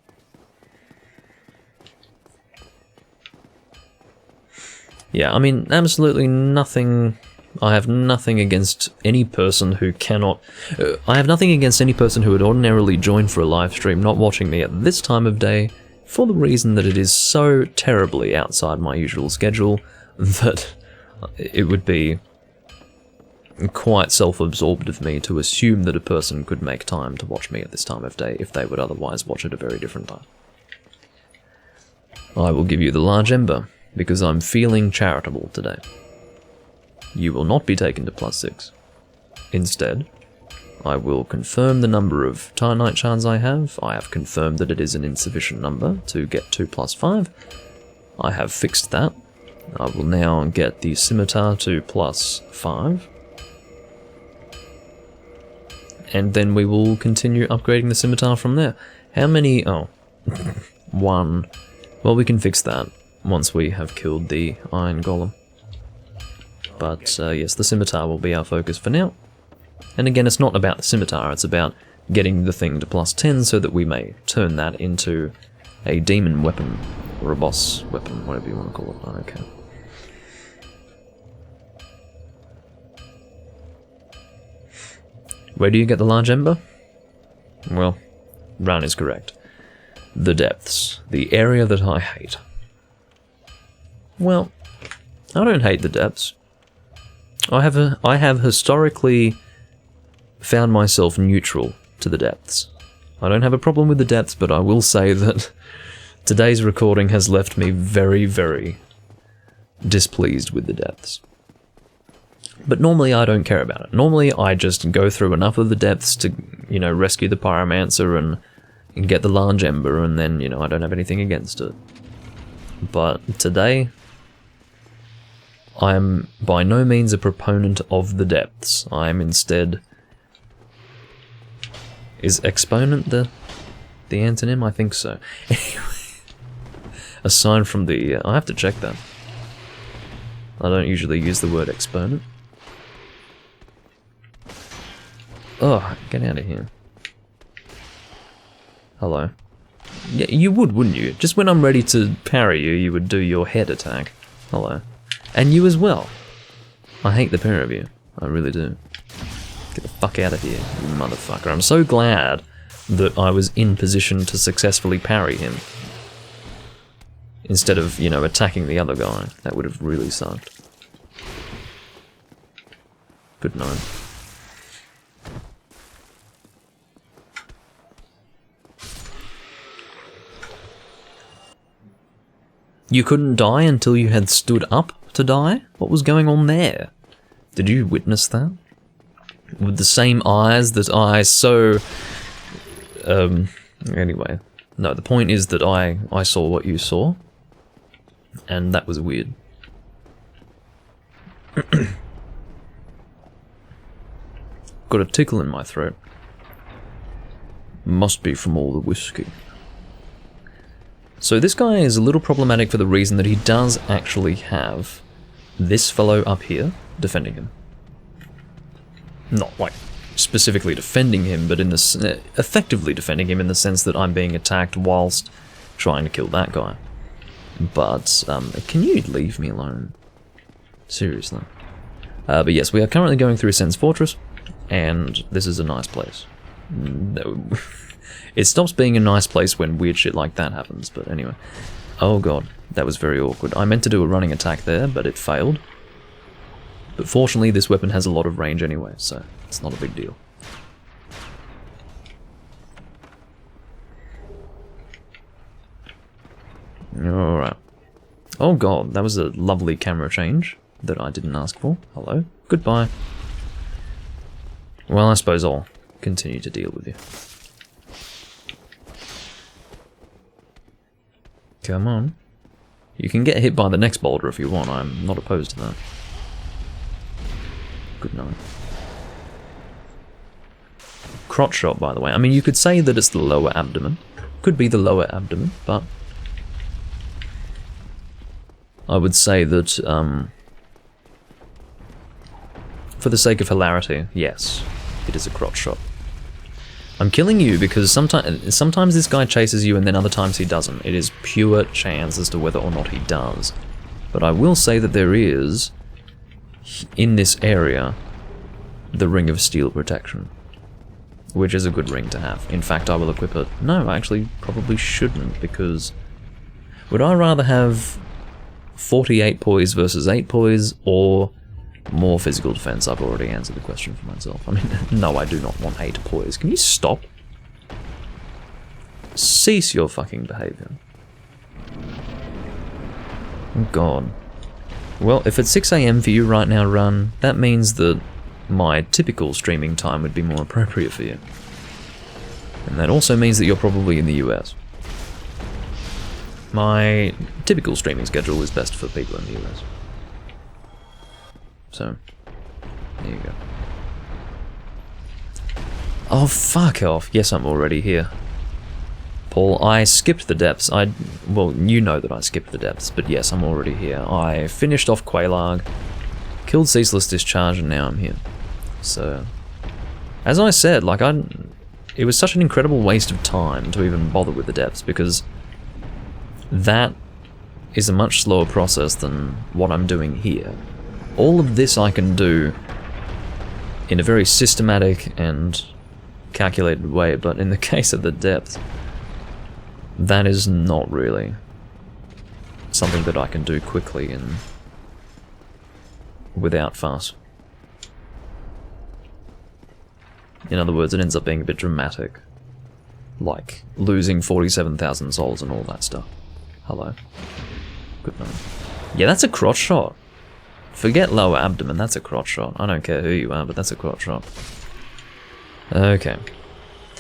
Yeah, I mean, absolutely nothing... I have nothing against any person who cannot... I have nothing against any person who would ordinarily join for a live stream not watching me at this time of day, for the reason that it is so terribly outside my usual schedule that it would be quite self-absorbed of me to assume that a person could make time to watch me at this time of day if they would otherwise watch at a very different time. I will give you the large ember, because I'm feeling charitable today. You will not be taken to +6. Instead, I will confirm the number of Titanite shards I have. I have confirmed that it is an insufficient number to get to +5. I have fixed that. I will now get the scimitar to +5. And then we will continue upgrading the scimitar from there. How many... Oh. 1. Well, we can fix that once we have killed the Iron Golem. But, yes, the scimitar will be our focus for now. And again, it's not about the scimitar, it's about getting the thing to +10 so that we may turn that into a demon weapon, or a boss weapon, whatever you want to call it. Okay. Where do you get the large ember? Well, Ran is correct. The depths. The area that I hate. Well, I don't hate the depths. I have historically found myself neutral to the depths. I don't have a problem with the depths, but I will say that today's recording has left me very, very displeased with the depths. But normally I don't care about it. Normally I just go through enough of the depths to, you know, rescue the Pyromancer and, and get the large ember, and then, you know, I don't have anything against it. But today, I'm by no means a proponent of the depths. I'm instead... Is exponent the antonym? I think so. Aside from the... I have to check that. I don't usually use the word exponent. Oh, get out of here. Hello. Yeah, you would, wouldn't you? Just when I'm ready to parry you, you would do your head attack. Hello. And you as well. I hate the pair of you. I really do. Get the fuck out of here, you motherfucker. I'm so glad that I was in position to successfully parry him. Instead of, you know, attacking the other guy. That would have really sucked. Good night. You couldn't die until you had stood up to die? What was going on there? Did you witness that? With the same eyes that I so... Anyway. No, the point is that I saw what you saw. And that was weird. Got a tickle in my throat. Must be from all the whiskey. So this guy is a little problematic for the reason that he does actually have this fellow up here defending him. Not like specifically defending him, but in the effectively defending him in the sense that I'm being attacked whilst trying to kill that guy. But can you leave me alone? Seriously. But yes, we are currently going through Sen's Fortress, and this is a nice place. No. It stops being a nice place when weird shit like that happens, but anyway. Oh god, that was very awkward. I meant to do a running attack there, but it failed. But fortunately, this weapon has a lot of range anyway, so it's not a big deal. Alright. Oh god, that was a lovely camera change that I didn't ask for. Hello. Goodbye. Well, I suppose I'll continue to deal with you. Come on. You can get hit by the next boulder if you want, I'm not opposed to that. Good night. Crotch shot, by the way. I mean, you could say that it's the lower abdomen. Could be the lower abdomen, but... I would say that, for the sake of hilarity, yes, it is a crotch shot. I'm killing you because sometimes this guy chases you and then other times he doesn't. It is pure chance as to whether or not he does. But I will say that there is, in this area, the Ring of Steel Protection. Which is a good ring to have. In fact, I will equip it. No, I actually probably shouldn't, because... Would I rather have 48 poise versus 8 poise, or more physical defense? I've already answered the question for myself. I mean, no, I do not want 8 poise. Can you stop? Cease your fucking behavior. Oh god. Well, if it's 6 AM for you right now, Run, that means that my typical streaming time would be more appropriate for you. And that also means that you're probably in the US. My typical streaming schedule is best for people in the US. So, there you go. Oh, fuck off. Yes, I'm already here. Paul, I skipped the depths. Well, you know that I skipped the depths, but yes, I'm already here. I finished off Quelaag, killed Ceaseless Discharge, and now I'm here. So, as I said, like, it was such an incredible waste of time to even bother with the depths, because that is a much slower process than what I'm doing here. All of this I can do in a very systematic and calculated way, but in the case of the depths, that is not really something that I can do quickly and without fuss. In other words, it ends up being a bit dramatic. Like, losing 47,000 souls and all that stuff. Hello. Good night. Yeah, that's a crotch shot. Forget lower abdomen, that's a crotch shot. I don't care who you are, but that's a crotch shot. Okay.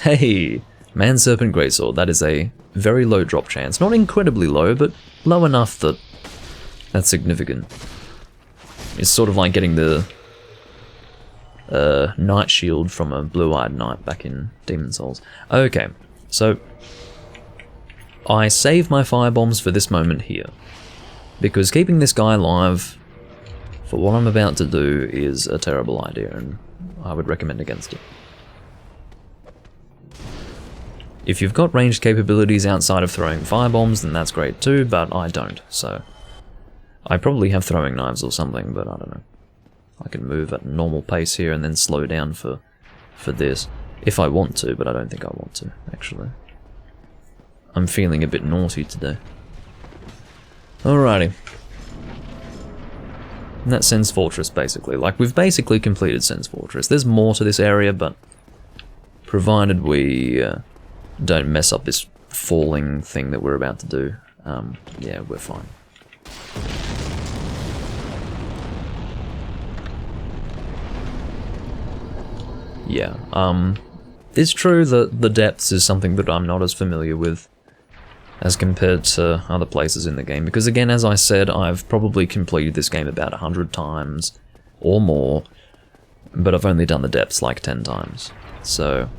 Hey! Man Serpent Greatsword, that is a very low drop chance. Not incredibly low, but low enough that that's significant. It's sort of like getting the Night Shield from a Blue-Eyed Knight back in Demon Souls. Okay, so I save my firebombs for this moment here, because keeping this guy alive for what I'm about to do is a terrible idea, and I would recommend against it. If you've got ranged capabilities outside of throwing firebombs, then that's great too, but I don't, so I probably have throwing knives or something, but I don't know. I can move at a normal pace here and then slow down for this, if I want to, but I don't think I want to, actually. I'm feeling a bit naughty today. Alrighty. And that's Sen's Fortress, basically. Like, we've basically completed Sen's Fortress. There's more to this area, but provided we don't mess up this falling thing that we're about to do, yeah, we're fine. Yeah, it's true that the depths is something that I'm not as familiar with as compared to other places in the game, because again, as I said, I've probably completed this game about 100 times or more, but I've only done the depths like 10 times, so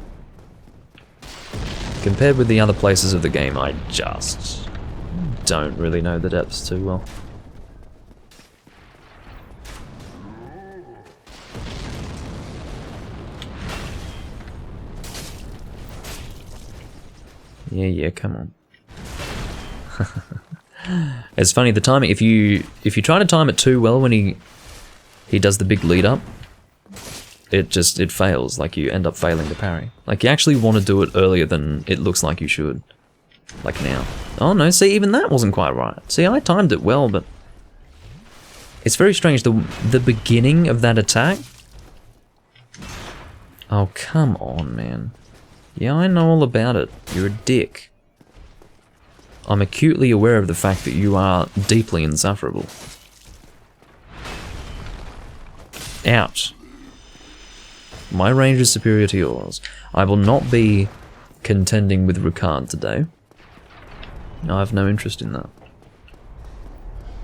compared with the other places of the game, I just don't really know the depths too well. Yeah, come on. It's funny, the timing, if you try to time it too well when he does the big lead up, it fails, like you end up failing the parry. Like you actually want to do it earlier than it looks like you should. Like now. Oh no, see, even that wasn't quite right. See, I timed it well, but it's very strange, the beginning of that attack. Oh, come on, man. Yeah, I know all about it. You're a dick. I'm acutely aware of the fact that you are deeply insufferable. Ouch. My range is superior to yours. I will not be contending with Ricard today. I have no interest in that.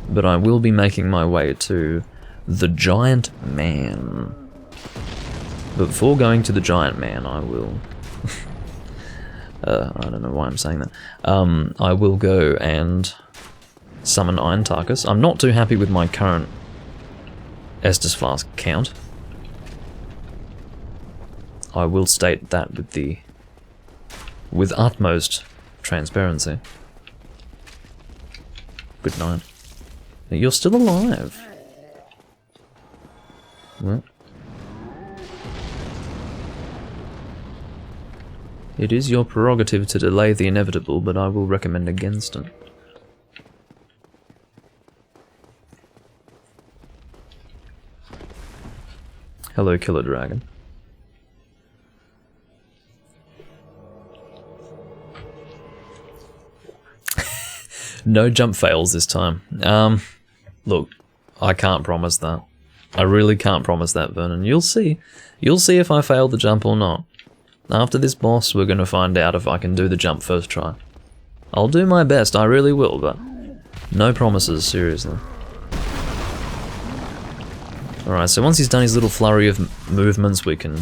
But I will be making my way to the Giant Man. But before going to the Giant Man, I will... I don't know why I'm saying that. I will go and summon Iron Tarkus. I'm not too happy with my current Estus Flask count. I will state that with utmost transparency. Good night. You're still alive. Well. It is your prerogative to delay the inevitable, but I will recommend against it. Hello, Killer Dragon. No jump fails this time. Look, I can't promise that. I really can't promise that, Vernon. You'll see. You'll see if I fail the jump or not. After this boss, we're going to find out if I can do the jump first try. I'll do my best, I really will, but no promises, seriously. Alright, so once he's done his little flurry of movements, we can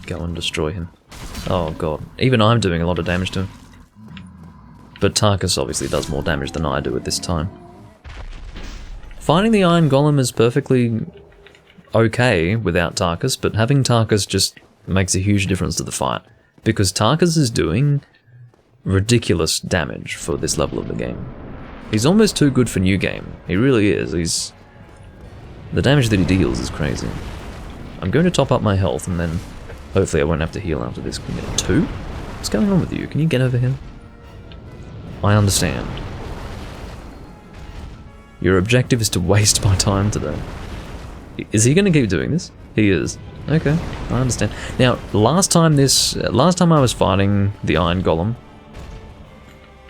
go and destroy him. Oh god, even I'm doing a lot of damage to him. But Tarkus obviously does more damage than I do at this time. Finding the Iron Golem is perfectly okay without Tarkus, but having Tarkus just makes a huge difference to the fight. Because Tarkus is doing ridiculous damage for this level of the game. He's almost too good for new game. He really is. The damage that he deals is crazy. I'm going to top up my health and then hopefully I won't have to heal after this. Can we get 2? What's going on with you? Can you get over here? I understand. Your objective is to waste my time today. Is he going to keep doing this? He is. Okay, I understand. Now, last time I was fighting the Iron Golem,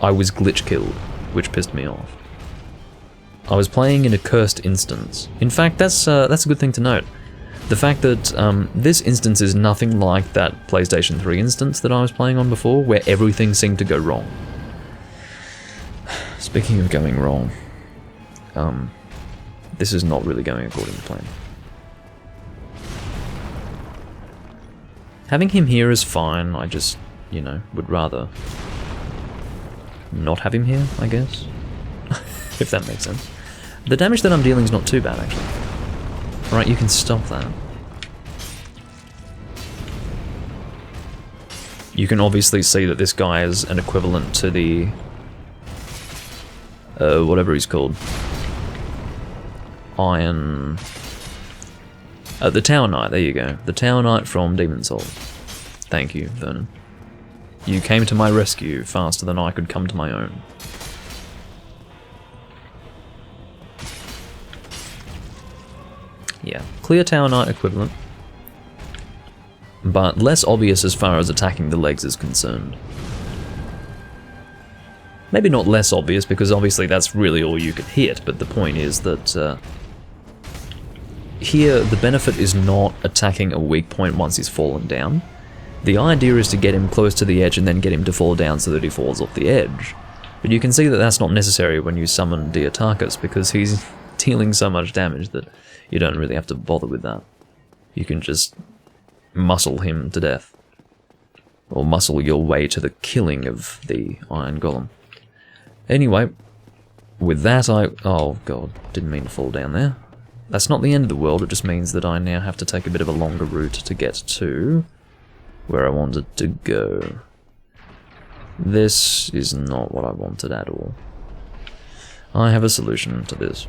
I was glitch killed, which pissed me off. I was playing in a cursed instance. In fact, that's a good thing to note. The fact that this instance is nothing like that PlayStation 3 instance that I was playing on before, where everything seemed to go wrong. Speaking of going wrong, this is not really going according to plan. Having him here is fine, I just, you know, would rather not have him here, I guess. If that makes sense. The damage that I'm dealing is not too bad, actually. Alright, you can stop that. You can obviously see that this guy is an equivalent to the... whatever he's called. Iron... the Tower Knight, there you go. The Tower Knight from Demon's Souls. Thank you, Vernon. You came to my rescue faster than I could come to my own. Yeah, clear Tower Knight equivalent. But less obvious as far as attacking the legs is concerned. Maybe not less obvious, because obviously that's really all you could hit, but the point is that here the benefit is not attacking a weak point once he's fallen down. The idea is to get him close to the edge and then get him to fall down so that he falls off the edge. But you can see that that's not necessary when you summon Diatarchus, because he's dealing so much damage that you don't really have to bother with that. You can just muscle him to death. Or muscle your way to the killing of the Iron Golem. Anyway, with that oh god, didn't mean to fall down there. That's not the end of the world, it just means that I now have to take a bit of a longer route to get to where I wanted to go. This is not what I wanted at all. I have a solution to this.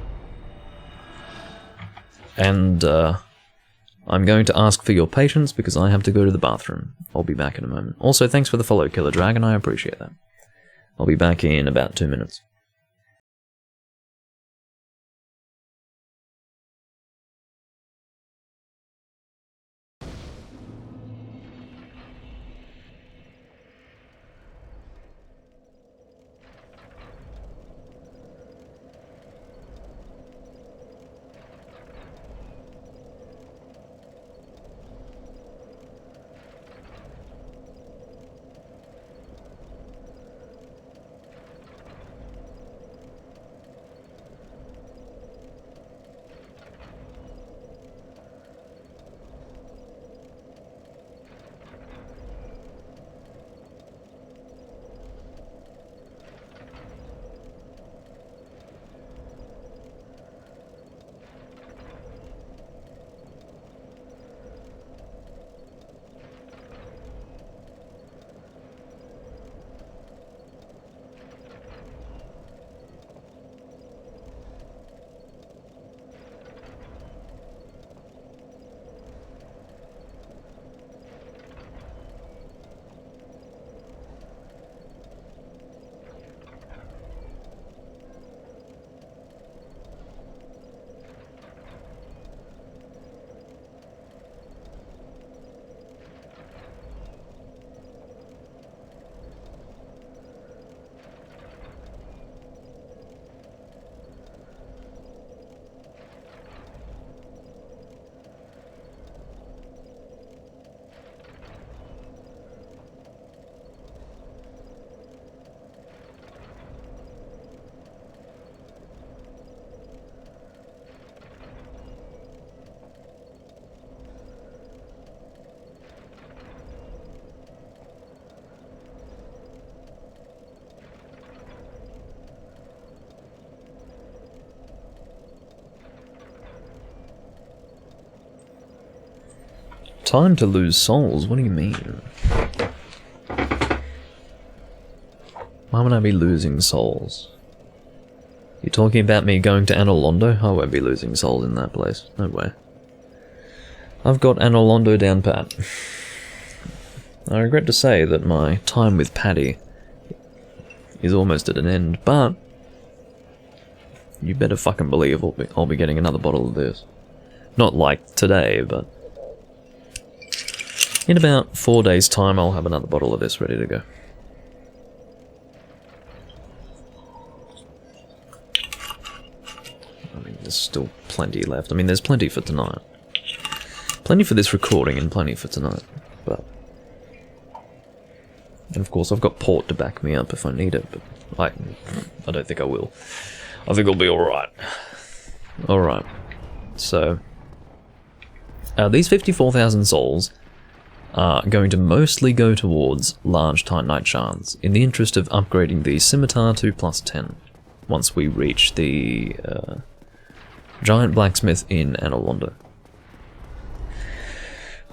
And, I'm going to ask for your patience because I have to go to the bathroom. I'll be back in a moment. Also, thanks for the follow, Killer Dragon, I appreciate that. I'll be back in about 2 minutes. Time to lose souls? What do you mean? Why would I be losing souls? You talking about me going to Anolondo? I won't be losing souls in that place. No way. I've got Anolondo down pat. I regret to say that my time with Paddy is almost at an end, but you better fucking believe I'll be getting another bottle of this. Not like today, but in about 4 days' time I'll have another bottle of this ready to go. I mean, there's still plenty left. I mean, there's plenty for tonight. Plenty for this recording and plenty for tonight, but... And of course I've got port to back me up if I need it, but I don't think I will. I think I'll be alright. Alright, so... these 54,000 souls are going to mostly go towards large Titanite shards, in the interest of upgrading the Scimitar to +10, once we reach the giant blacksmith in Analondo.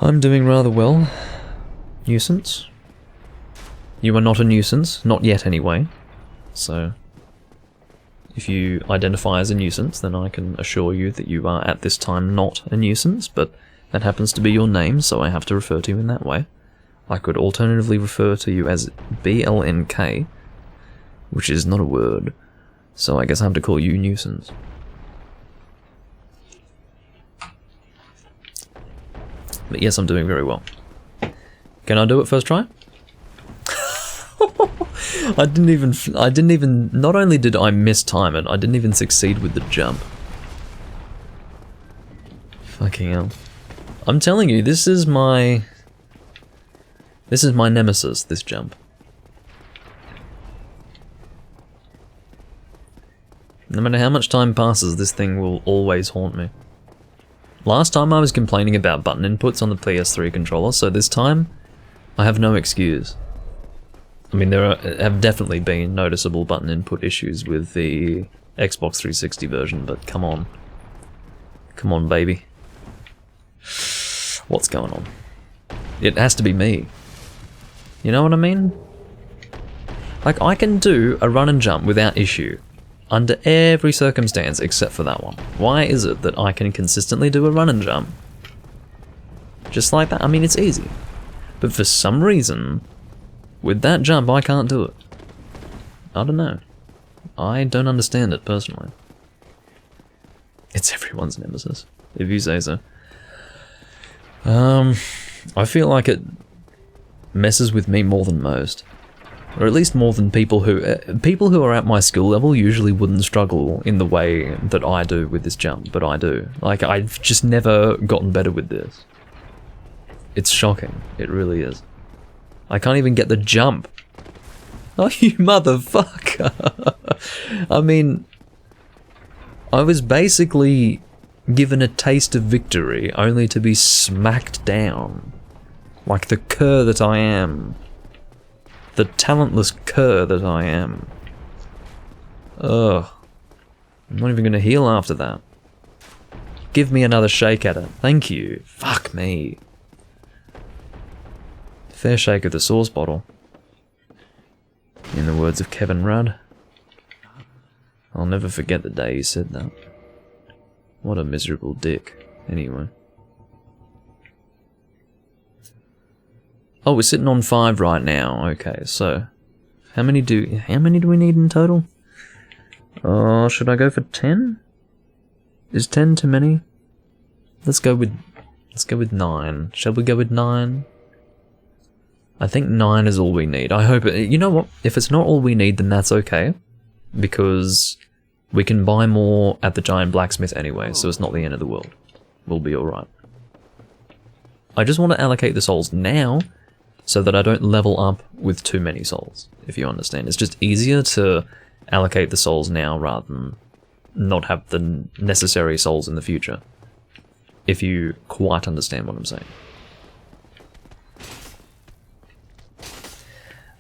I'm doing rather well. Nuisance? You are not a nuisance, not yet anyway, so if you identify as a nuisance, then I can assure you that you are at this time not a nuisance, but that happens to be your name, so I have to refer to you in that way. I could alternatively refer to you as BLNK, which is not a word, so I guess I have to call you nuisance. But yes, I'm doing very well. Can I do it first try? I didn't even, not only did I mistime it, I didn't even succeed with the jump. Fucking hell. I'm telling you, this is my nemesis, this jump. No matter how much time passes, this thing will always haunt me. Last time I was complaining about button inputs on the PS3 controller, so this time I have no excuse. I mean, there have definitely been noticeable button input issues with the Xbox 360 version, but come on. Come on, baby. What's going on? It has to be me. You know what I mean? Like, I can do a run and jump without issue, under every circumstance except for that one. Why is it that I can consistently do a run and jump? Just like that? I mean, it's easy. But for some reason, with that jump, I can't do it. I don't know. I don't understand it, personally. It's everyone's nemesis, if you say so. I feel like it messes with me more than most. Or at least more than people who are at my skill level usually wouldn't struggle in the way that I do with this jump, but I do. Like, I've just never gotten better with this. It's shocking. It really is. I can't even get the jump. Oh, you motherfucker. I mean, I was basically given a taste of victory only to be smacked down. Like the cur that I am. The talentless cur that I am. Ugh. I'm not even gonna heal after that. Give me another shake at it. Thank you. Fuck me. Fair shake of the sauce bottle. In the words of Kevin Rudd. I'll never forget the day he said that. What a miserable dick. Anyway. Oh, we're sitting on 5 right now. Okay, so how many do we need in total? Oh, should I go for 10? Is 10 too many? Let's go with 9. Shall we go with 9? I think 9 is all we need. I hope you know what? If it's not all we need, then that's okay, because we can buy more at the giant blacksmith anyway, so it's not the end of the world. We'll be alright. I just want to allocate the souls now, so that I don't level up with too many souls, if you understand. It's just easier to allocate the souls now rather than not have the necessary souls in the future, if you quite understand what I'm saying.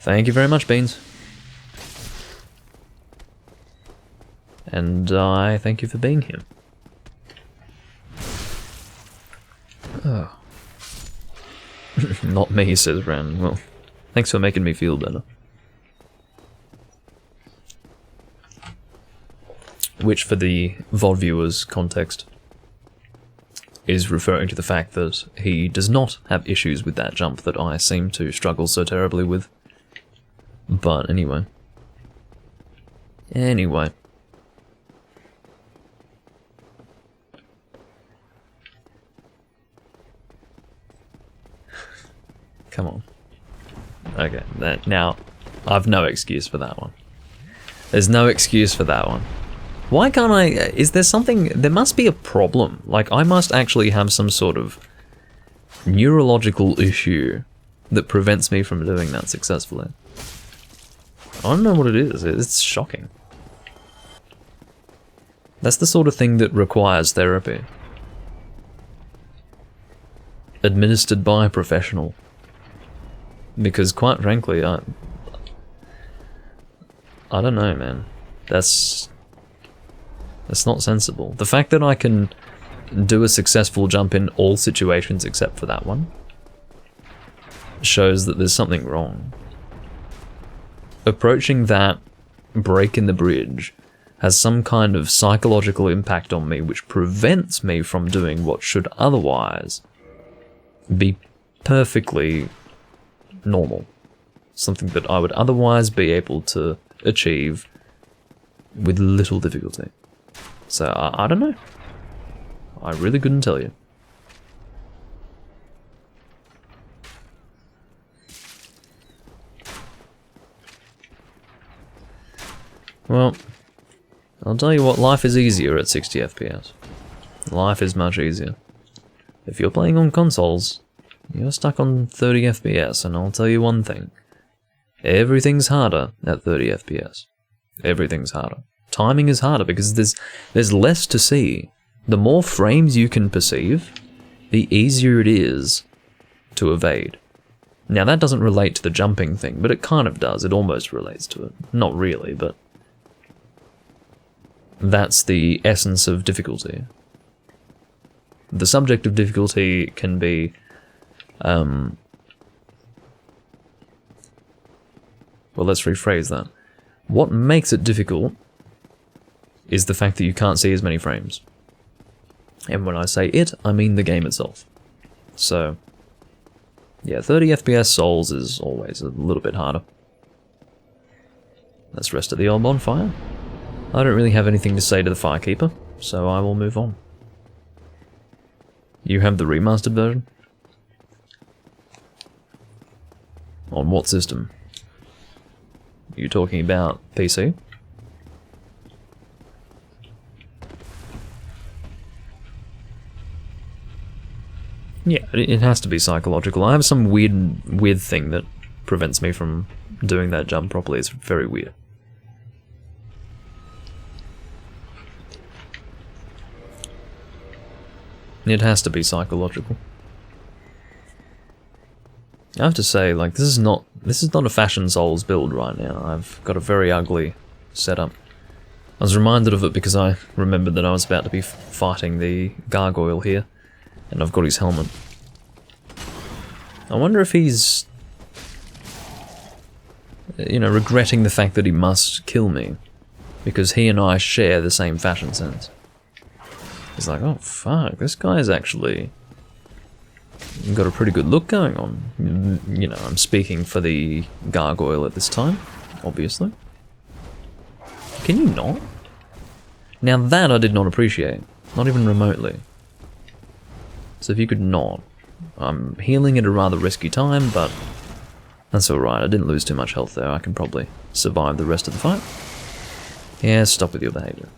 Thank you very much, Beans. And I thank you for being here. Oh. Not me, says Ren. Well, thanks for making me feel better. Which, for the VOD viewers' context, is referring to the fact that he does not have issues with that jump that I seem to struggle so terribly with. But anyway. Anyway. Come on. Okay, now, I've no excuse for that one. There's no excuse for that one. Why can't I... Is there something... There must be a problem. Like, I must actually have some sort of neurological issue that prevents me from doing that successfully. I don't know what it is. It's shocking. That's the sort of thing that requires therapy. Administered by a professional. Because quite frankly, I don't know, man. That's not sensible. The fact that I can do a successful jump in all situations except for that one shows that there's something wrong. Approaching that break in the bridge has some kind of psychological impact on me which prevents me from doing what should otherwise be perfectly normal. Something that I would otherwise be able to achieve with little difficulty. So, I don't know. I really couldn't tell you. Well, I'll tell you what, life is easier at 60 FPS. Life is much easier. If you're playing on consoles, you're stuck on 30 FPS, and I'll tell you one thing. Everything's harder at 30 FPS. Everything's harder. Timing is harder because there's less to see. The more frames you can perceive, the easier it is to evade. Now that doesn't relate to the jumping thing, but it kind of does. It almost relates to it. Not really, but that's the essence of difficulty. The subject of difficulty can be well, let's rephrase that. What makes it difficult is the fact that you can't see as many frames. And when I say it, I mean the game itself. So, yeah, 30 FPS Souls is always a little bit harder. Let's rest at the old bonfire. I don't really have anything to say to the Firekeeper, so I will move on. You have the remastered version? On what system? Are you talking about PC? Yeah, it has to be psychological. I have some weird thing that prevents me from doing that jump properly. It's very weird. It has to be psychological. I have to say, like, this is not a Fashion Souls build right now. I've got a very ugly setup. I was reminded of it because I remembered that I was about to be fighting the gargoyle here, and I've got his helmet. I wonder if he's, regretting the fact that he must kill me, because he and I share the same fashion sense. He's like, oh fuck, this guy's actually got a pretty good look going on. You know, I'm speaking for the gargoyle at this time, obviously. Can you not? Now that I did not appreciate, not even remotely. So if you could not. I'm healing at a rather risky time, but that's alright. I didn't lose too much health there. I can probably survive the rest of the fight. Yeah, stop with your behavior.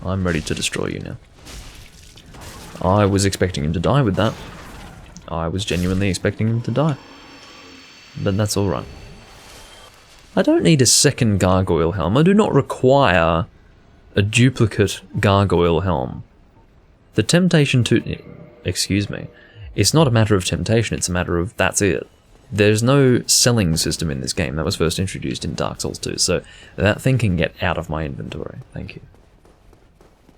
I'm ready to destroy you now. I was expecting him to die with that. I was genuinely expecting him to die. But that's alright. I don't need a second gargoyle helm. I do not require a duplicate gargoyle helm. The temptation to... Excuse me. It's not a matter of temptation, it's a matter of that's it. There's no selling system in this game. That was first introduced in Dark Souls 2, so that thing can get out of my inventory. Thank you.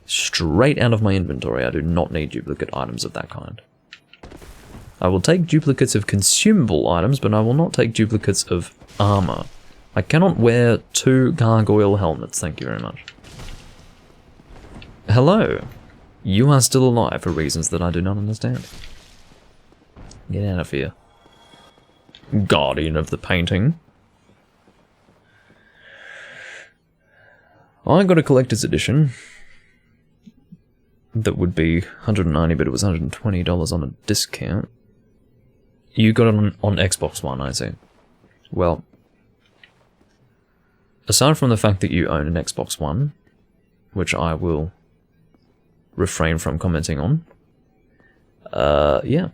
Straight out of my inventory. I do not need duplicate items of that kind. I will take duplicates of consumable items, but I will not take duplicates of armor. I cannot wear 2 gargoyle helmets, thank you very much. Hello. You are still alive for reasons that I do not understand. Get out of here. Guardian of the painting. I got a collector's edition that would be $190, but it was $120 on a discount. You got it on Xbox One, I see. Well, aside from the fact that you own an Xbox One, which I will refrain from commenting on, yeah.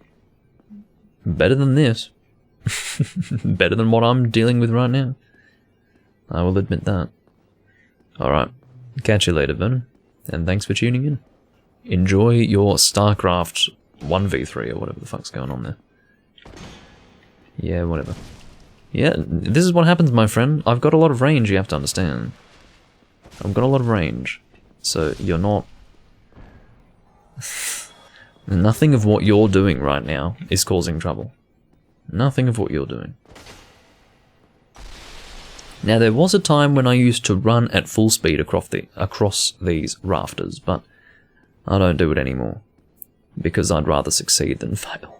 Better than this. Better than what I'm dealing with right now. I will admit that. Alright. Catch you later, Ben. And thanks for tuning in. Enjoy your StarCraft 1v3 or whatever the fuck's going on there. Yeah, whatever. Yeah, this is what happens, my friend. I've got a lot of range, you have to understand. I've got a lot of range. So you're not... Nothing of what you're doing right now is causing trouble. Nothing of what you're doing. Now, there was a time when I used to run at full speed across these rafters, but I don't do it anymore. Because I'd rather succeed than fail.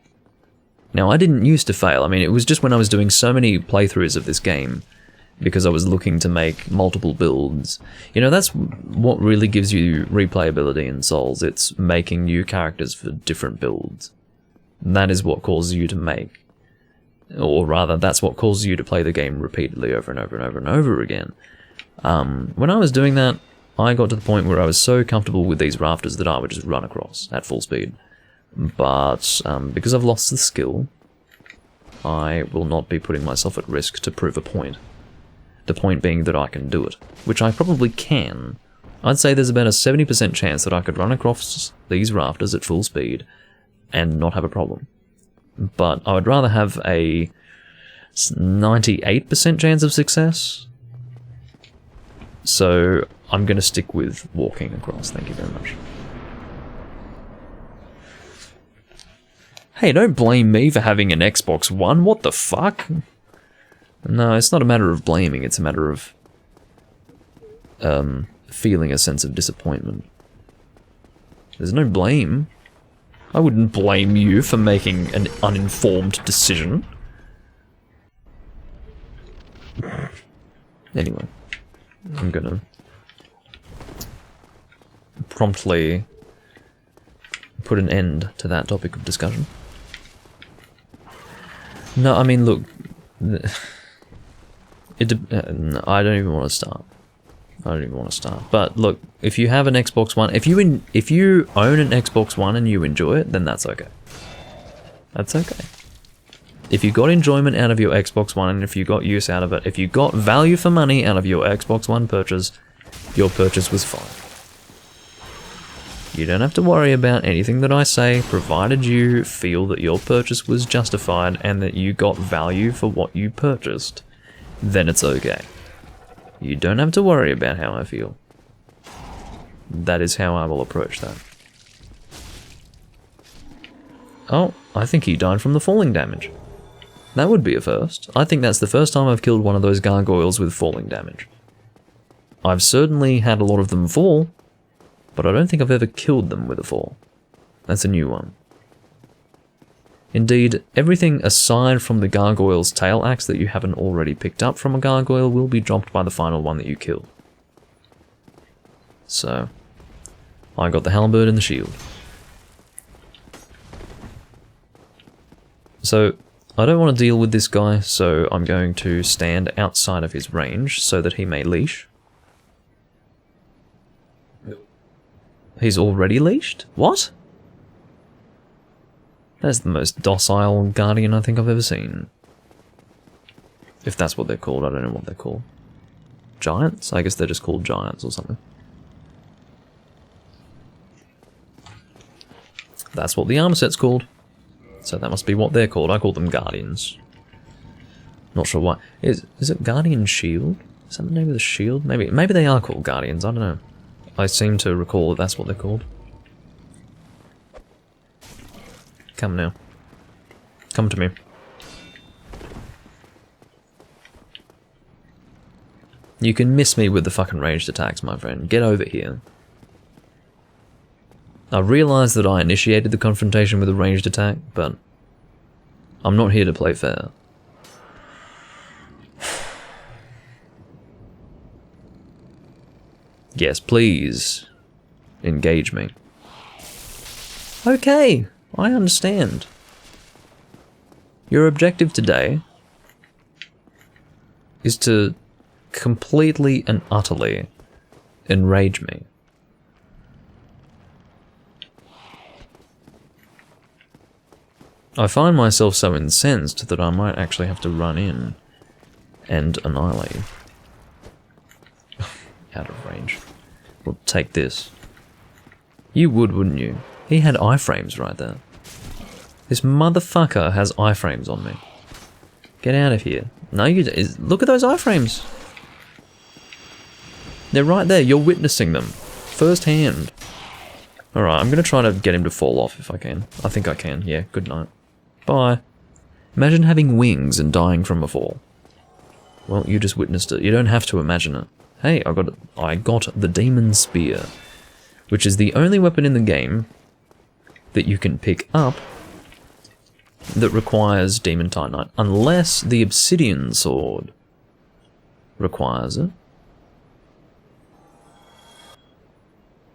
Now, I didn't used to fail. I mean, it was just when I was doing so many playthroughs of this game, because I was looking to make multiple builds. You know, that's what really gives you replayability in Souls. It's making new characters for different builds. That is what causes you to make. Or rather, that's what causes you to play the game repeatedly over and over and over and over again. When I was doing that, I got to the point where I was so comfortable with these rafters that I would just run across at full speed. But because I've lost the skill, I will not be putting myself at risk to prove a point. The point being that I can do it, which I probably can. I'd say there's about a 70% chance that I could run across these rafters at full speed and not have a problem. But I would rather have a 98% chance of success. So I'm going to stick with walking across. Thank you very much. Hey, don't blame me for having an Xbox One. What the fuck? No, it's not a matter of blaming. It's a matter of feeling a sense of disappointment. There's no blame. I wouldn't blame you for making an uninformed decision. Anyway, I'm gonna promptly put an end to that topic of discussion. No, I mean, look, I don't even want to start. But look, if you have an Xbox One, if you own an Xbox One and you enjoy it, then that's okay. That's okay. If you got enjoyment out of your Xbox One, and if you got use out of it, if you got value for money out of your Xbox One purchase, your purchase was fine. You don't have to worry about anything that I say, provided you feel that your purchase was justified and that you got value for what you purchased. Then it's okay. You don't have to worry about how I feel. That is how I will approach that. Oh, I think he died from the falling damage. That would be a first. I think that's the first time I've killed one of those gargoyles with falling damage. I've certainly had a lot of them fall, but I don't think I've ever killed them with a fall. That's a new one. Indeed, everything aside from the gargoyle's tail axe that you haven't already picked up from a gargoyle will be dropped by the final one that you kill. So, I got the halberd and the shield. So, I don't want to deal with this guy, so I'm going to stand outside of his range so that he may leash. He's already leashed? What? That's the most docile guardian I think I've ever seen. If that's what they're called, I don't know what they're called. Giants? I guess they're just called giants or something. That's what the armor set's called. So that must be what they're called. I call them guardians. Not sure why. Is it Guardian Shield? Is that the name of the shield? Maybe they are called guardians, I don't know. I seem to recall that that's what they're called. Come now. Come to me. You can miss me with the fucking ranged attacks, my friend. Get over here. I realise that I initiated the confrontation with a ranged attack, but I'm not here to play fair. Yes, please. Engage me. Okay, I understand. Your objective today is to completely and utterly enrage me. I find myself so incensed that I might actually have to run in and annihilate him. Out of range. Well, take this. You would, wouldn't you? He had iframes right there. This motherfucker has iframes on me. Get out of here. No, you look at those iframes. They're right there. You're witnessing them. Firsthand. Alright, I'm going to try to get him to fall off if I can. I think I can. Yeah, good night. Bye. Imagine having wings and dying from a fall. Well, you just witnessed it. You don't have to imagine it. Hey, I got the Demon Spear, which is the only weapon in the game that you can pick up that requires Demon Titanite, unless the Obsidian Sword requires it.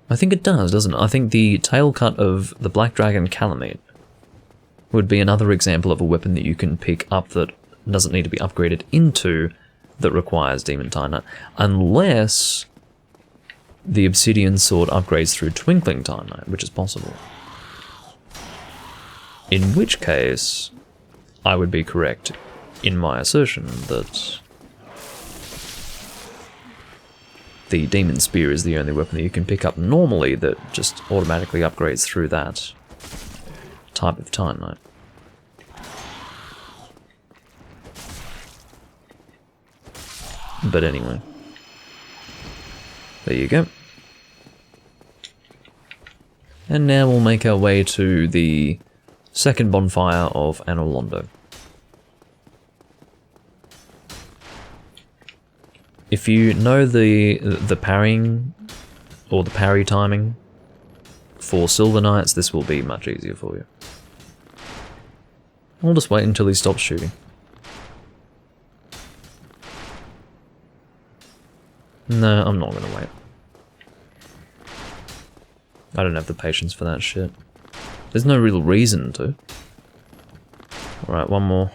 I think it does, doesn't it? I think the tail cut of the Black Dragon Calamite would be another example of a weapon that you can pick up that doesn't need to be upgraded into that requires Demon Titanite, unless the Obsidian Sword upgrades through Twinkling Titanite, which is possible. In which case, I would be correct in my assertion that the Demon Spear is the only weapon that you can pick up normally that just automatically upgrades through that type of Titanite. But anyway. There you go. And now we'll make our way to the second bonfire of Anor Londo. If you know the parrying, or the parry timing for Silver Knights, this will be much easier for you. I'll just wait until he stops shooting. No, I'm not gonna wait. I don't have the patience for that shit. There's no real reason to. Alright, one more.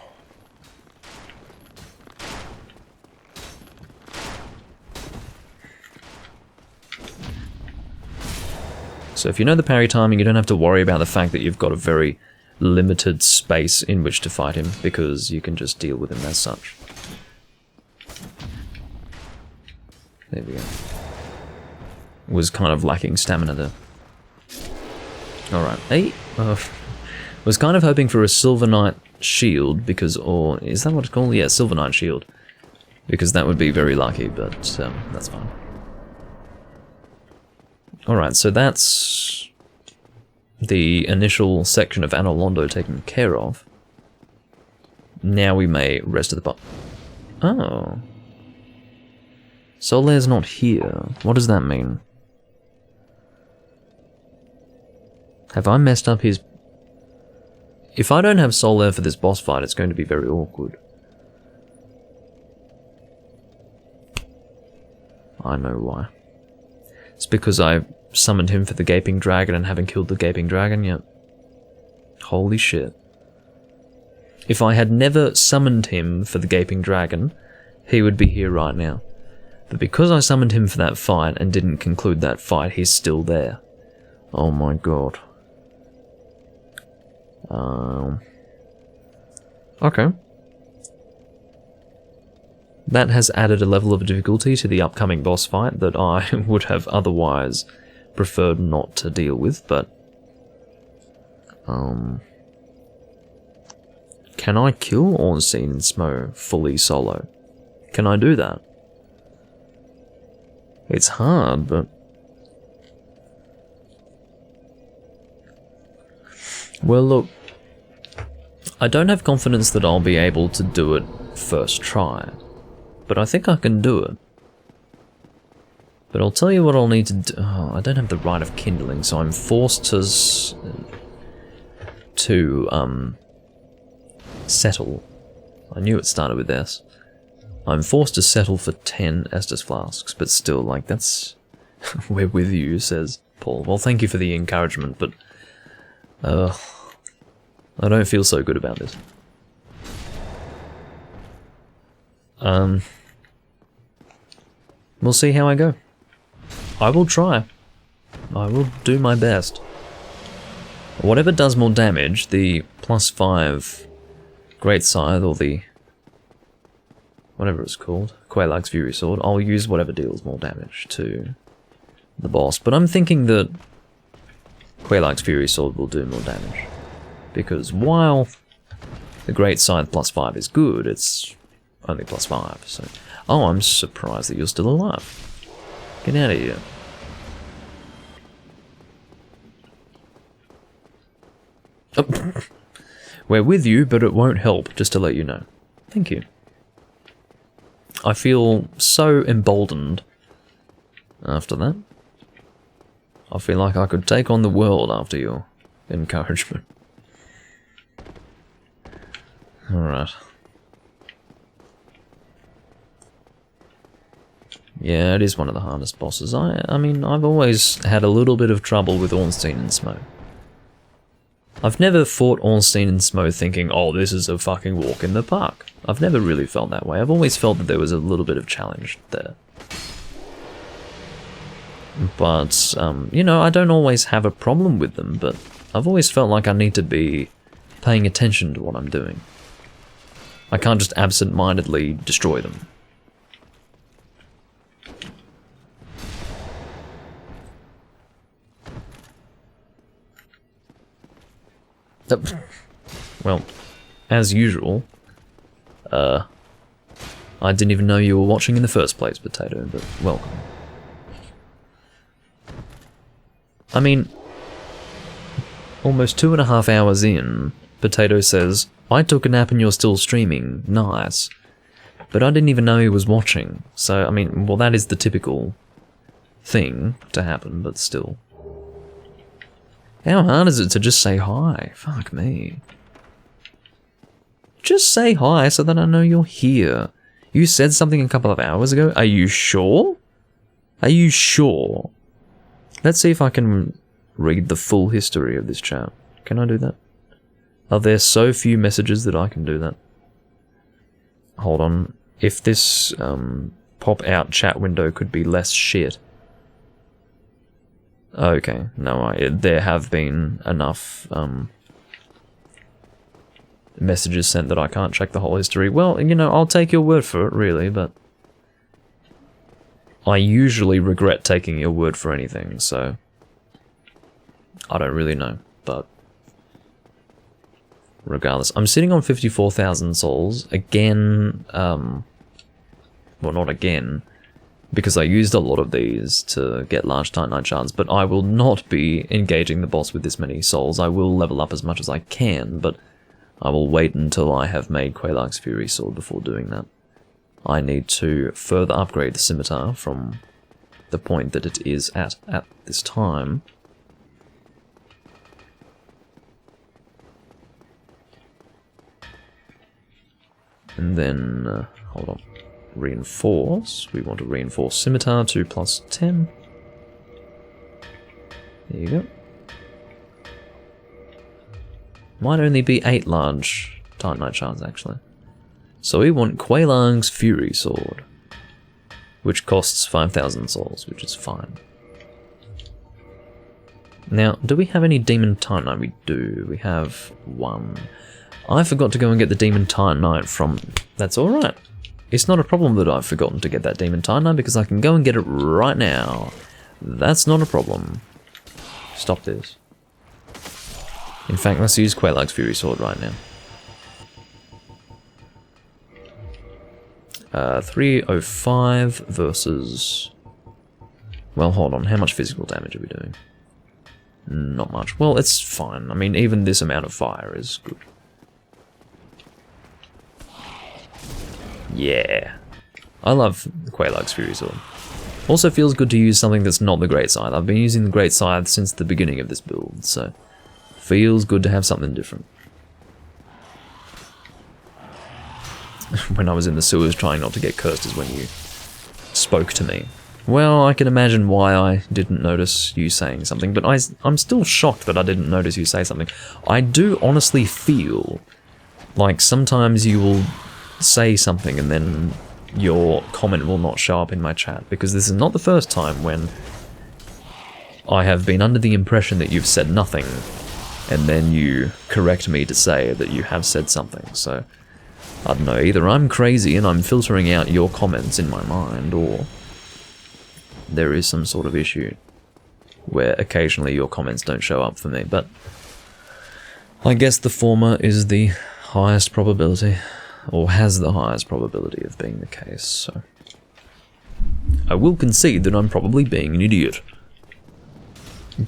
So if you know the parry timing, you don't have to worry about the fact that you've got a very limited space in which to fight him, because you can just deal with him as such. There we go. Was kind of lacking stamina there. Alright, hey, was kind of hoping for a Silver Knight shield, because, or, is that what it's called? Yeah, Silver Knight shield. Because that would be very lucky, but that's fine. Alright, so that's the initial section of Anor Londo taken care of. Now we may rest of the Oh. Solaire's not here. What does that mean? Have I messed up his... If I don't have Solaire for this boss fight, it's going to be very awkward. I know why. It's because I summoned him for the Gaping Dragon and haven't killed the Gaping Dragon yet. Holy shit. If I had never summoned him for the Gaping Dragon, he would be here right now. But because I summoned him for that fight and didn't conclude that fight, he's still there. Oh my god. Okay. That has added a level of difficulty to the upcoming boss fight that I would have otherwise preferred not to deal with, but... Can I kill Ornstein and Smo fully solo? Can I do that? It's hard, but... Well, look, I don't have confidence that I'll be able to do it first try, but I think I can do it. But I'll tell you what I'll need to do. Oh, I don't have the Rite of Kindling, so I'm forced to settle. I knew it started with S. I'm forced to settle for 10 Estus flasks, but still, like, that's... We're with you, says Paul. Well, thank you for the encouragement, but... I don't feel so good about this. We'll see how I go. I will try. I will do my best. Whatever does more damage, the +5 Great Scythe, or the... whatever it's called, Quelaag's Fury Sword, I'll use whatever deals more damage to the boss. But I'm thinking that Quelaag's Fury Sword will do more damage. Because while the Great Scythe +5 is good, it's only +5, so... Oh, I'm surprised that you're still alive. Get out of here. Oh. We're with you, but it won't help, just to let you know. Thank you. I feel so emboldened after that. I feel like I could take on the world after your encouragement. Alright. Yeah, it is one of the hardest bosses. I mean, I've always had a little bit of trouble with Ornstein and Smough. I've never fought Ornstein and Smough thinking, oh, this is a fucking walk in the park. I've never really felt that way. I've always felt that there was a little bit of challenge there. But, you know, I don't always have a problem with them, but I've always felt like I need to be paying attention to what I'm doing. I can't just absent-mindedly destroy them. Well, as usual, I didn't even know you were watching in the first place, Potato, but welcome. I mean, almost 2.5 hours in, Potato says, I took a nap and you're still streaming, nice. But I didn't even know he was watching, so, I mean, well, that is the typical thing to happen, but still. How hard is it to just say hi? Fuck me. Just say hi so that I know you're here. You said something a couple of hours ago. Are you sure? Are you sure? Let's see if I can read the full history of this chat. Can I do that? Are there so few messages that I can do that? Hold on. If this pop-out chat window could be less shit. Okay, no, there have been enough messages sent that I can't check the whole history. Well, you know, I'll take your word for it, really, but I usually regret taking your word for anything, so I don't really know, but regardless. I'm sitting on 54,000 souls, again, well, not again, because I used a lot of these to get large Titanite shards, but I will not be engaging the boss with this many souls. I will level up as much as I can, but I will wait until I have made Quelaag's Fury Sword before doing that. I need to further upgrade the scimitar from the point that it is at this time. And then, hold on. Reinforce. We want to reinforce scimitar to +10. There you go. Might only be 8 large Titanite shards, actually. So we want Quelaag's Fury Sword, which costs 5,000 souls, which is fine. Now, do we have any Demon Titanite? We do. We have 1. I forgot to go and get the Demon Titanite from... That's alright. It's not a problem that I've forgotten to get that Demon Titanite because I can go and get it right now. That's not a problem. Stop this. In fact, let's use Quelaag's Fury Sword right now. 305 versus... Well, hold on. How much physical damage are we doing? Not much. Well, it's fine. I mean, even this amount of fire is good. Yeah. I love Quelaag's Fury Sword. Also feels good to use something that's not the Great Scythe. I've been using the Great Scythe since the beginning of this build, so feels good to have something different. When I was in the sewers trying not to get cursed is when you spoke to me. Well, I can imagine why I didn't notice you saying something, but I'm still shocked that I didn't notice you say something. I do honestly feel like sometimes you will say something and then your comment will not show up in my chat, because this is not the first time when I have been under the impression that you've said nothing and then you correct me to say that you have said something, so I don't know, either I'm crazy and I'm filtering out your comments in my mind, or there is some sort of issue where occasionally your comments don't show up for me, but I guess the former is the highest probability, or has the highest probability of being the case, so I will concede that I'm probably being an idiot.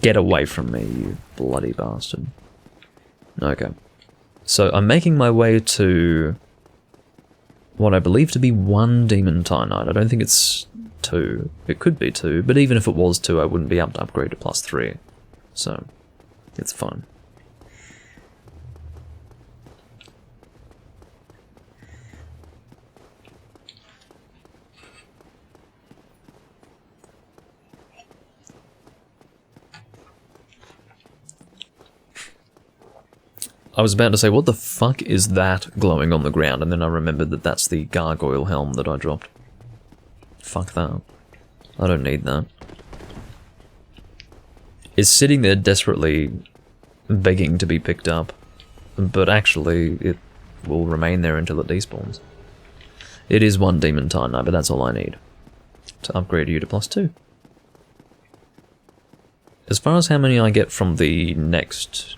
Get away from me, you bloody bastard. Okay. So I'm making my way to what I believe to be 1 Demon Titanite. I don't think it's 2. It could be 2, but even if it was 2, I wouldn't be able to upgrade to +3. So, it's fine. I was about to say, what the fuck is that glowing on the ground? And then I remembered that that's the gargoyle helm that I dropped. Fuck that. I don't need that. It's sitting there desperately begging to be picked up, but actually it will remain there until it despawns. It is 1 Demon Titanite, but that's all I need to upgrade you to +2. As far as how many I get from the next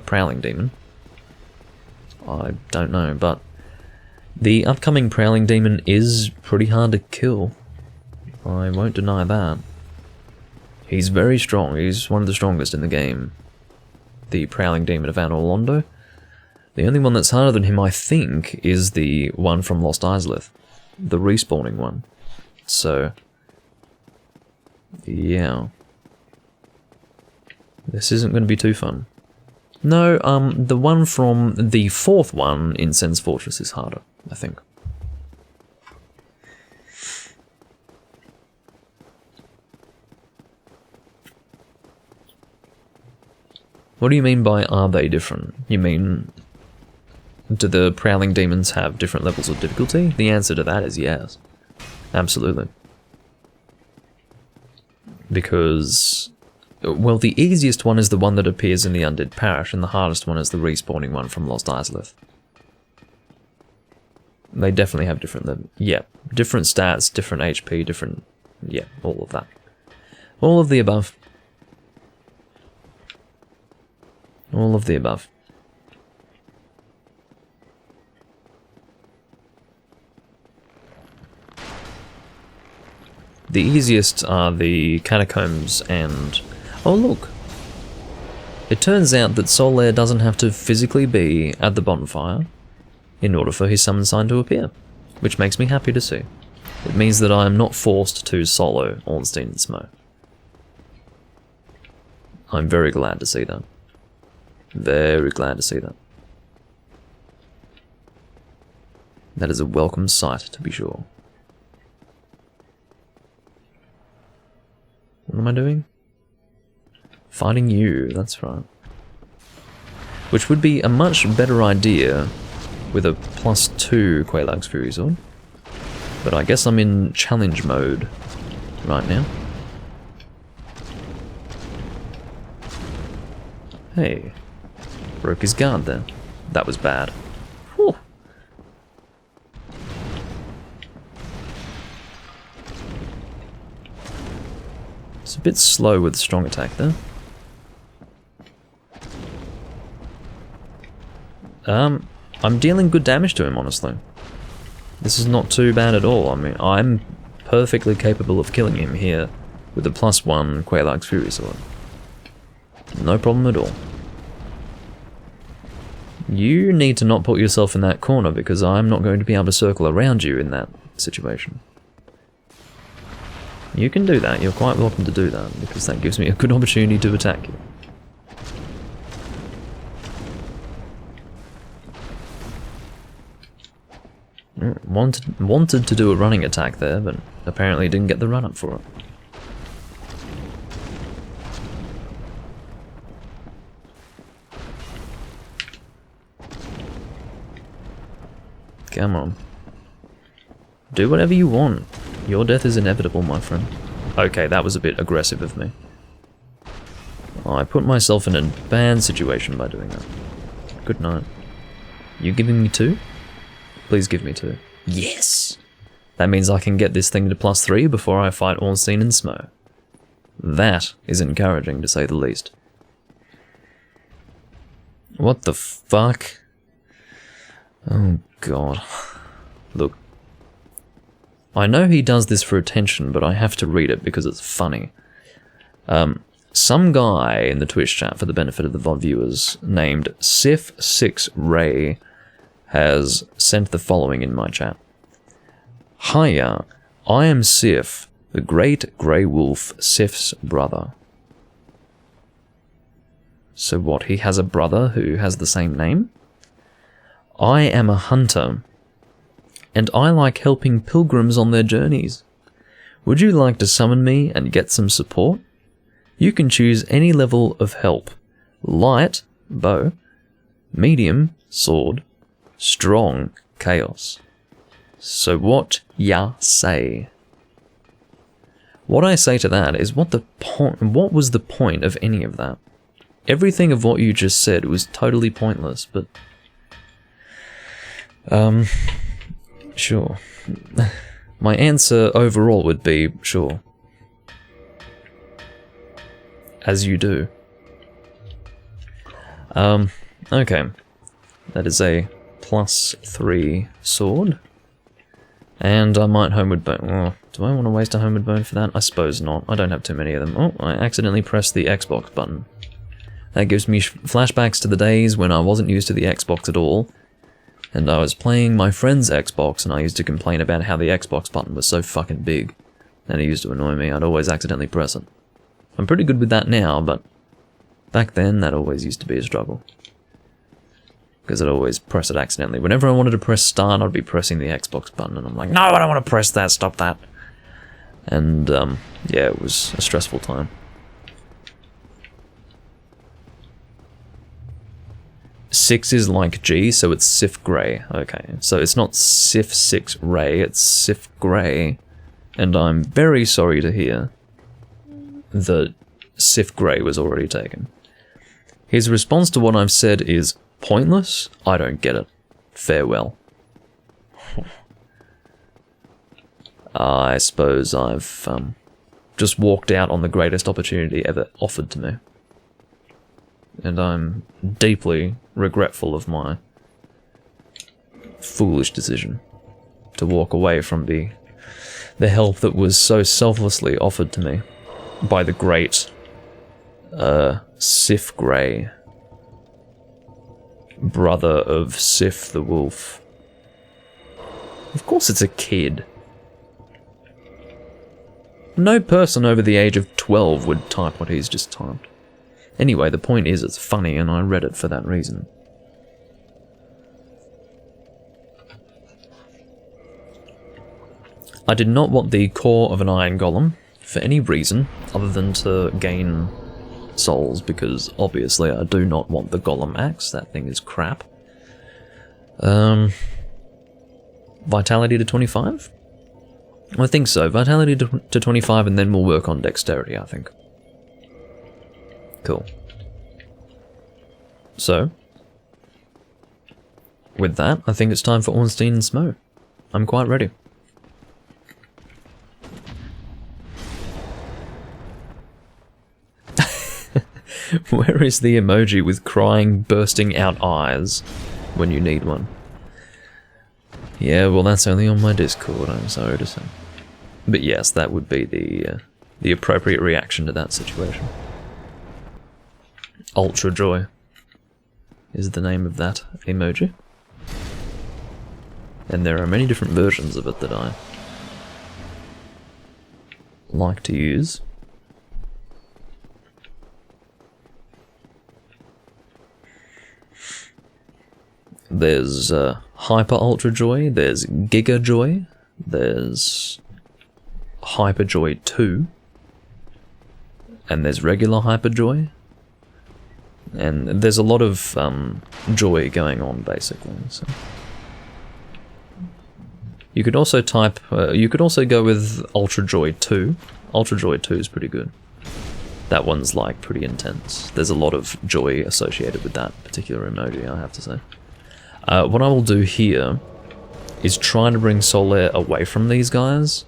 Prowling Demon, I don't know, but the upcoming Prowling Demon is pretty hard to kill. I won't deny that. He's very strong, he's one of the strongest in the game. The Prowling Demon of Anor Londo. The only one that's harder than him, I think, is the one from Lost Izalith. The respawning one. So, yeah. This isn't going to be too fun. No, the one from the 4th one in Sen's Fortress is harder, I think. What do you mean by are they different? You mean, do the Prowling Demons have different levels of difficulty? The answer to that is yes. Absolutely. Because, well, the easiest one is the one that appears in the Undead Parish, and the hardest one is the respawning one from Lost Izalith. They definitely have different, different stats, different HP, different, all of that. All of the above. All of the above. The easiest are the Catacombs and... Oh look! It turns out that Solaire doesn't have to physically be at the bonfire in order for his summon sign to appear, which makes me happy to see. It means that I am not forced to solo Ornstein and Smough. I'm very glad to see that. Very glad to see that. That is a welcome sight, to be sure. What am I doing? Fighting you, that's right. Which would be a much better idea with a +2 Quelaag's Fury Sword. But I guess I'm in challenge mode right now. Hey. Broke his guard there. That was bad. Whew. It's a bit slow with strong attack there. I'm dealing good damage to him, honestly. This is not too bad at all. I mean, I'm perfectly capable of killing him here with a +1 Quelaag's Fury Sword. No problem at all. You need to not put yourself in that corner because I'm not going to be able to circle around you in that situation. You can do that, you're quite welcome to do that, because that gives me a good opportunity to attack you. Wanted to do a running attack there, but apparently didn't get the run up for it. Come on. Do whatever you want. Your death is inevitable, my friend. Okay, that was a bit aggressive of me. I put myself in a bad situation by doing that. Good night. You giving me 2? Please give me 2. Yes! That means I can get this thing to +3 before I fight Ornstein and Smo. That is encouraging, to say the least. What the fuck? Oh god. Look. I know he does this for attention, but I have to read it because it's funny. Some guy in the Twitch chat, for the benefit of the VOD viewers, named Sif6Ray, has sent the following in my chat. Hiya, I am Sif, the great grey wolf, Sif's brother. So what, he has a brother who has the same name? I am a hunter, and I like helping pilgrims on their journeys. Would you like to summon me and get some support? You can choose any level of help. Light, bow, medium, sword, strong, chaos. So what ya say? What I say to that is what was the point of any of that? Everything of what you just said was totally pointless, but sure. My answer overall would be sure. As you do. Okay. That is a +3 sword. And I might homeward bone. Oh, do I want to waste a homeward bone for that? I suppose not. I don't have too many of them. Oh, I accidentally pressed the Xbox button. That gives me flashbacks to the days when I wasn't used to the Xbox at all. And I was playing my friend's Xbox, and I used to complain about how the Xbox button was so fucking big. And it used to annoy me. I'd always accidentally press it. I'm pretty good with that now, but back then that always used to be a struggle. Because I'd always press it accidentally. Whenever I wanted to press start, I'd be pressing the Xbox button, and I'm like, no, I don't want to press that, stop that. And, yeah, it was a stressful time. Six is like G, so it's Sif Grey. Okay, so it's not Sif6Ray, it's Sif Grey. And I'm very sorry to hear that Sif Grey was already taken. His response to what I've said is pointless. I don't get it. Farewell. I suppose I've just walked out on the greatest opportunity ever offered to me. And I'm deeply regretful of my foolish decision to walk away from the help that was so selflessly offered to me by the great Sif Grey, brother of Sif the Wolf. Of course it's a kid. No person over the age of 12 would type what he's just typed. Anyway, the point is it's funny, and I read it for that reason. I did not want the core of an iron golem for any reason other than to gain souls, because obviously I do not want the golem axe. That thing is crap. Vitality to 25? I think so. Vitality to 25, and then we'll work on dexterity, I think. Cool. So, with that, I think it's time for Ornstein and Smo. I'm quite ready. Where is the emoji with crying, bursting out eyes when you need one? Yeah, well, that's only on my Discord, I'm sorry to say. But yes, that would be the appropriate reaction to that situation. Ultra Joy is the name of that emoji. And there are many different versions of it that I like to use. There's Hyper Ultra Joy, there's Giga Joy, there's Hyper Joy 2, and there's regular Hyper Joy. And there's a lot of joy going on, basically. So you could also type. You could also go with Ultra Joy 2. Ultra Joy 2 is pretty good. That one's like pretty intense. There's a lot of joy associated with that particular emoji, I have to say. What I will do here is try to bring Solaire away from these guys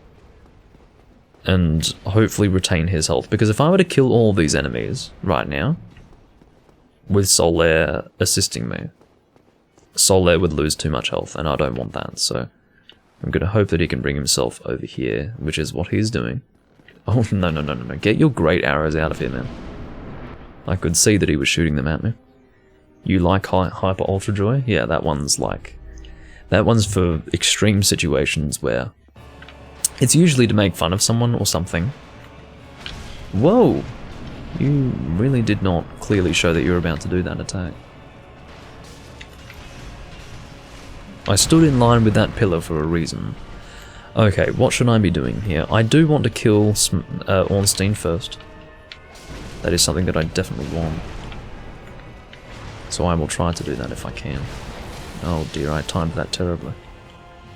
and hopefully retain his health. Because if I were to kill all these enemies right now, with Solaire assisting me, Solaire would lose too much health, and I don't want that, so I'm going to hope that he can bring himself over here, which is what he's doing. Oh, no, no, no, no, no. Get your great arrows out of here, man. I could see that he was shooting them at me. You like Hyper Ultra Joy? Yeah, that one's like... That one's for extreme situations where it's usually to make fun of someone or something. Whoa! You really did not clearly show that you were about to do that attack. I stood in line with that pillar for a reason. Okay, what should I be doing here? I do want to kill Ornstein first. That is something that I definitely want. So I will try to do that if I can. Oh dear, I timed that terribly.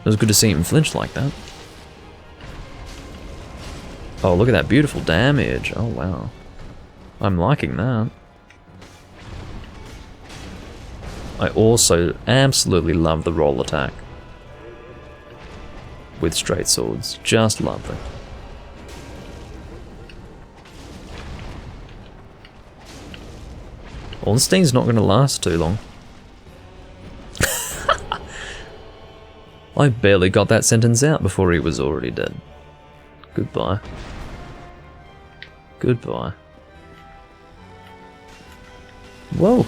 It was good to see him flinch like that. Oh, look at that beautiful damage. Oh wow. I'm liking that. I also absolutely love the roll attack. With straight swords. Just love it. Ornstein's not going to last too long. I barely got that sentence out before he was already dead. Goodbye. Goodbye. Whoa.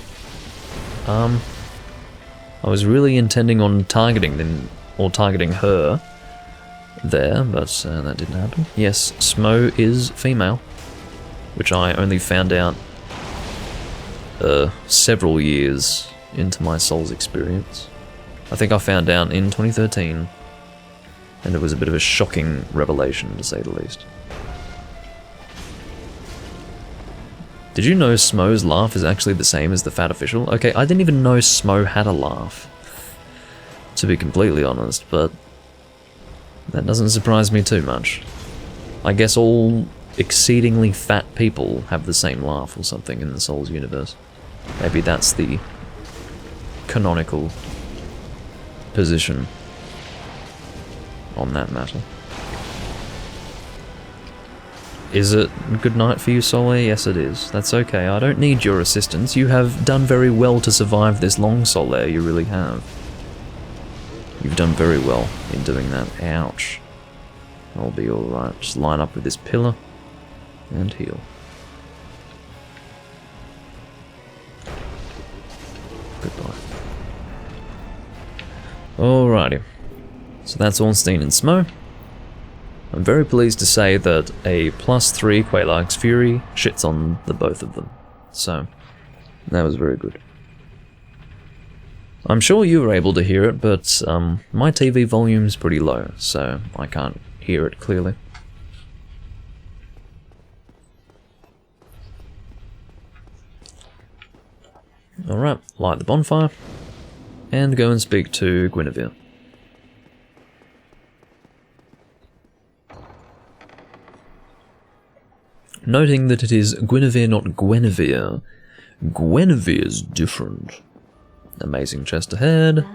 I was really intending on targeting them, or targeting her there, but that didn't happen. Yes, Smo is female, which I only found out several years into my Souls experience. I think I found out in 2013, and it was a bit of a shocking revelation, to say the least. Did you know Smo's laugh is actually the same as the Fat Official? Okay, I didn't even know Smo had a laugh, to be completely honest, but that doesn't surprise me too much. I guess all exceedingly fat people have the same laugh or something in the Souls universe. Maybe that's the canonical position on that matter. Is it good night for you, Solaire? Yes, it is. That's okay. I don't need your assistance. You have done very well to survive this long, Solaire. You really have. You've done very well in doing that. Ouch. I'll be alright. Just line up with this pillar and heal. Goodbye. Alrighty. So that's Ornstein and Smo. I'm very pleased to say that a +3 Quelaag's Fury shits on the both of them. So, that was very good. I'm sure you were able to hear it, but my TV volume's pretty low, so I can't hear it clearly. Alright, light the bonfire, and go and speak to Guinevere. Noting that it is Guinevere, not Guinevere. Guinevere's different. Amazing chest ahead.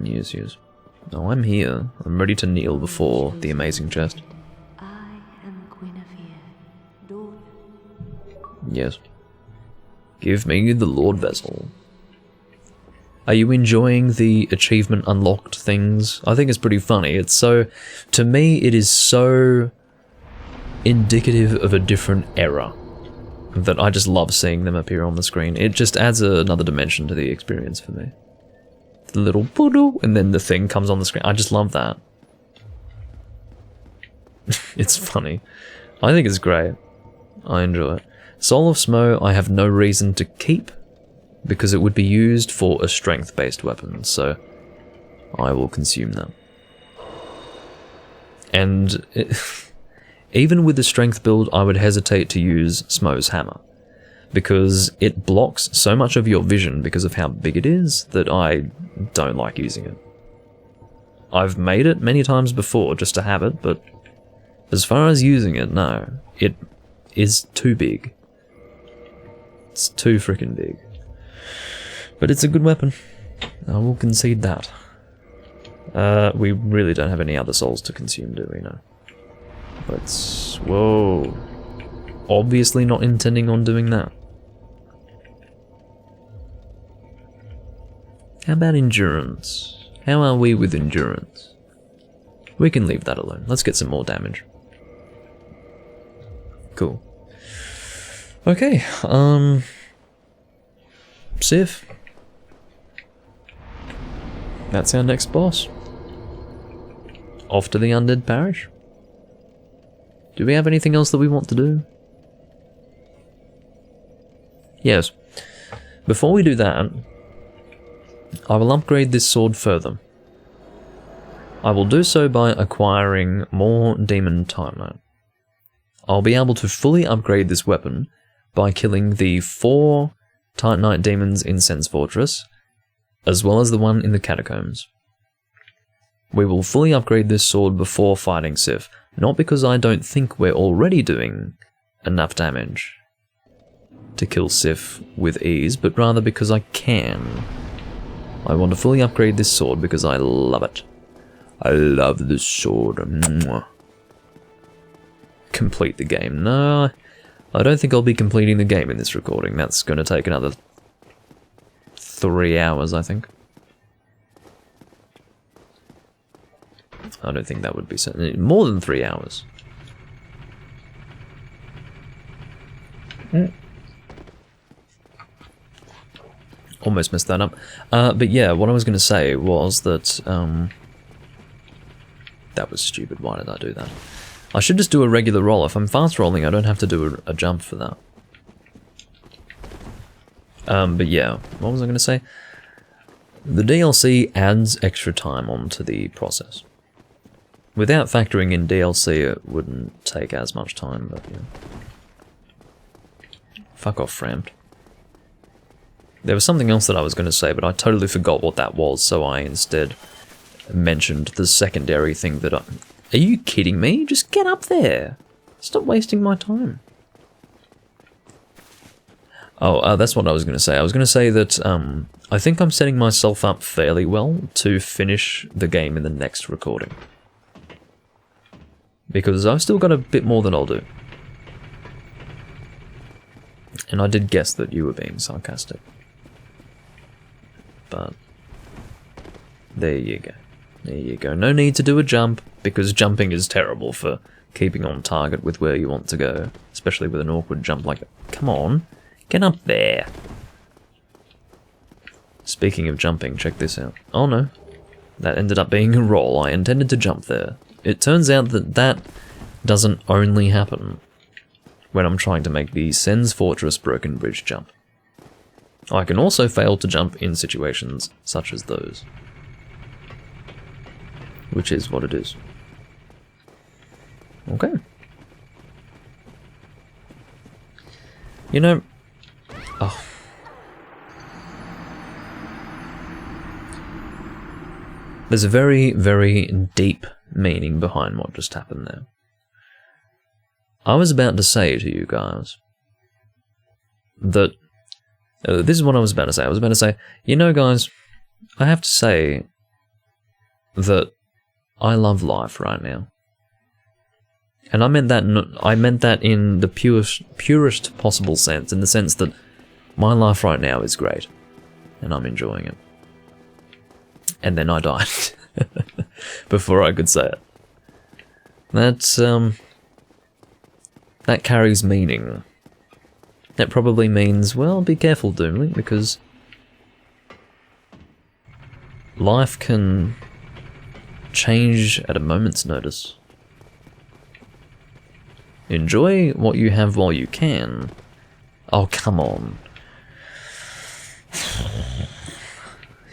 Yes, yes. Oh, I'm here. I'm ready to kneel before the amazing chest. I am Guinevere, daughter. Yes. Give me the Lord Vessel. Are you enjoying the achievement unlocked things? I think it's pretty funny. It's so... To me, it is so indicative of a different era that I just love seeing them appear on the screen. It just adds another dimension to the experience for me. The little poodle, and then the thing comes on the screen. I just love that. It's funny. I think it's great. I enjoy it. Soul of Smo I have no reason to keep, because it would be used for a strength-based weapon, so I will consume them. And even with the strength build, I would hesitate to use Smo's hammer, because it blocks so much of your vision because of how big it is that I don't like using it. I've made it many times before just to have it, but As far as using it, no. It is too big. It's too freaking big. But it's a good weapon. I will concede that. We really don't have any other souls to consume, do we? No. Let's... Whoa. Obviously not intending on doing that. How about endurance? How are we with endurance? We can leave that alone. Let's get some more damage. Cool. Okay, Civ. That's our next boss. Off to the Undead Parish. Do we have anything else that we want to do? Yes. Before we do that, I will upgrade this sword further. I will do so by acquiring more Demon Titanite. I'll be able to fully upgrade this weapon by killing the 4 Titanite demons in Sen's Fortress, as well as the one in the Catacombs. We will fully upgrade this sword before fighting Sif, not because I don't think we're already doing enough damage to kill Sif with ease, but rather because I can. I want to fully upgrade this sword because I love it. I love this sword. Mwah. Complete the game. No, I don't think I'll be completing the game in this recording. That's going to take another 3 hours, I think. I don't think that would be more than 3 hours. Almost messed that up. But yeah, what I was going to say was that... that was stupid. Why did I do that? I should just do a regular roll. If I'm fast rolling, I don't have to do a jump for that. But yeah, what was I going to say? The DLC adds extra time onto the process. Without factoring in DLC, it wouldn't take as much time, but yeah. Fuck off, Framed. There was something else that I was going to say, but I totally forgot what that was, so I instead mentioned the secondary thing that I... Are you kidding me? Just get up there. Stop wasting my time. Oh, that's what I was going to say. I was going to say that I think I'm setting myself up fairly well to finish the game in the next recording. Because I've still got a bit more than I'll do. And I did guess that you were being sarcastic. But there you go. There you go. No need to do a jump, because jumping is terrible for keeping on target with where you want to go. Especially with an awkward jump like that. Come on, get up there. Speaking of jumping, check this out. Oh no, that ended up being a roll. I intended to jump there. It turns out that that doesn't only happen when I'm trying to make the Sen's Fortress Broken Bridge jump. I can also fail to jump in situations such as those. Which is what it is. Okay. You know... Oh. There's a very, very deep meaning behind what just happened there. I was about to say to you guys that... this is what I was about to say. I was about to say, you know guys, I have to say that I love life right now. And I meant that in the purest possible sense, in the sense that my life right now is great, and I'm enjoying it. And then I died before I could say it. That carries meaning. That probably means, well, be careful, Doomly, because life can change at a moment's notice. Enjoy what you have while you can. Oh, come on.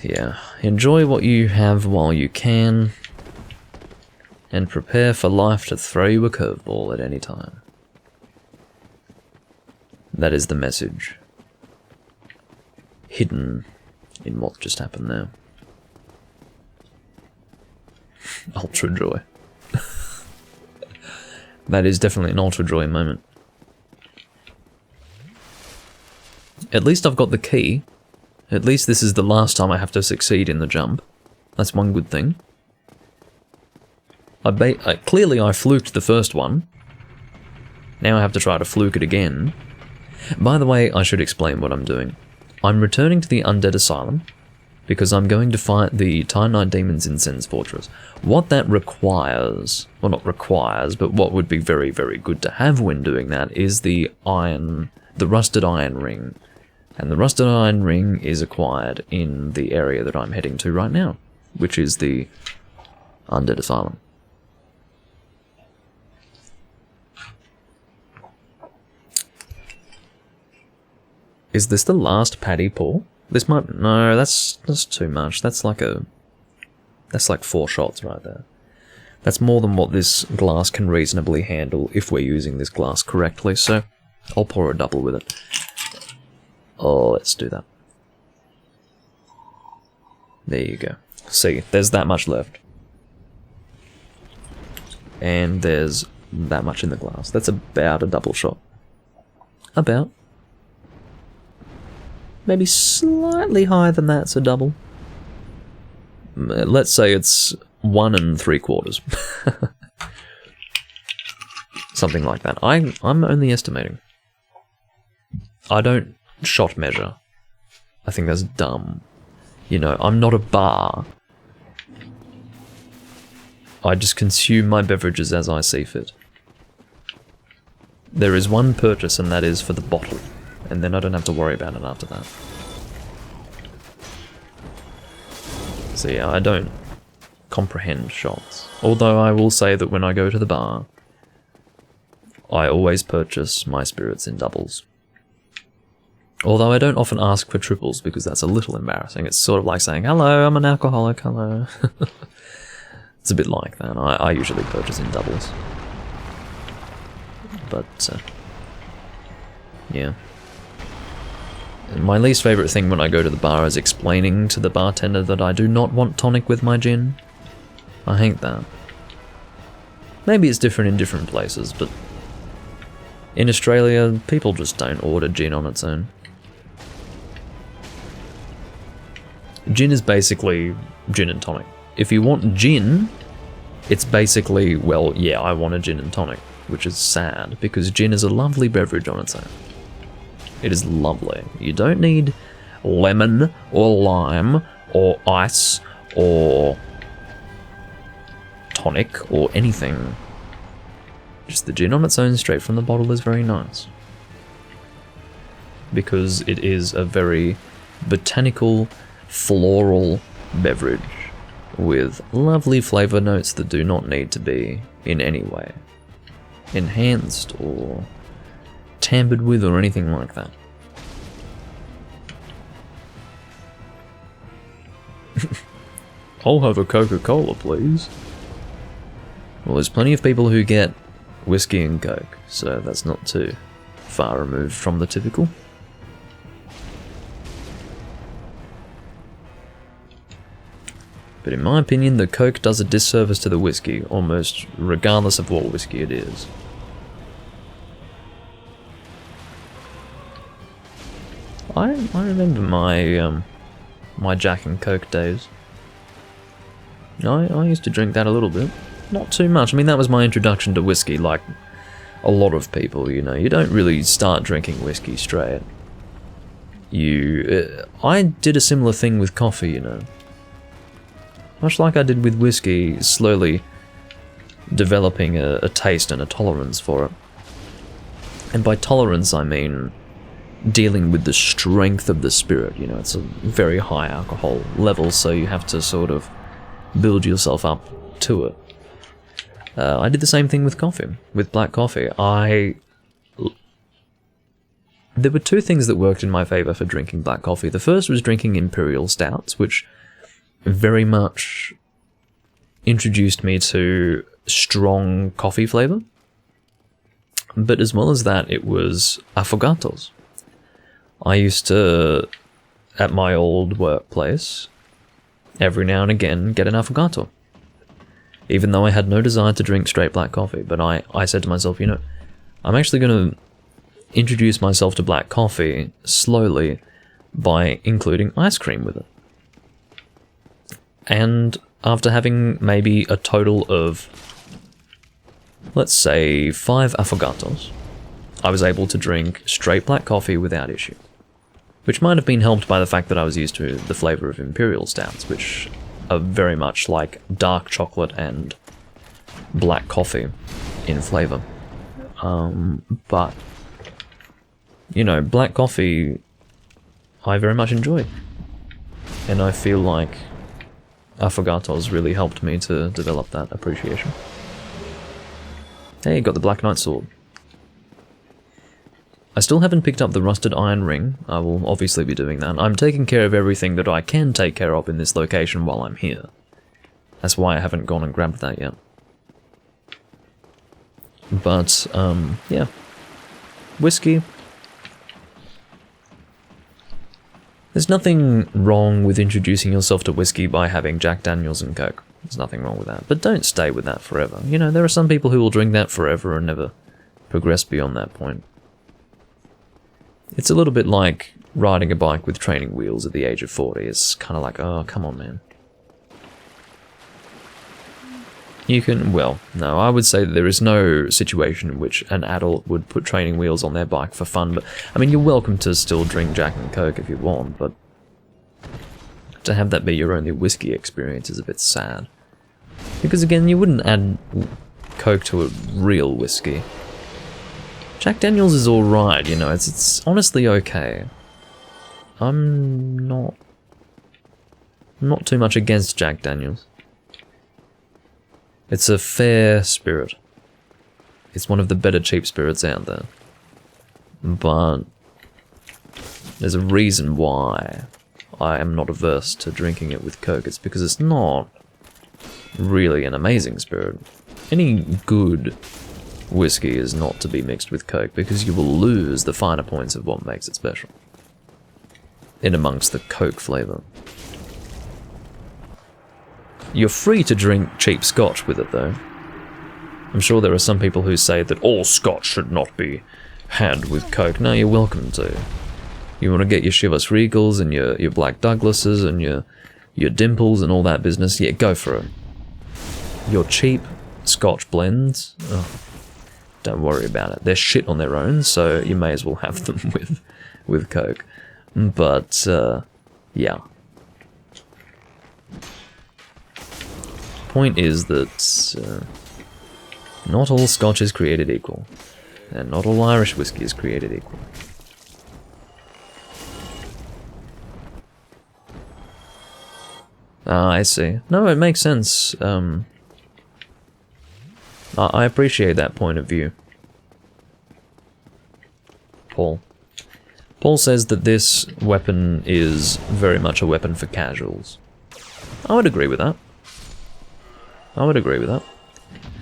Yeah, enjoy what you have while you can, and prepare for life to throw you a curveball at any time. That is the message hidden in what just happened there. Ultra joy. That is definitely an ultra joy moment. At least I've got the key. At least this is the last time I have to succeed in the jump. That's one good thing. Clearly I fluked the first one. Now I have to try to fluke it again. By the way, I should explain what I'm doing. I'm returning to the Undead Asylum because I'm going to fight the Titanite demons in Sen's Fortress. What that requires, well not requires, but what would be very, very good to have when doing that is the Rusted Iron Ring. And the Rusted Iron Ring is acquired in the area that I'm heading to right now, which is the Undead Asylum. Is this the last paddy pull? This might... No, that's too much. That's like 4 shots right there. That's more than what this glass can reasonably handle if we're using this glass correctly, so I'll pour a double with it. Oh, let's do that. There you go. See, there's that much left. And there's that much in the glass. That's about a double shot. About. Maybe slightly higher than that's a double. Let's say it's 1 3/4. Something like that. I'm only estimating. I don't shot measure. I think that's dumb. You know, I'm not a bar. I just consume my beverages as I see fit. There is one purchase, and that is for the bottle. And then I don't have to worry about it after that. So yeah, I don't comprehend shots. Although I will say that when I go to the bar, I always purchase my spirits in doubles. Although I don't often ask for triples because that's a little embarrassing. It's sort of like saying, hello, I'm an alcoholic, hello. It's a bit like that. I usually purchase in doubles. But, yeah. My least favourite thing when I go to the bar is explaining to the bartender that I do not want tonic with my gin. I hate that. Maybe it's different in different places, but in Australia, people just don't order gin on its own. Gin is basically gin and tonic. If you want gin, it's basically, well, yeah, I want a gin and tonic, which is sad, because gin is a lovely beverage on its own. It is lovely. You don't need lemon or lime or ice or tonic or anything. Just the gin on its own straight from the bottle is very nice. Because it is a very botanical, floral beverage with lovely flavour notes that do not need to be in any way enhanced or tampered with or anything like that. I'll have a Coca-Cola, please. Well, there's plenty of people who get whiskey and Coke, so that's not too far removed from the typical. But in my opinion, the Coke does a disservice to the whiskey, almost regardless of what whiskey it is. I remember my my Jack and Coke days. I used to drink that a little bit. Not too much. I mean, that was my introduction to whiskey, like a lot of people, you know. You don't really start drinking whiskey straight. I did a similar thing with coffee, you know. Much like I did with whiskey, slowly developing a taste and a tolerance for it. And by tolerance, I mean dealing with the strength of the spirit, you know. It's a very high alcohol level, so you have to sort of build yourself up to it. I did the same thing with coffee, with black coffee. There were two things that worked in my favour for drinking black coffee. The first was drinking imperial stouts, which very much introduced me to strong coffee flavour. But as well as that, it was affogatos. I used to, at my old workplace, every now and again get an affogato. even though I had no desire to drink straight black coffee. But I said to myself, you know, I'm actually going to introduce myself to black coffee slowly by including ice cream with it. And after having maybe a total of, let's say, 5 affogatos, I was able to drink straight black coffee without issue. Which might have been helped by the fact that I was used to the flavour of imperial stouts, which are very much like dark chocolate and black coffee in flavour. But, you know, black coffee I very much enjoy. And I feel like affogatos really helped me to develop that appreciation. Hey, got the Black Knight sword. I still haven't picked up the rusted iron ring. I will obviously be doing that. I'm taking care of everything that I can take care of in this location while I'm here. That's why I haven't gone and grabbed that yet. But, yeah. Whiskey. There's nothing wrong with introducing yourself to whiskey by having Jack Daniels and Coke. There's nothing wrong with that. But don't stay with that forever. You know, there are some people who will drink that forever and never progress beyond that point. It's a little bit like riding a bike with training wheels at the age of 40. It's kind of like, oh, come on, man. You can, well, no, I would say that there is no situation in which an adult would put training wheels on their bike for fun, but, I mean, you're welcome to still drink Jack and Coke if you want, but to have that be your only whiskey experience is a bit sad. Because, again, you wouldn't add Coke to a real whiskey. Jack Daniels is alright, you know, it's honestly okay. I'm not too much against Jack Daniels. It's a fair spirit. It's one of the better cheap spirits out there. But there's a reason why I am not averse to drinking it with Coke. It's because it's not really an amazing spirit. Any good whiskey is not to be mixed with Coke because you will lose the finer points of what makes it special. In amongst the Coke flavour. You're free to drink cheap scotch with it though. I'm sure there are some people who say that all scotch should not be had with Coke. No, you're welcome to. You want to get your Chivas Regals and your Black Douglases and your Dimples and all that business, yeah, go for it. Your cheap scotch blends, oh, don't worry about it. They're shit on their own, so you may as well have them with Coke. But, yeah. Point is that not all scotch is created equal, and not all Irish whiskey is created equal. Ah, I see. No, it makes sense. I appreciate that point of view. Paul. Paul says that this weapon is very much a weapon for casuals. I would agree with that. I would agree with that.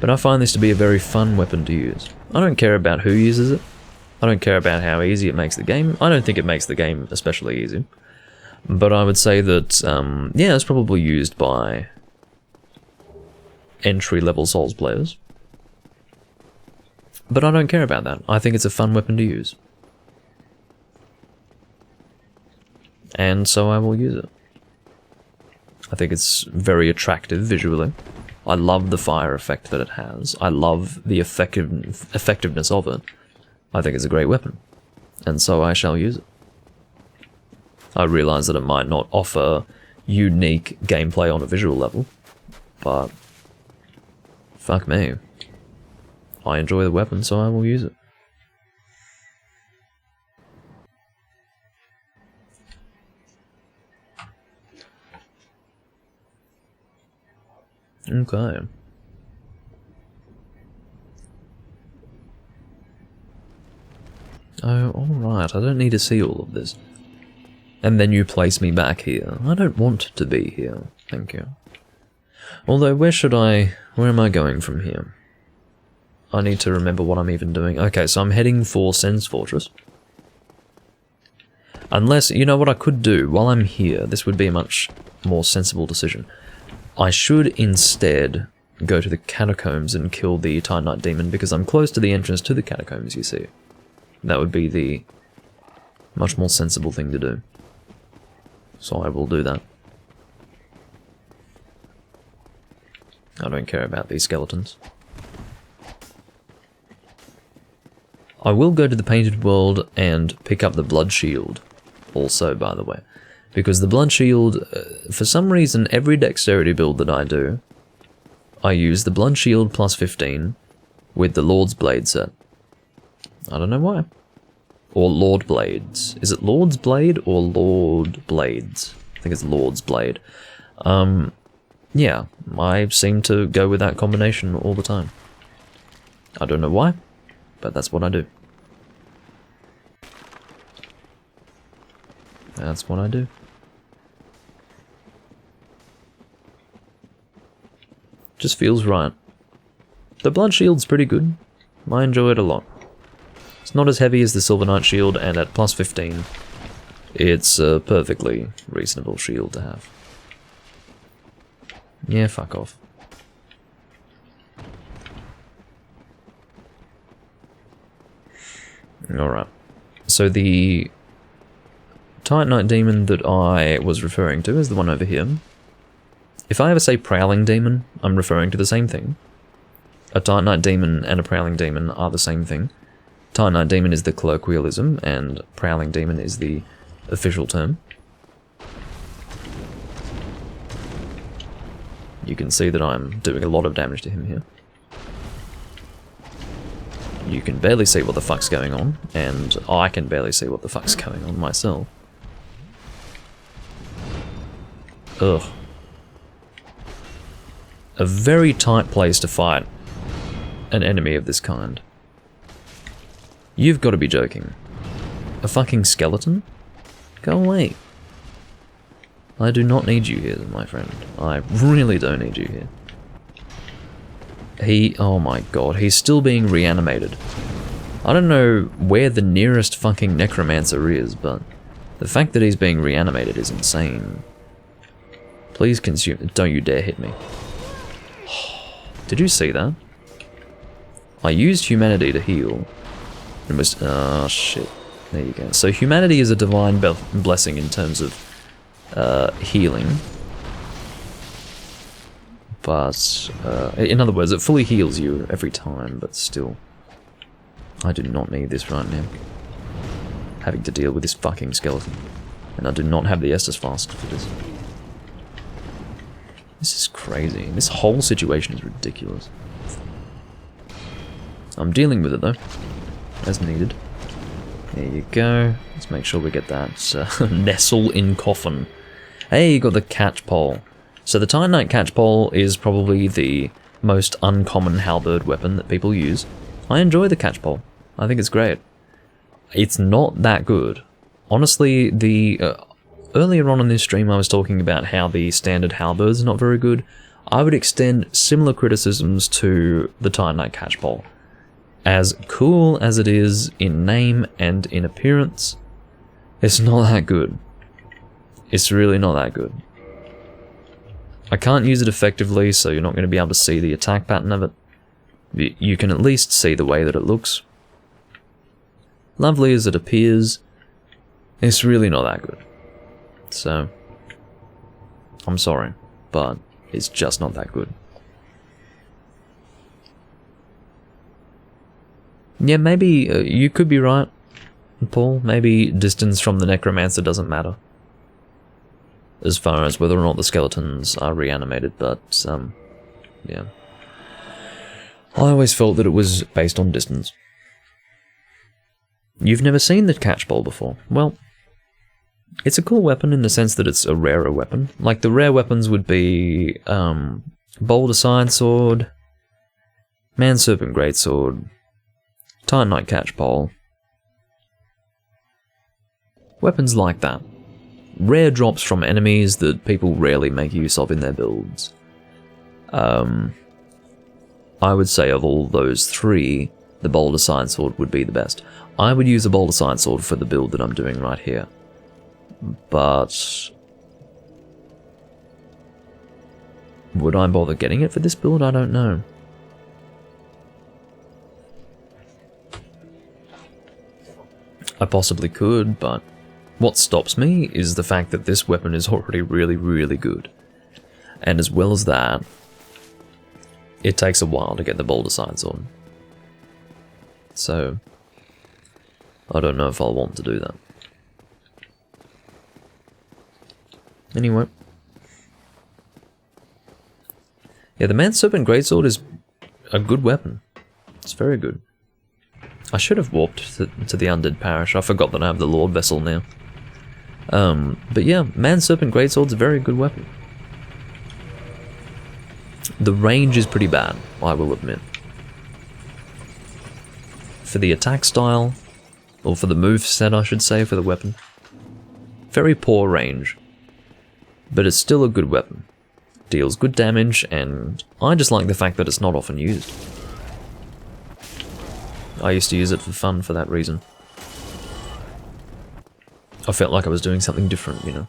But I find this to be a very fun weapon to use. I don't care about who uses it. I don't care about how easy it makes the game. I don't think it makes the game especially easy. But I would say that, yeah, it's probably used by entry-level Souls players. But I don't care about that. I think it's a fun weapon to use. And so I will use it. I think it's very attractive visually. I love the fire effect that it has. I love the effectiveness of it. I think it's a great weapon. And so I shall use it. I realise that it might not offer unique gameplay on a visual level, but fuck me. I enjoy the weapon, so I will use it. Okay. Oh, alright, I don't need to see all of this. And then you place me back here. I don't want to be here, thank you. Although, where am I going from here? I need to remember what I'm even doing. Okay, so I'm heading for Sen's Fortress. Unless, you know what I could do while I'm here, this would be a much more sensible decision. I should instead go to the catacombs and kill the Titanite demon because I'm close to the entrance to the catacombs, you see. That would be the much more sensible thing to do. So I will do that. I don't care about these skeletons. I will go to the Painted World and pick up the Blood Shield also, by the way. Because the Blood Shield, for some reason, every Dexterity build that I do, I use the Blood Shield plus 15 with the Lord's Blade set. I don't know why. Or Lord Blades. Is it Lord's Blade or Lord Blades? I think it's Lord's Blade. Yeah, I seem to go with that combination all the time. I don't know why, but that's what I do. That's what I do. Just feels right. The Blood Shield's pretty good. I enjoy it a lot. It's not as heavy as the Silver Knight shield, and at plus 15, it's a perfectly reasonable shield to have. Yeah, fuck off. Alright. So the Titanite demon that I was referring to is the one over here. If I ever say Prowling Demon, I'm referring to the same thing. A Titanite demon and a Prowling demon are the same thing. Titanite demon is the colloquialism, and Prowling demon is the official term. You can see that I'm doing a lot of damage to him here. You can barely see what the fuck's going on, and I can barely see what the fuck's going on myself. Ugh. A very tight place to fight an enemy of this kind. You've got to be joking. A fucking skeleton? Go away. I do not need you here, my friend. I really don't need you here. Oh my god, he's still being reanimated. I don't know where the nearest fucking necromancer is, but the fact that he's being reanimated is insane. Please consume. Don't you dare hit me. Did you see that? I used humanity to heal. It was. Oh shit. There you go. So humanity is a divine blessing in terms of healing. But, in other words, it fully heals you every time, but still. I do not need this right now. Having to deal with this fucking skeleton. And I do not have the Estus fast for this. This is crazy. This whole situation is ridiculous. I'm dealing with it though, as needed. There you go. Let's make sure we get that nestle in coffin. Hey, you got the catchpole. So the Titanite catchpole is probably the most uncommon halberd weapon that people use. I enjoy the catchpole. I think it's great. It's not that good. Honestly, earlier on in this stream I was talking about how the standard halberds are not very good. I would extend similar criticisms to the Titanite catchpole. As cool as it is in name and in appearance, it's not that good. It's really not that good. I can't use it effectively, so you're not going to be able to see the attack pattern of it. You can at least see the way that it looks. Lovely as it appears, it's really not that good. So, I'm sorry, but it's just not that good. Yeah, maybe you could be right, Paul. Maybe distance from the necromancer doesn't matter as far as whether or not the skeletons are reanimated, but yeah. I always felt that it was based on distance. You've never seen the catchpole before? Well, it's a cool weapon in the sense that it's a rarer weapon. Like, the rare weapons would be Boulder Side Sword, Man Serpent Greatsword, Titanite catchpole. Weapons like that. Rare drops from enemies that people rarely make use of in their builds. I would say of all those three, the Boulder Side Sword would be the best. I would use a Boulder Side Sword for the build that I'm doing right here. But Would I bother getting it for this build? I don't know. I possibly could, but what stops me is the fact that this weapon is already really, really good. And as well as that, it takes a while to get the Boulder Side Sword. So, I don't know if I'll want to do that. Anyway. Yeah, the Man Serpent Greatsword is a good weapon. It's very good. I should have warped to the Undead Parish. I forgot that I have the Lord Vessel now. But yeah, Man Serpent Greatsword's a very good weapon. The range is pretty bad, I will admit. For the attack style, or for the move set I should say, for the weapon. Very poor range. But it's still a good weapon. Deals good damage, and I just like the fact that it's not often used. I used to use it for fun for that reason. I felt like I was doing something different, you know.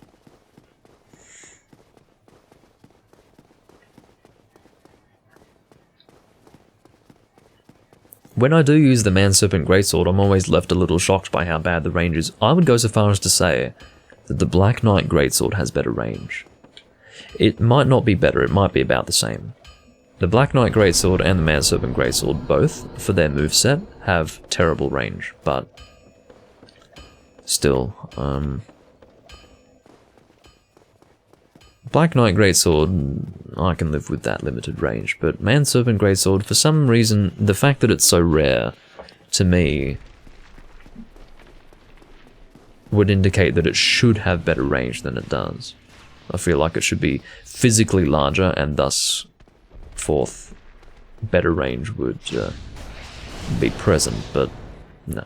When I do use the Man Serpent Greatsword, I'm always left a little shocked by how bad the range is. I would go so far as to say that the Black Knight Greatsword has better range. It might not be better, it might be about the same. The Black Knight Greatsword and the Man Serpent Greatsword both, for their moveset, have terrible range, but still, Black Knight Greatsword, I can live with that limited range, but Man Serpent Greatsword, for some reason, the fact that it's so rare, to me, would indicate that it should have better range than it does. I feel like it should be physically larger, and thus, forth, better range would be present, but no.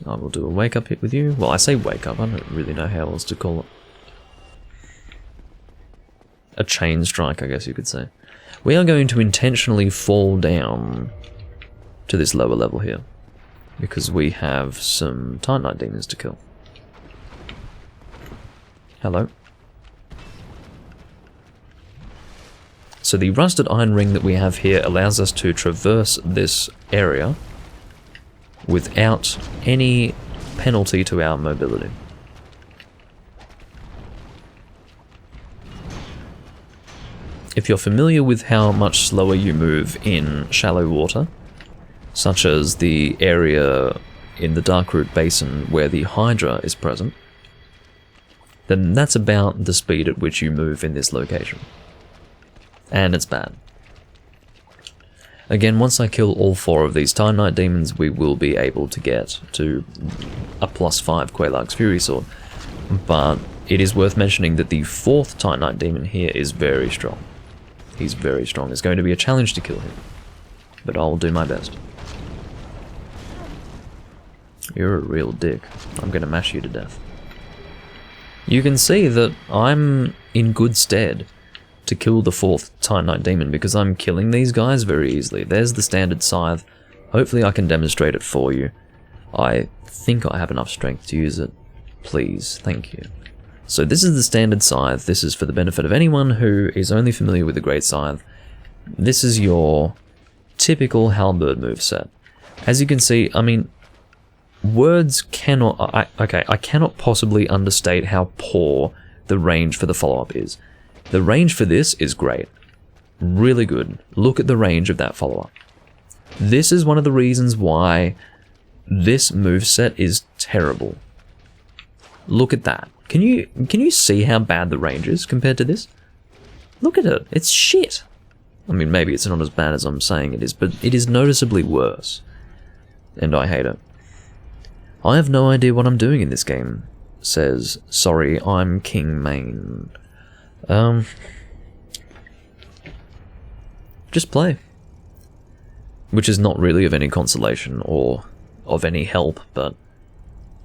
I will do a wake up hit with you. Well, I say wake up, I don't really know how else to call it. A chain strike, I guess you could say. We are going to intentionally fall down to this lower level here, because we have some Titanite demons to kill. Hello. So the rusted iron ring that we have here allows us to traverse this area without any penalty to our mobility. If you're familiar with how much slower you move in shallow water, such as the area in the Darkroot Basin where the Hydra is present, then that's about the speed at which you move in this location. And it's bad. Again, once I kill all 4 of these Titanite demons, we will be able to get to a +5 Quelaag's Fury Sword. But it is worth mentioning that the 4th Titanite demon here is very strong. He's very strong. It's going to be a challenge to kill him. But I'll do my best. You're a real dick. I'm going to mash you to death. You can see that I'm in good stead to kill the 4th Titanite demon, because I'm killing these guys very easily. There's the standard scythe. Hopefully I can demonstrate it for you. I think I have enough strength to use it. Please, thank you. So this is the standard scythe. This is for the benefit of anyone who is only familiar with the Great Scythe. This is your typical halberd moveset. As you can see, I mean, words cannot... I cannot possibly understate how poor the range for the follow-up is. The range for this is great. Really good. Look at the range of that follow-up. This is one of the reasons why this moveset is terrible. Look at that. Can you see how bad the range is compared to this? Look at it. It's shit. I mean, maybe it's not as bad as I'm saying it is, but it is noticeably worse. And I hate it. I have no idea what I'm doing in this game, says, sorry, I'm King Main. Just play. Which is not really of any consolation or of any help, but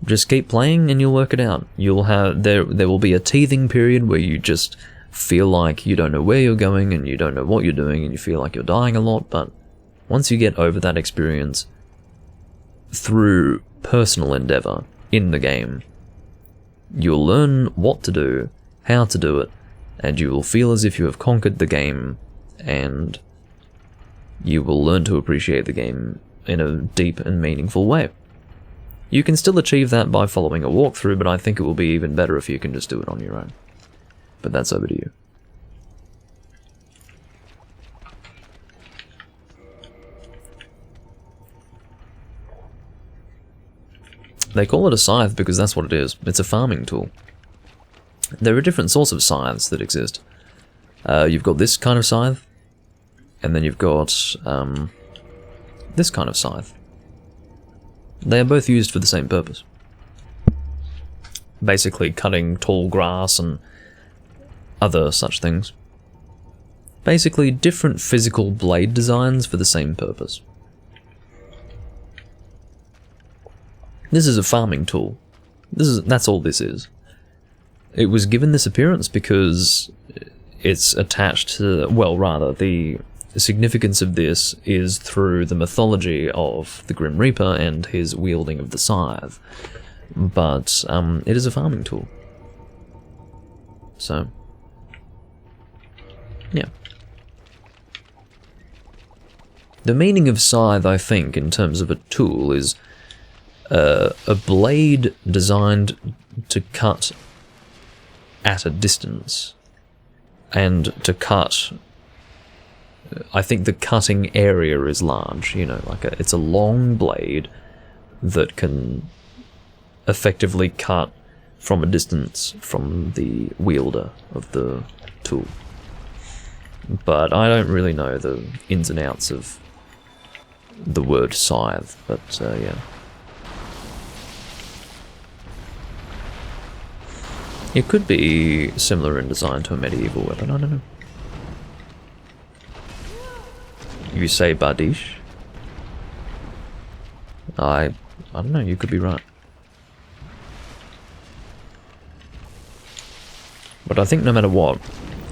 just keep playing and you'll work it out. You'll have there will be a teething period where you just feel like you don't know where you're going and you don't know what you're doing and you feel like you're dying a lot, but once you get over that experience through personal endeavor in the game. You'll learn what to do, how to do it, and you will feel as if you have conquered the game, and you will learn to appreciate the game in a deep and meaningful way. You can still achieve that by following a walkthrough, but I think it will be even better if you can just do it on your own. But that's over to you. They call it a scythe because that's what it is. It's a farming tool. There are different sorts of scythes that exist. You've got this kind of scythe, and then you've got this kind of scythe. They are both used for the same purpose. Basically cutting tall grass and other such things. Basically different physical blade designs for the same purpose. This is a farming tool. That's all this is. It was given this appearance because it's attached to, well, rather, the significance of this is through the mythology of the Grim Reaper and his wielding of the scythe. But it is a farming tool. So, yeah. The meaning of scythe, I think, in terms of a tool, is a blade designed to cut at a distance, and to cut, I think the cutting area is large, you know, like it's a long blade that can effectively cut from a distance from the wielder of the tool. But I don't really know the ins and outs of the word scythe, but yeah. It could be similar in design to a medieval weapon, I don't know. You say Bardiche? I don't know, you could be right. But I think no matter what,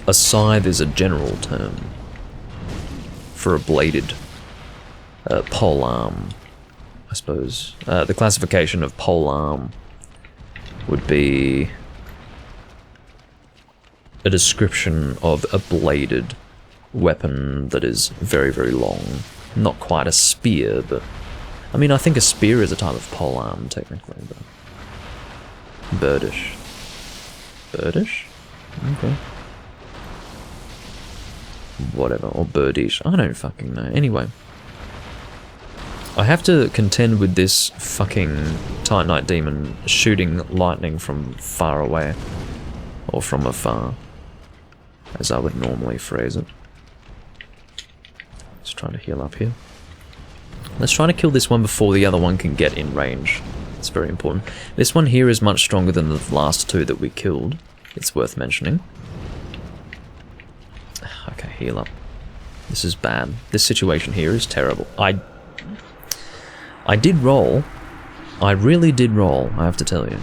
a scythe is a general term for a bladed polearm, I suppose. The classification of polearm would be a description of a bladed weapon that is very, very long. Not quite a spear, but... I mean, I think a spear is a type of polearm, technically, but... Birdish. Birdish? Okay. Whatever, or birdish. I don't fucking know. Anyway. I have to contend with this fucking Titanite demon shooting lightning from far away. Or from afar, as I would normally phrase it. Let's try to heal up here. Let's try to kill this one before the other one can get in range. It's very important. This one here is much stronger than the last two that we killed. It's worth mentioning. Okay, heal up. This is bad. This situation here is terrible. I did roll. I really did roll, I have to tell you.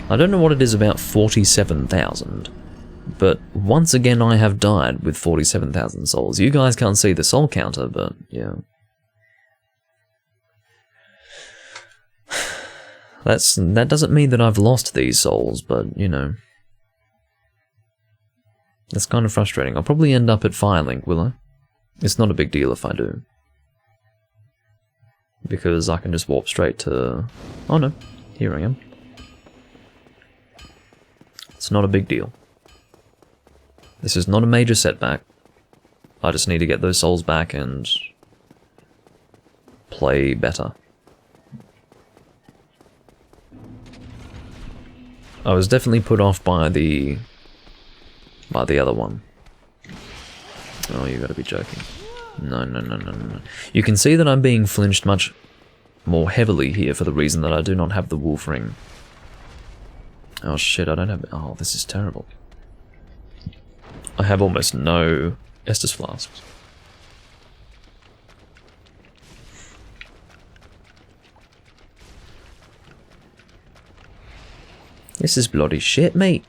I don't know what it is about 47,000, but once again I have died with 47,000 souls. You guys can't see the soul counter, but yeah. That doesn't mean that I've lost these souls, but, you know. That's kind of frustrating. I'll probably end up at Firelink, will I? It's not a big deal if I do. Because I can just warp straight to... Oh no, here I am. It's not a big deal. This is not a major setback. I just need to get those souls back and play better. I was definitely put off by the other one. Oh, you gotta be joking. No. You can see that I'm being flinched much more heavily here for the reason that I do not have the wolf ring. Oh shit, I don't have... Oh, this is terrible. I have almost no Estus flasks. This is bloody shit, mate.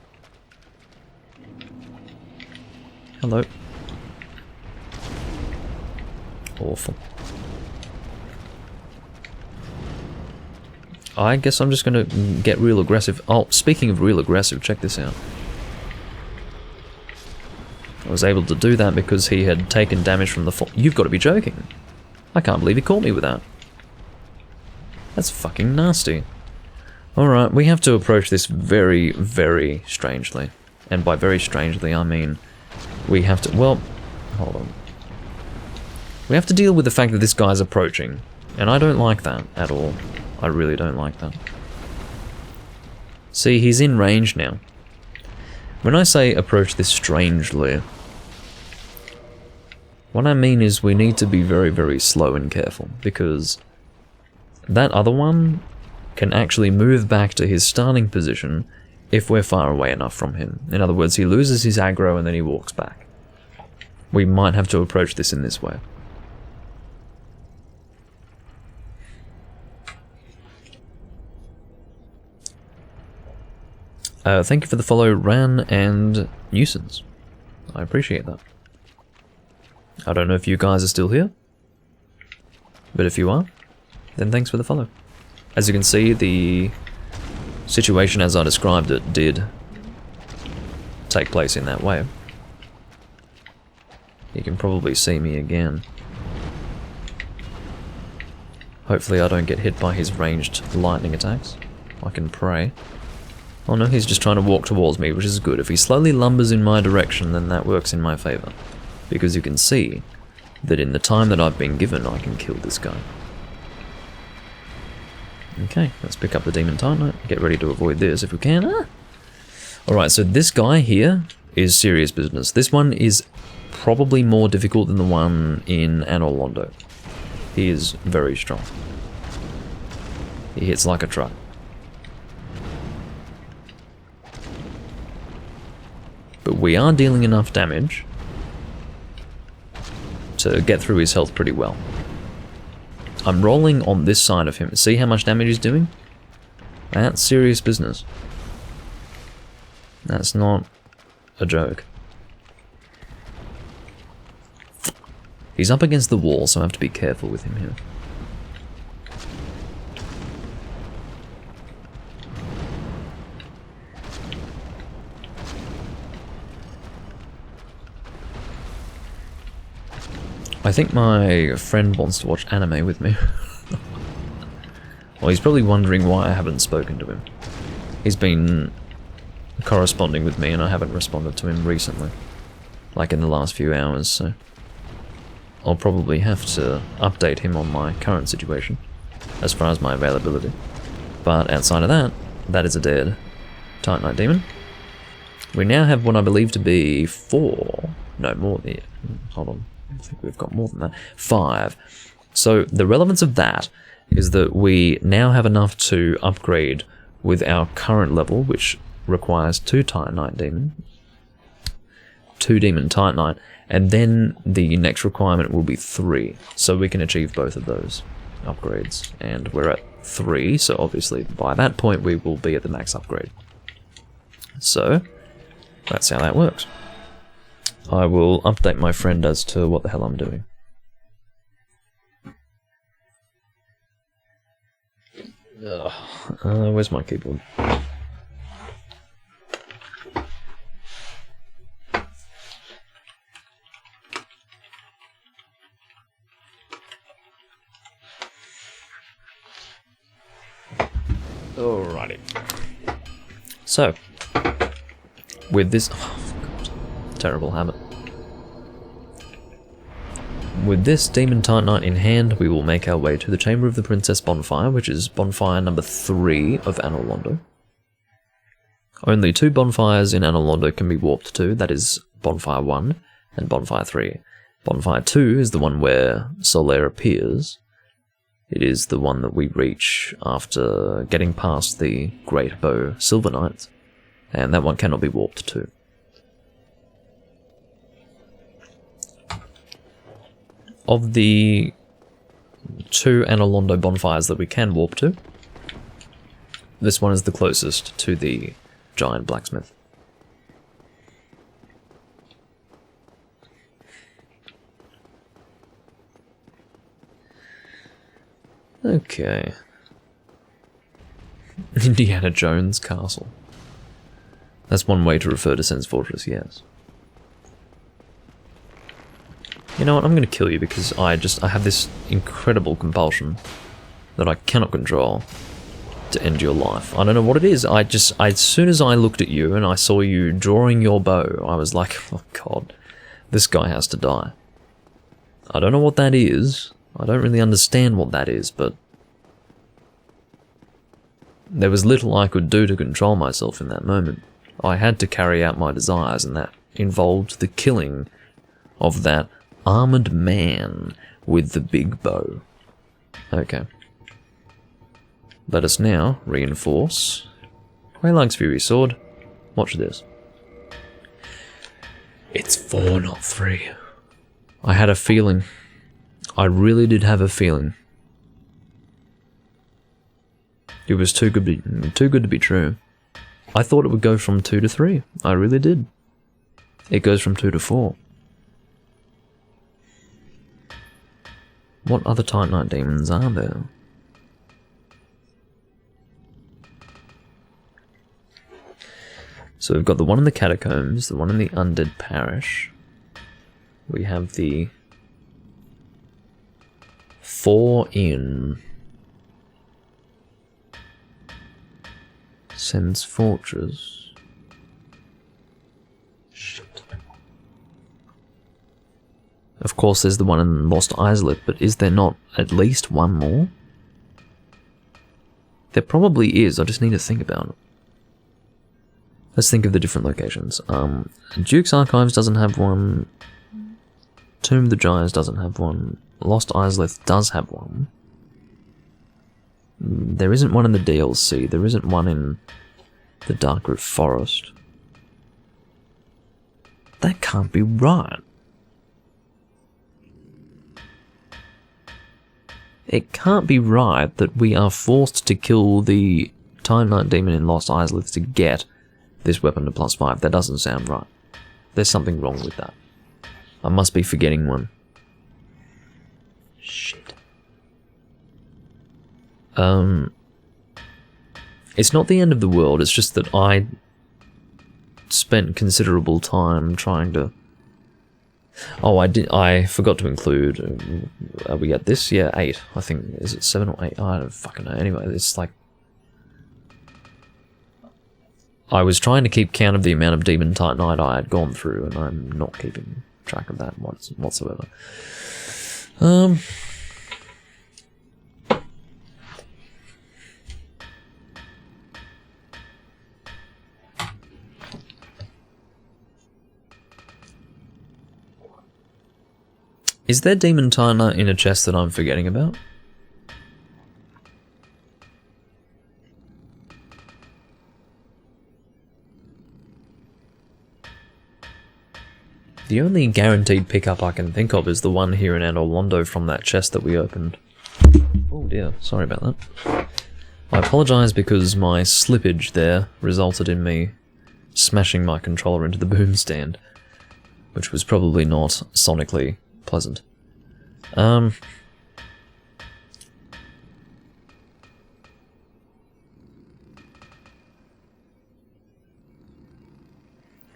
Hello. Awful. I guess I'm just gonna get real aggressive. Oh, speaking of real aggressive, check this out. I was able to do that because he had taken damage from the fall. You've got to be joking. I can't believe he caught me with that. That's fucking nasty. Alright, we have to approach this very, very strangely. And by very strangely, I mean we have to... Well, hold on. We have to deal with the fact that this guy's approaching. And I don't like that at all. I really don't like that. See, he's in range now. When I say approach this strangely, what I mean is we need to be very, very slow and careful, because that other one can actually move back to his starting position if we're far away enough from him. In other words, he loses his aggro and then he walks back. We might have to approach this in this way. Thank you for the follow, Ran and Nuisance. I appreciate that. I don't know if you guys are still here, but if you are, then thanks for the follow. As you can see, the situation as I described it did take place in that way. You can probably see me again. Hopefully I don't get hit by his ranged lightning attacks. I can pray. Oh no, he's just trying to walk towards me, which is good. If he slowly lumbers in my direction, then that works in my favour. Because you can see that in the time that I've been given, I can kill this guy. Okay, let's pick up the Demon Titanite. Get ready to avoid this if we can. Alright, so this guy here is serious business. This one is probably more difficult than the one in Anor Londo. He is very strong. He hits like a truck. But we are dealing enough damage to get through his health pretty well. I'm rolling on this side of him. See how much damage he's doing? That's serious business. That's not a joke. He's up against the wall, so I have to be careful with him here. I think my friend wants to watch anime with me. Well, he's probably wondering why I haven't spoken to him. He's been corresponding with me and I haven't responded to him recently. Like in the last few hours, so... I'll probably have to update him on my current situation, as far as my availability. But outside of that, that is a dead Titanite Demon. We now have what I believe to be 4... No, more than... Hold on. I think we've got more than that. 5. So the relevance of that is that we now have enough to upgrade with our current level, which requires 2 Titanite Demon, 2 Demon Titanite, and then the next requirement will be 3. So we can achieve both of those upgrades. And we're at 3, so obviously by that point we will be at the max upgrade. So that's how that works. I will update my friend as to what the hell I'm doing. Where's my keyboard? Alrighty. So, with this... terrible habit. With this Demon Titanite in hand, we will make our way to the Chamber of the Princess Bonfire, which is bonfire number 3 of Anor Londo. Only 2 bonfires in Anor Londo can be warped to, that is Bonfire 1 and Bonfire 3. Bonfire 2 is the one where Solaire appears. It is the one that we reach after getting past the Great Bow Silver Knights, and that one cannot be warped to. Of the 2 Anor Londo bonfires that we can warp to, this one is the closest to the giant blacksmith. Okay. Indiana Jones Castle. That's one way to refer to Sen's Fortress, yes. You know what, I'm gonna kill you because I have this incredible compulsion that I cannot control to end your life. I don't know what it is, as soon as I looked at you and I saw you drawing your bow, I was like, oh god, this guy has to die. I don't know what that is, I don't really understand what that is, but there was little I could do to control myself in that moment. I had to carry out my desires, and that involved the killing of that armored man with the big bow. Okay. Let us now reinforce Quaylag's Fury Sword. Watch this. It's 4, not 3. I had a feeling. I really did have a feeling. It was too good to be true. I thought it would go from 2 to 3. I really did. It goes from 2 to 4. What other Titanite demons are there? So we've got the one in the Catacombs, the one in the Undead Parish. We have the 4 in Sen's Fortress. Shit. Of course there's the one in Lost Islet, but is there not at least one more? There probably is, I just need to think about it. Let's think of the different locations. Duke's Archives doesn't have one. Tomb of the Gyres doesn't have one. Lost Islet does have one. There isn't one in the DLC. There isn't one in the Darkroot Forest. That can't be right. It can't be right that we are forced to kill the Titanite demon in Lost Islet to get this weapon to +5. That doesn't sound right. There's something wrong with that. I must be forgetting one. Shit. It's not the end of the world, it's just that I spent considerable time trying to... Oh, I forgot to include... are we at this? Yeah, 8. I think, is it 7 or 8? I don't fucking know. Anyway, it's like... I was trying to keep count of the amount of Demon Titanite I had gone through, and I'm not keeping track of that whatsoever. Is there Demon Titanite in a chest that I'm forgetting about? The only guaranteed pickup I can think of is the one here in Andorlondo from that chest that we opened. Oh dear, sorry about that. I apologise because my slippage there resulted in me smashing my controller into the boom stand, which was probably not sonically pleasant.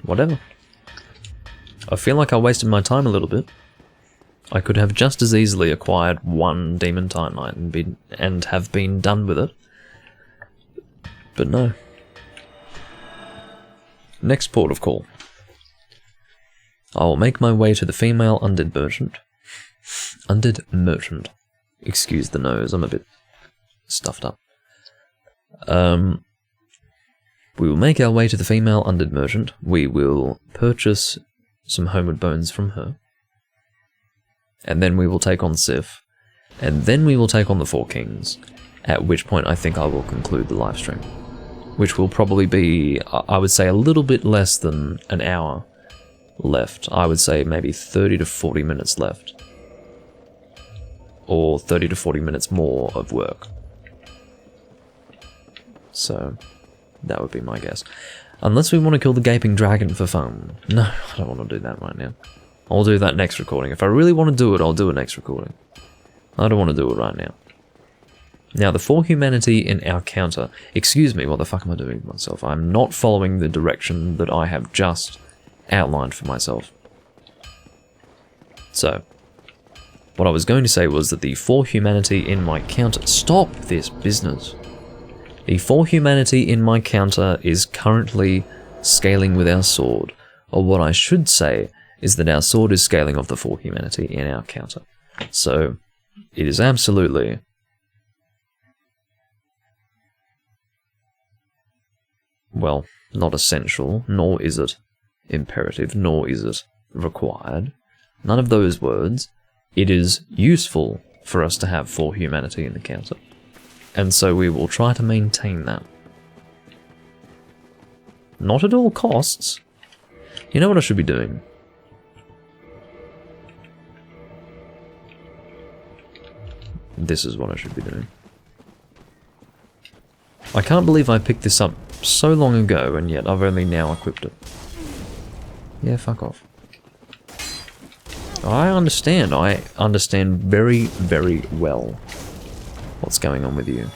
Whatever. I feel like I wasted my time a little bit. I could have just as easily acquired one Demon Titanite and have been done with it. But no. Next port of call. I will make my way to the female undead merchant. Undead merchant. Excuse the nose, I'm a bit stuffed up. We will make our way to the female undead merchant. We will purchase some homeward bones from her. And then we will take on Sif. And then we will take on the Four Kings. At which point I think I will conclude the live stream. Which will probably be, I would say, a little bit less than an hour left. I would say maybe 30 to 40 minutes left. Or 30 to 40 minutes more of work. So, that would be my guess. Unless we want to kill the Gaping Dragon for fun. No, I don't want to do that right now. I'll do that next recording. If I really want to do it, I'll do it next recording. I don't want to do it right now. Now, the for humanity in our counter... Excuse me, what the fuck am I doing to myself? I'm not following the direction that I have just outlined for myself. So, what I was going to say was that the for humanity in my counter... Stop this business! The for humanity in my counter is currently scaling with our sword. Or what I should say is that our sword is scaling of the for humanity in our counter. So, it is absolutely... well, not essential, nor is it imperative, nor is it required. None of those words. It is useful for us to have for humanity in the counter. And so we will try to maintain that. Not at all costs. You know what I should be doing? This is what I should be doing. I can't believe I picked this up so long ago, and yet I've only now equipped it. Yeah, fuck off. I understand very, very well what's going on with you.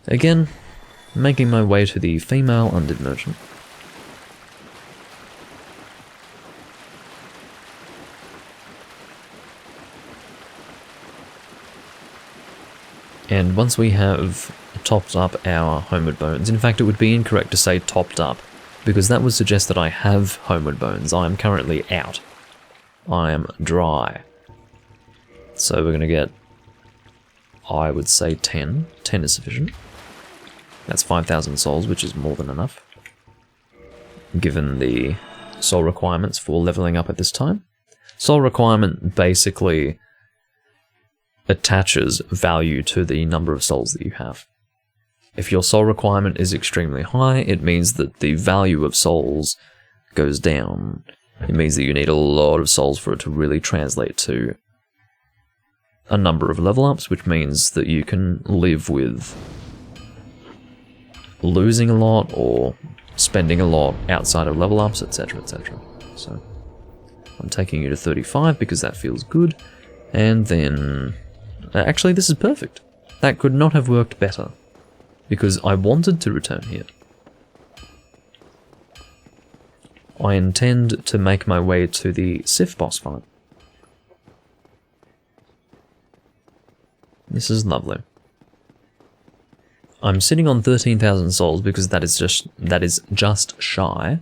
Again, making my way to the female undead merchant. And once we have topped up our homeward bones, in fact it would be incorrect to say topped up, because that would suggest that I have homeward bones. I am currently out. I am dry. So we're going to get, I would say 10. 10 is sufficient. That's 5,000 souls, which is more than enough, given the soul requirements for leveling up at this time. Soul requirement basically attaches value to the number of souls that you have. If your soul requirement is extremely high, it means that the value of souls goes down. It means that you need a lot of souls for it to really translate to a number of level ups, which means that you can live with losing a lot or spending a lot outside of level ups, etc, etc. So I'm taking you to 35 because that feels good, and then actually this is perfect. That could not have worked better, because I wanted to return here. I intend to make my way to the Sif boss fight. This is lovely. I'm sitting on 13,000 souls because that is just shy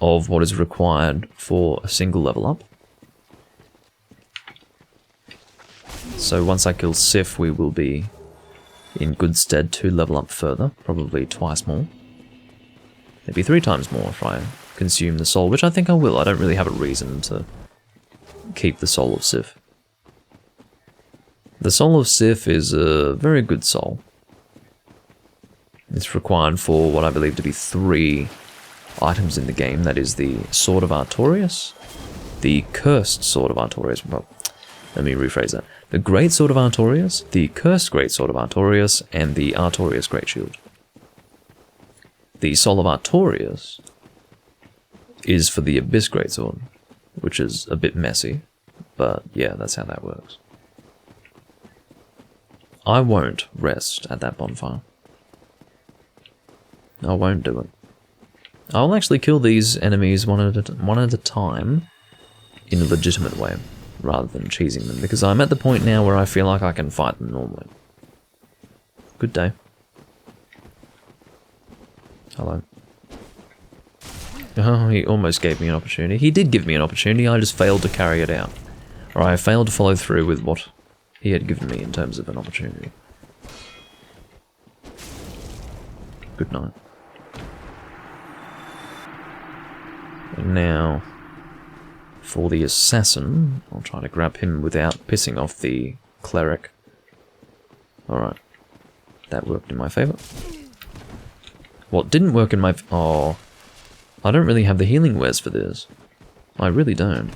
of what is required for a single level up. So once I kill Sif, we will be in good stead to level up further, probably twice more. Maybe 3 times more if I consume the soul, which I think I will. I don't really have a reason to keep the soul of Sif. The soul of Sif is a very good soul. It's required for what I believe to be 3 items in the game. That is the Sword of Artorias, the Cursed Sword of Artorias. Well, let me rephrase that. The Great Sword of Artorias, the Cursed Great Sword of Artorias, and the Artorias Great Shield. The Soul of Artorias is for the Abyss Greatsword, which is a bit messy, but yeah, that's how that works. I won't rest at that bonfire. I won't do it. I'll actually kill these enemies one at a time in a legitimate way, rather than cheesing them, because I'm at the point now where I feel like I can fight them normally. Good day. Hello. Oh, he almost gave me an opportunity. He did give me an opportunity, I just failed to carry it out. Or I failed to follow through with what he had given me in terms of an opportunity. Good night. And now, for the assassin, I'll try to grab him without pissing off the cleric. Alright. That worked in my favour. What didn't work in my... Oh, I don't really have the healing wares for this. I really don't.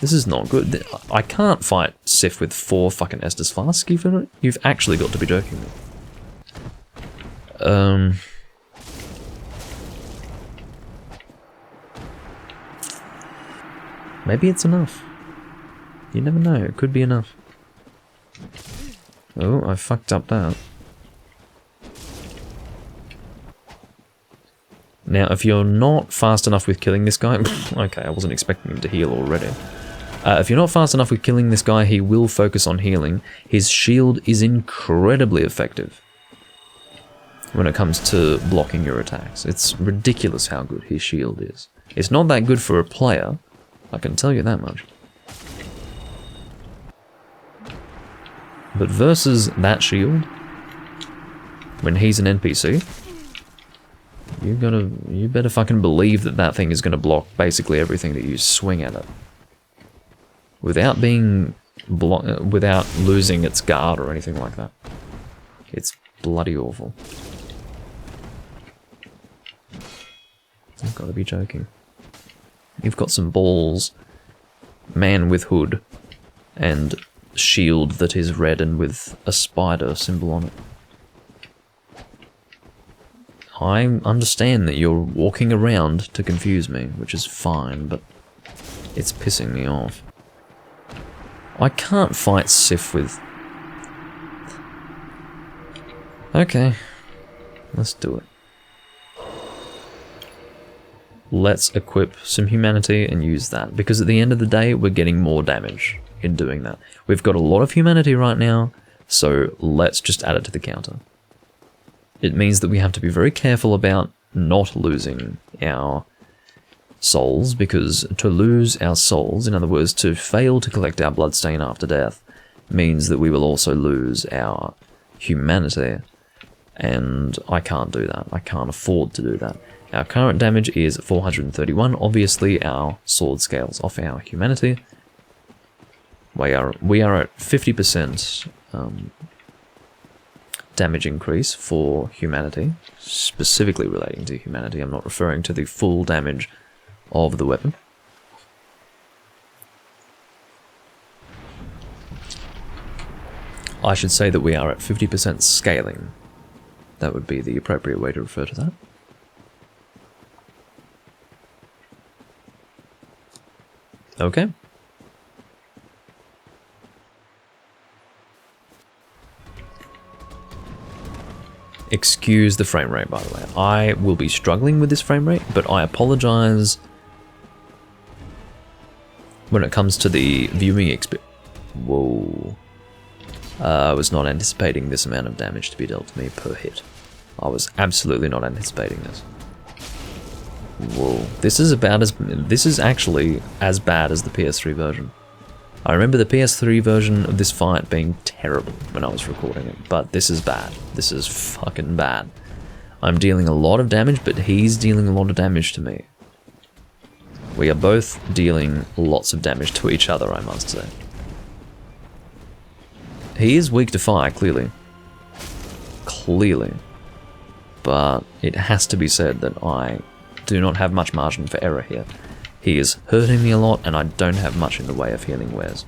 This is not good. I can't fight Sif with 4 fucking Estus Flasks. You've actually got to be joking me. Maybe it's enough. You never know, it could be enough. Oh, I fucked up that. Now, if you're not fast enough with killing this guy... okay, I wasn't expecting him to heal already. If you're not fast enough with killing this guy, he will focus on healing. His shield is incredibly effective when it comes to blocking your attacks. It's ridiculous how good his shield is. It's not that good for a player, I can tell you that much. But versus that shield, when he's an NPC, you better fucking believe that that thing is gonna block basically everything that you swing at it, without being without losing its guard or anything like that. It's bloody awful. You've got to be joking. You've got some balls, man with hood, and shield that is red and with a spider symbol on it. I understand that you're walking around to confuse me, which is fine, but it's pissing me off. I can't fight Sif with... Okay, let's do it. Let's equip some humanity and use that, because at the end of the day, we're getting more damage in doing that. We've got a lot of humanity right now, so let's just add it to the counter. It means that we have to be very careful about not losing our souls, because to lose our souls, in other words, to fail to collect our bloodstain after death, means that we will also lose our humanity, and I can't do that. I can't afford to do that. Our current damage is 431. Obviously, our sword scales off our humanity. We are at 50% damage increase for humanity, specifically relating to humanity. I'm not referring to the full damage of the weapon. I should say that we are at 50% scaling. That would be the appropriate way to refer to that. Okay. Excuse the frame rate, by the way. I will be struggling with this frame rate, but I apologize when it comes to the viewing experience. Whoa. I was not anticipating this amount of damage to be dealt to me per hit. I was absolutely not anticipating this. Whoa. This is actually as bad as the PS3 version. I remember the PS3 version of this fight being terrible when I was recording it, but this is bad. This is fucking bad. I'm dealing a lot of damage, but he's dealing a lot of damage to me. We are both dealing lots of damage to each other, I must say. He is weak to fire, clearly. Clearly. But it has to be said that I do not have much margin for error here. He is hurting me a lot, and I don't have much in the way of healing wares.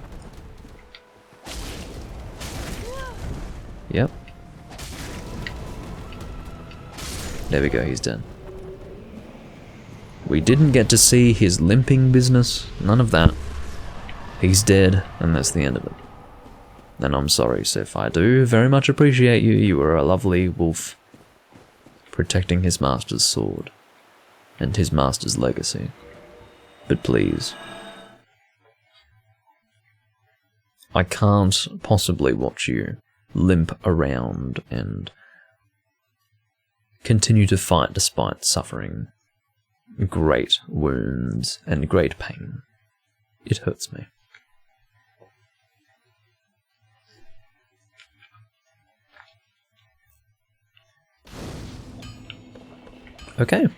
Yep. There we go, he's dead. We didn't get to see his limping business, none of that. He's dead, and that's the end of it. And I'm sorry, Sif, I do very much appreciate you. You were a lovely wolf, protecting his master's sword, and his master's legacy. But please, I can't possibly watch you limp around and continue to fight despite suffering great wounds and great pain. It hurts me. Okay.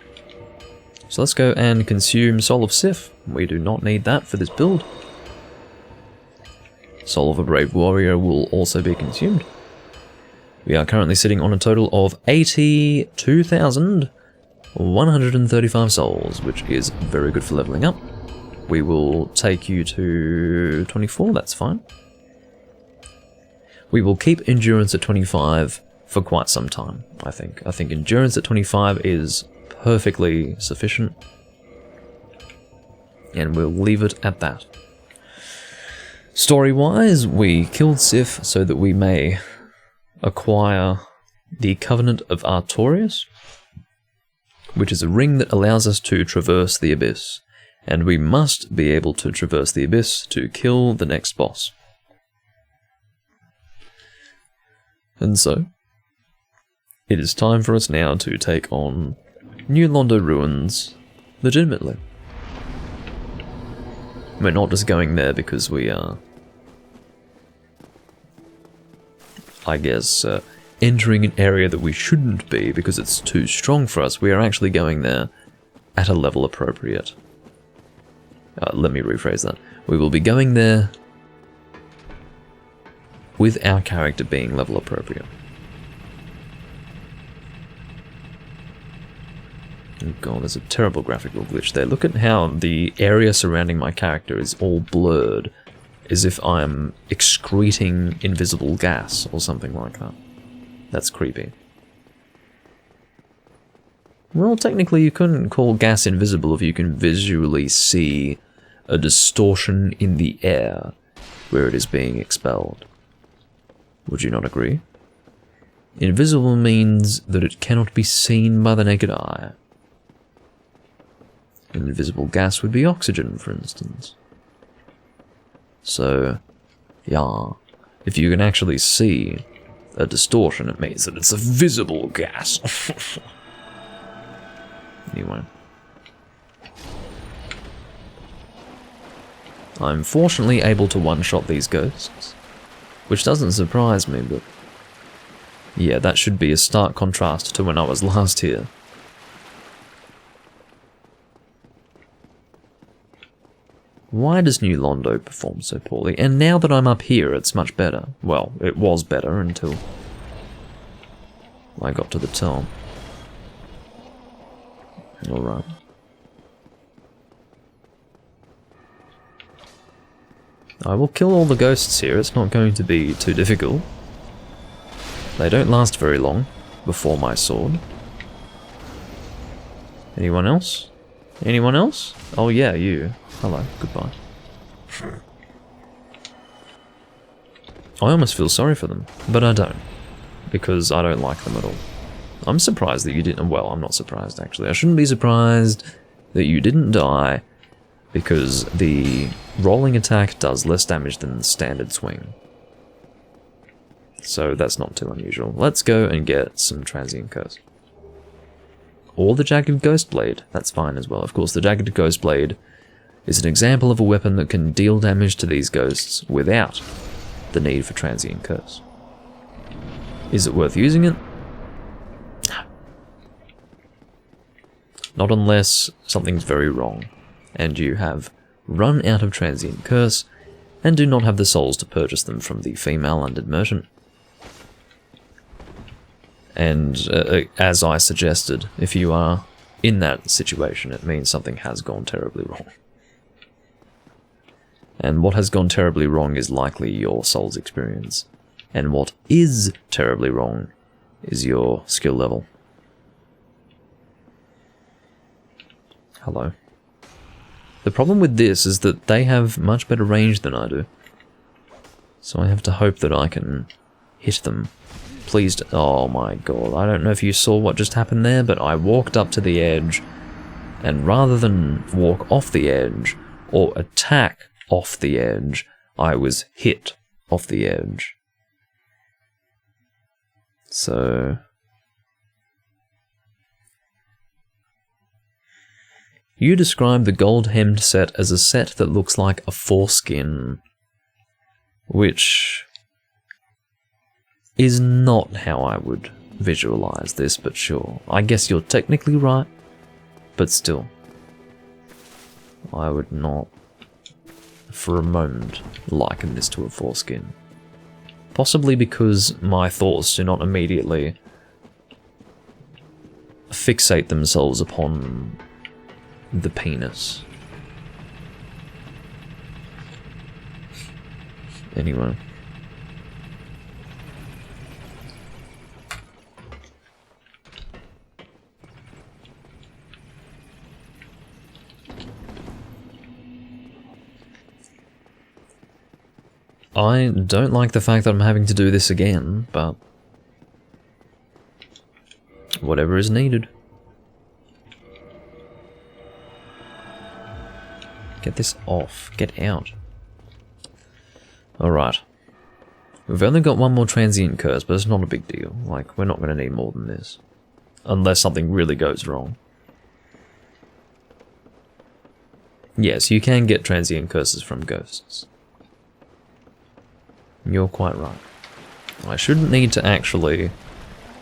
So let's go and consume Soul of Sif. We do not need that for this build. Soul of a Brave Warrior will also be consumed. We are currently sitting on a total of 82,135 souls, which is very good for leveling up. We will take you to 24, that's fine. We will keep Endurance at 25 for quite some time, I think. I think Endurance at 25 is perfectly sufficient, and we'll leave it at that. Story-wise, we killed Sif so that we may acquire the Covenant of Artorias, which is a ring that allows us to traverse the Abyss, and we must be able to traverse the Abyss to kill the next boss. And so, it is time for us now to take on New Londo Ruins legitimately. We're not just going there because we are, I guess, entering an area that we shouldn't be because it's too strong for us. We are actually going there at a level appropriate. Let me rephrase that. We will be going there with our character being level appropriate. Oh god, there's a terrible graphical glitch there. Look at how the area surrounding my character is all blurred, as if I'm excreting invisible gas or something like that. That's creepy. Well, technically you couldn't call gas invisible if you can visually see a distortion in the air where it is being expelled. Would you not agree? Invisible means that it cannot be seen by the naked eye. Invisible gas would be oxygen, for instance. So, yeah, if you can actually see a distortion, it means that it's a visible gas. Anyway. I'm fortunately able to one-shot these ghosts, which doesn't surprise me, but yeah, that should be a stark contrast to when I was last here. Why does New Londo perform so poorly? And now that I'm up here, it's much better. Well, it was better until I got to the top. Alright. I will kill all the ghosts here, it's not going to be too difficult. They don't last very long before my sword. Anyone else? Anyone else? Oh yeah, you. Hello, goodbye. I almost feel sorry for them, but I don't. Because I don't like them at all. I'm surprised that you didn't... Well, I'm not surprised, actually. I shouldn't be surprised that you didn't die, because the rolling attack does less damage than the standard swing. So that's not too unusual. Let's go and get some Transient Curse. Or the Jagged Ghost Blade. That's fine as well. Of course, the Jagged Ghost Blade is an example of a weapon that can deal damage to these ghosts without the need for Transient Curse. Is it worth using it? Not unless something's very wrong, and you have run out of Transient Curse, and do not have the souls to purchase them from the female undead merchant. And as I suggested, if you are in that situation, it means something has gone terribly wrong. And what has gone terribly wrong is likely your soul's experience. And what is terribly wrong is your skill level. Hello. The problem with this is that they have much better range than I do. So I have to hope that I can hit them. Please, oh my god, I don't know if you saw what just happened there, but I walked up to the edge, and rather than walk off the edge, or attack off the edge, I was hit off the edge. So... You describe the gold-hemmed set as a set that looks like a foreskin, which is not how I would visualize this, but sure. I guess you're technically right, but still. I would not, for a moment, liken this to a foreskin. Possibly because my thoughts do not immediately fixate themselves upon the penis. Anyway. I don't like the fact that I'm having to do this again, but whatever is needed. Get this off. Get out. Alright. We've only got one more transient curse, but it's not a big deal. Like, we're not going to need more than this. Unless something really goes wrong. Yes, you can get transient curses from ghosts. You're quite right. I shouldn't need to actually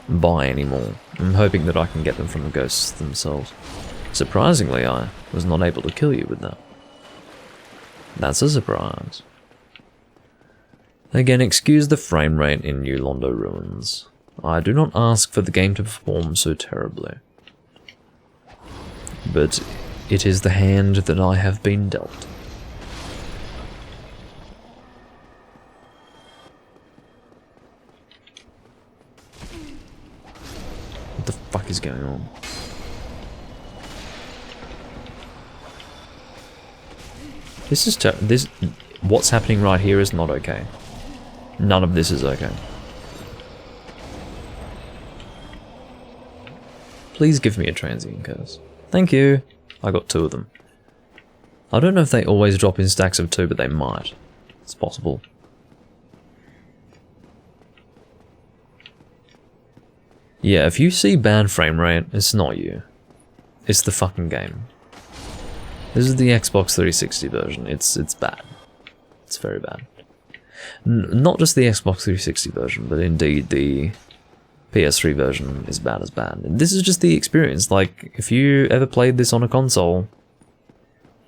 buy any more. I'm hoping that I can get them from the ghosts themselves. Surprisingly, I was not able to kill you with that. That's a surprise. Again, excuse the frame rate in New Londo Ruins. I do not ask for the game to perform so terribly. But it is the hand that I have been dealt. What the fuck is going on? This is what's happening right here is not okay. None of this is okay. Please give me a transient curse. Thank you. I got 2 of them. I don't know if they always drop in stacks of 2, but they might. It's possible. Yeah, if you see bad frame rate, it's not you. It's the fucking game. This is the Xbox 360 version. It's bad. It's very bad. Not just the Xbox 360 version, but indeed the PS3 version is bad as bad. And this is just the experience. Like, if you ever played this on a console,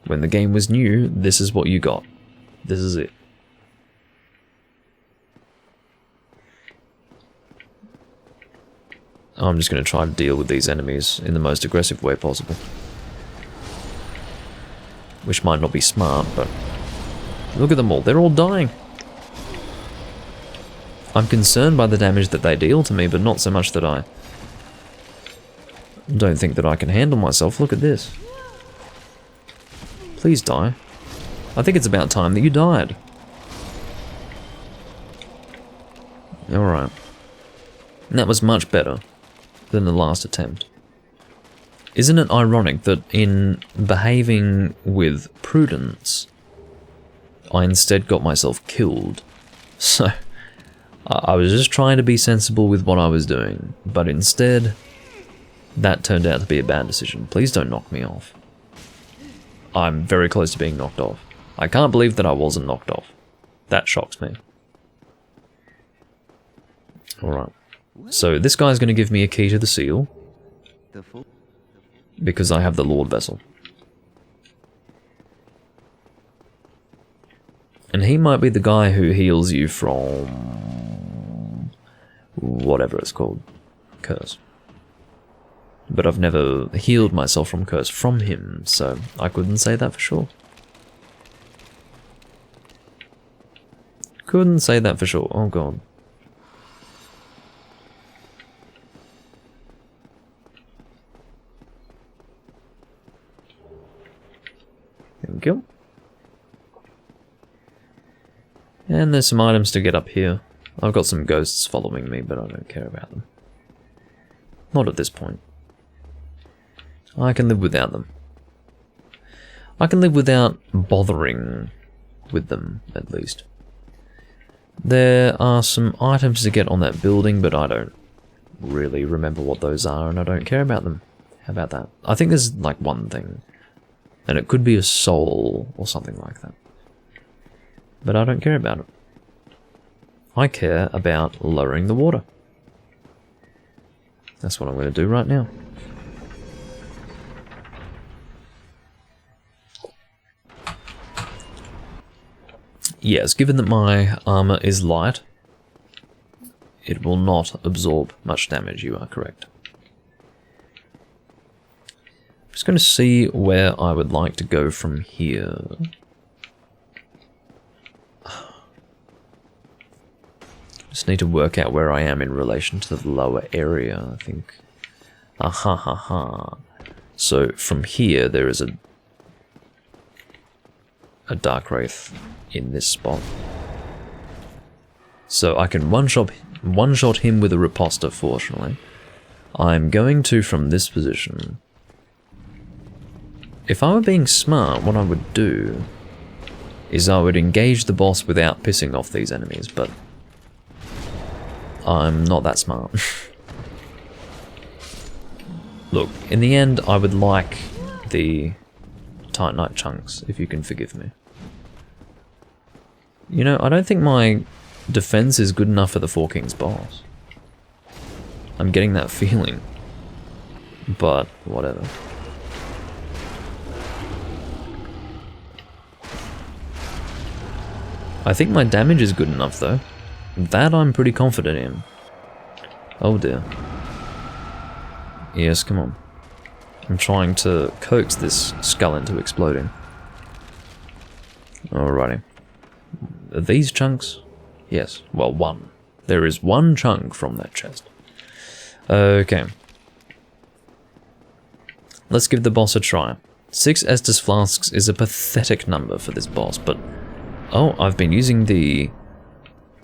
when the game was new, this is what you got. This is it. I'm just going to try to deal with these enemies in the most aggressive way possible. Which might not be smart, but look at them all. They're all dying. I'm concerned by the damage that they deal to me, but not so much that I don't think that I can handle myself. Look at this. Please die. I think it's about time that you died. Alright. That was much better than the last attempt. Isn't it ironic that in behaving with prudence, I instead got myself killed? So, I was just trying to be sensible with what I was doing, but instead, that turned out to be a bad decision. Please don't knock me off. I'm very close to being knocked off. I can't believe that I wasn't knocked off. That shocks me. Alright. So this guy's going to give me a key to the seal. Because I have the Lord Vessel. And he might be the guy who heals you from whatever it's called. Curse. But I've never healed myself from curse from him, so I couldn't say that for sure. Couldn't say that for sure. Oh god. Thank you. And there's some items to get up here. I've got some ghosts following me, but I don't care about them. Not at this point. I can live without them. I can live without bothering with them, at least. There are some items to get on that building, but I don't really remember what those are, and I don't care about them. How about that? I think there's like one thing. And it could be a soul or something like that. But I don't care about it. I care about lowering the water. That's what I'm going to do right now. Yes, given that my armor is light, it will not absorb much damage, you are correct. I'm just going to see where I would like to go from here. Just need to work out where I am in relation to the lower area, I think. Aha ha ha. So from here there is a Dark Wraith in this spot. So I can one-shot him with a riposta, fortunately. I'm going to from this position. If I were being smart, what I would do is I would engage the boss without pissing off these enemies, but I'm not that smart. Look, in the end, I would like the Titanite chunks, if you can forgive me. You know, I don't think my defense is good enough for the Four Kings boss. I'm getting that feeling. But, whatever. I think my damage is good enough, though. That I'm pretty confident in. Oh dear. Yes, come on. I'm trying to coax this skull into exploding. Alrighty. Are these chunks? Yes. Well, one. There is one chunk from that chest. Okay. Let's give the boss a try. 6 Estus Flasks is a pathetic number for this boss, but... Oh, I've been using the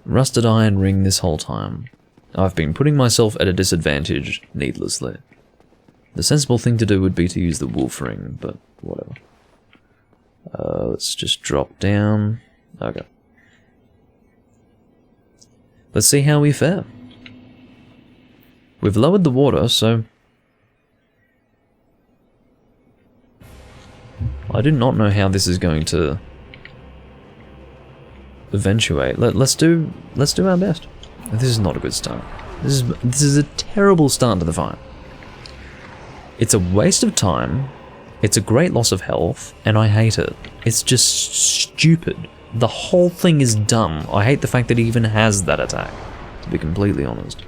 Rusted Iron Ring this whole time. I've been putting myself at a disadvantage needlessly. The sensible thing to do would be to use the Wolf Ring, but whatever. Let's just drop down. Okay. Let's see how we fare. We've lowered the water, so... I do not know how this is going to eventuate. Let's do our best. This is not a good start. This is a terrible start to the fight. It's a waste of time, it's a great loss of health, and I hate it. It's just stupid. The whole thing is dumb. I hate the fact that he even has that attack, to be completely honest.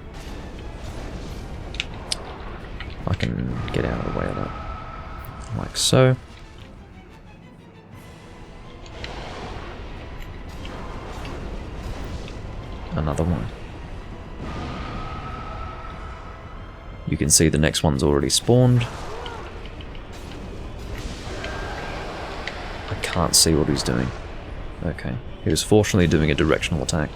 I can get out of the way of that. Like so. Another one. You can see the next one's already spawned. I can't see what he's doing. Okay. He was fortunately doing a directional attack.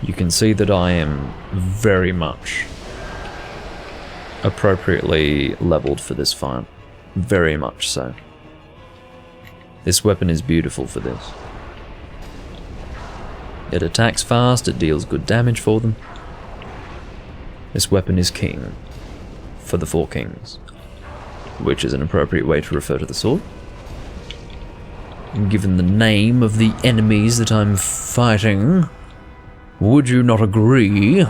You can see that I am very much appropriately leveled for this fight. Very much so. This weapon is beautiful for this. It attacks fast, it deals good damage for them. This weapon is king for the Four Kings, which is an appropriate way to refer to the sword. And given the name of the enemies that I'm fighting, would you not agree?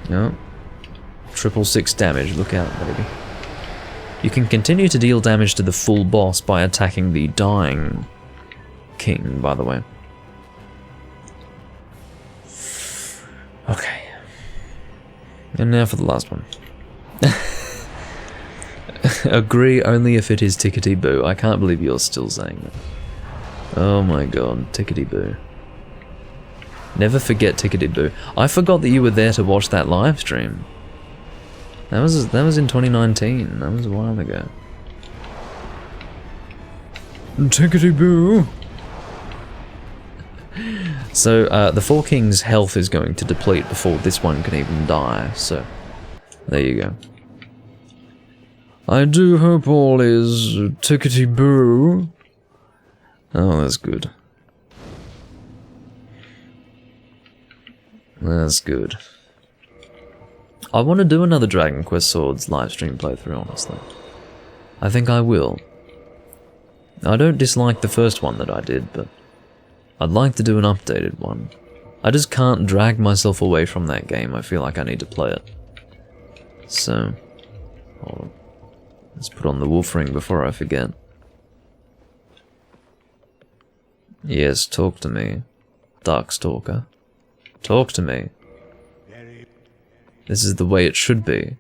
No. 666 damage, look out, baby. You can continue to deal damage to the full boss by attacking the dying king, by the way. Okay. And now for the last one. Agree only if it is tickety boo. I can't believe you're still saying that. Oh my god, tickety boo. Never forget tickety boo. I forgot that you were there to watch that live stream. That was in 2019. That was a while ago. Tickety boo. So the Four Kings' health is going to deplete before this one can even die. So there you go. I do hope all is tickety boo. Oh, that's good. That's good. I want to do another Dragon Quest Swords livestream playthrough, honestly. I think I will. I don't dislike the first one that I did, but I'd like to do an updated one. I just can't drag myself away from that game. I feel like I need to play it. So, hold on. Let's put on the wolf ring before I forget. Yes, talk to me, Darkstalker. Talk to me. This is the way it should be.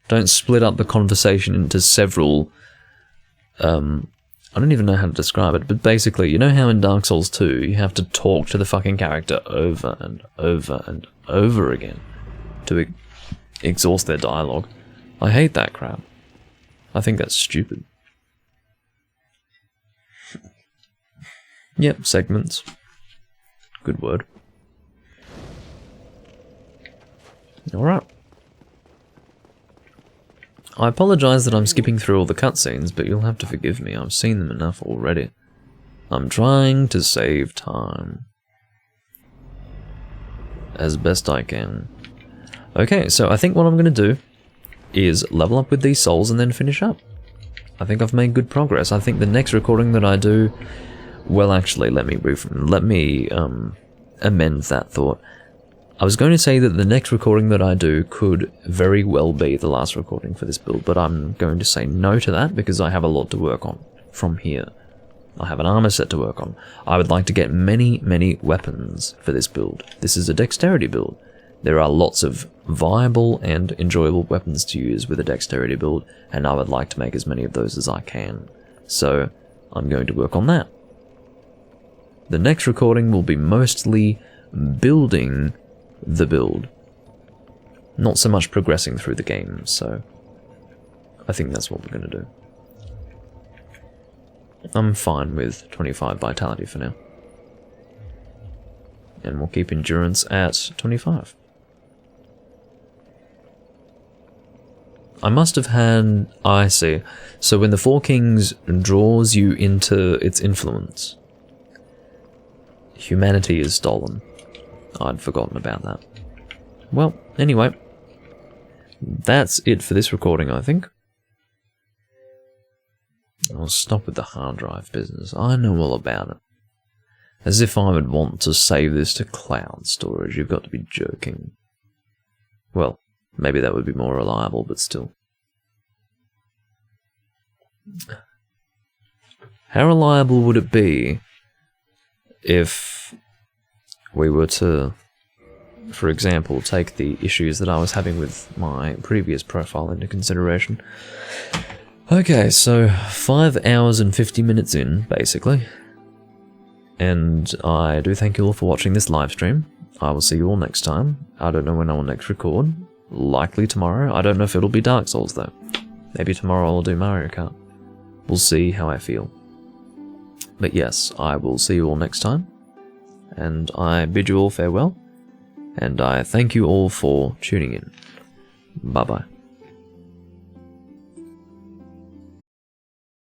Don't split up the conversation into several I don't even know how to describe it, but basically, you know how in Dark Souls 2, you have to talk to the fucking character over and over and over again to exhaust their dialogue? I hate that crap. I think that's stupid. Yep, segments. Good word. Alright. I apologise that I'm skipping through all the cutscenes, but you'll have to forgive me, I've seen them enough already. I'm trying to save time. As best I can. Okay, so I think what I'm going to do is level up with these souls and then finish up. I think I've made good progress. I think the next recording that I do... Well, actually, let me amend that thought. I was going to say that the next recording that I do could very well be the last recording for this build, but I'm going to say no to that because I have a lot to work on from here. I have an armor set to work on. I would like to get many, many weapons for this build. This is a dexterity build. There are lots of viable and enjoyable weapons to use with a dexterity build, and I would like to make as many of those as I can. So, I'm going to work on that. The next recording will be mostly building the build, not so much progressing through the game, so I think that's what we're going to do. I'm fine with 25 vitality for now. And we'll keep endurance at 25. I must have had... I see. So when the Four Kings draws you into its influence, humanity is stolen. I'd forgotten about that. Well, anyway, that's it for this recording, I think. I'll stop with the hard drive business. I know all about it. As if I would want to save this to cloud storage. You've got to be joking. Well, maybe that would be more reliable, but still. How reliable would it be if we were to, for example, take the issues that I was having with my previous profile into consideration? Okay, so 5 hours and 50 minutes in, basically. And I do thank you all for watching this live stream. I will see you all next time. I don't know when I will next record. Likely tomorrow. I don't know if it'll be Dark Souls, though. Maybe tomorrow I'll do Mario Kart. We'll see how I feel. But yes, I will see you all next time. And I bid you all farewell. And I thank you all for tuning in. Bye-bye.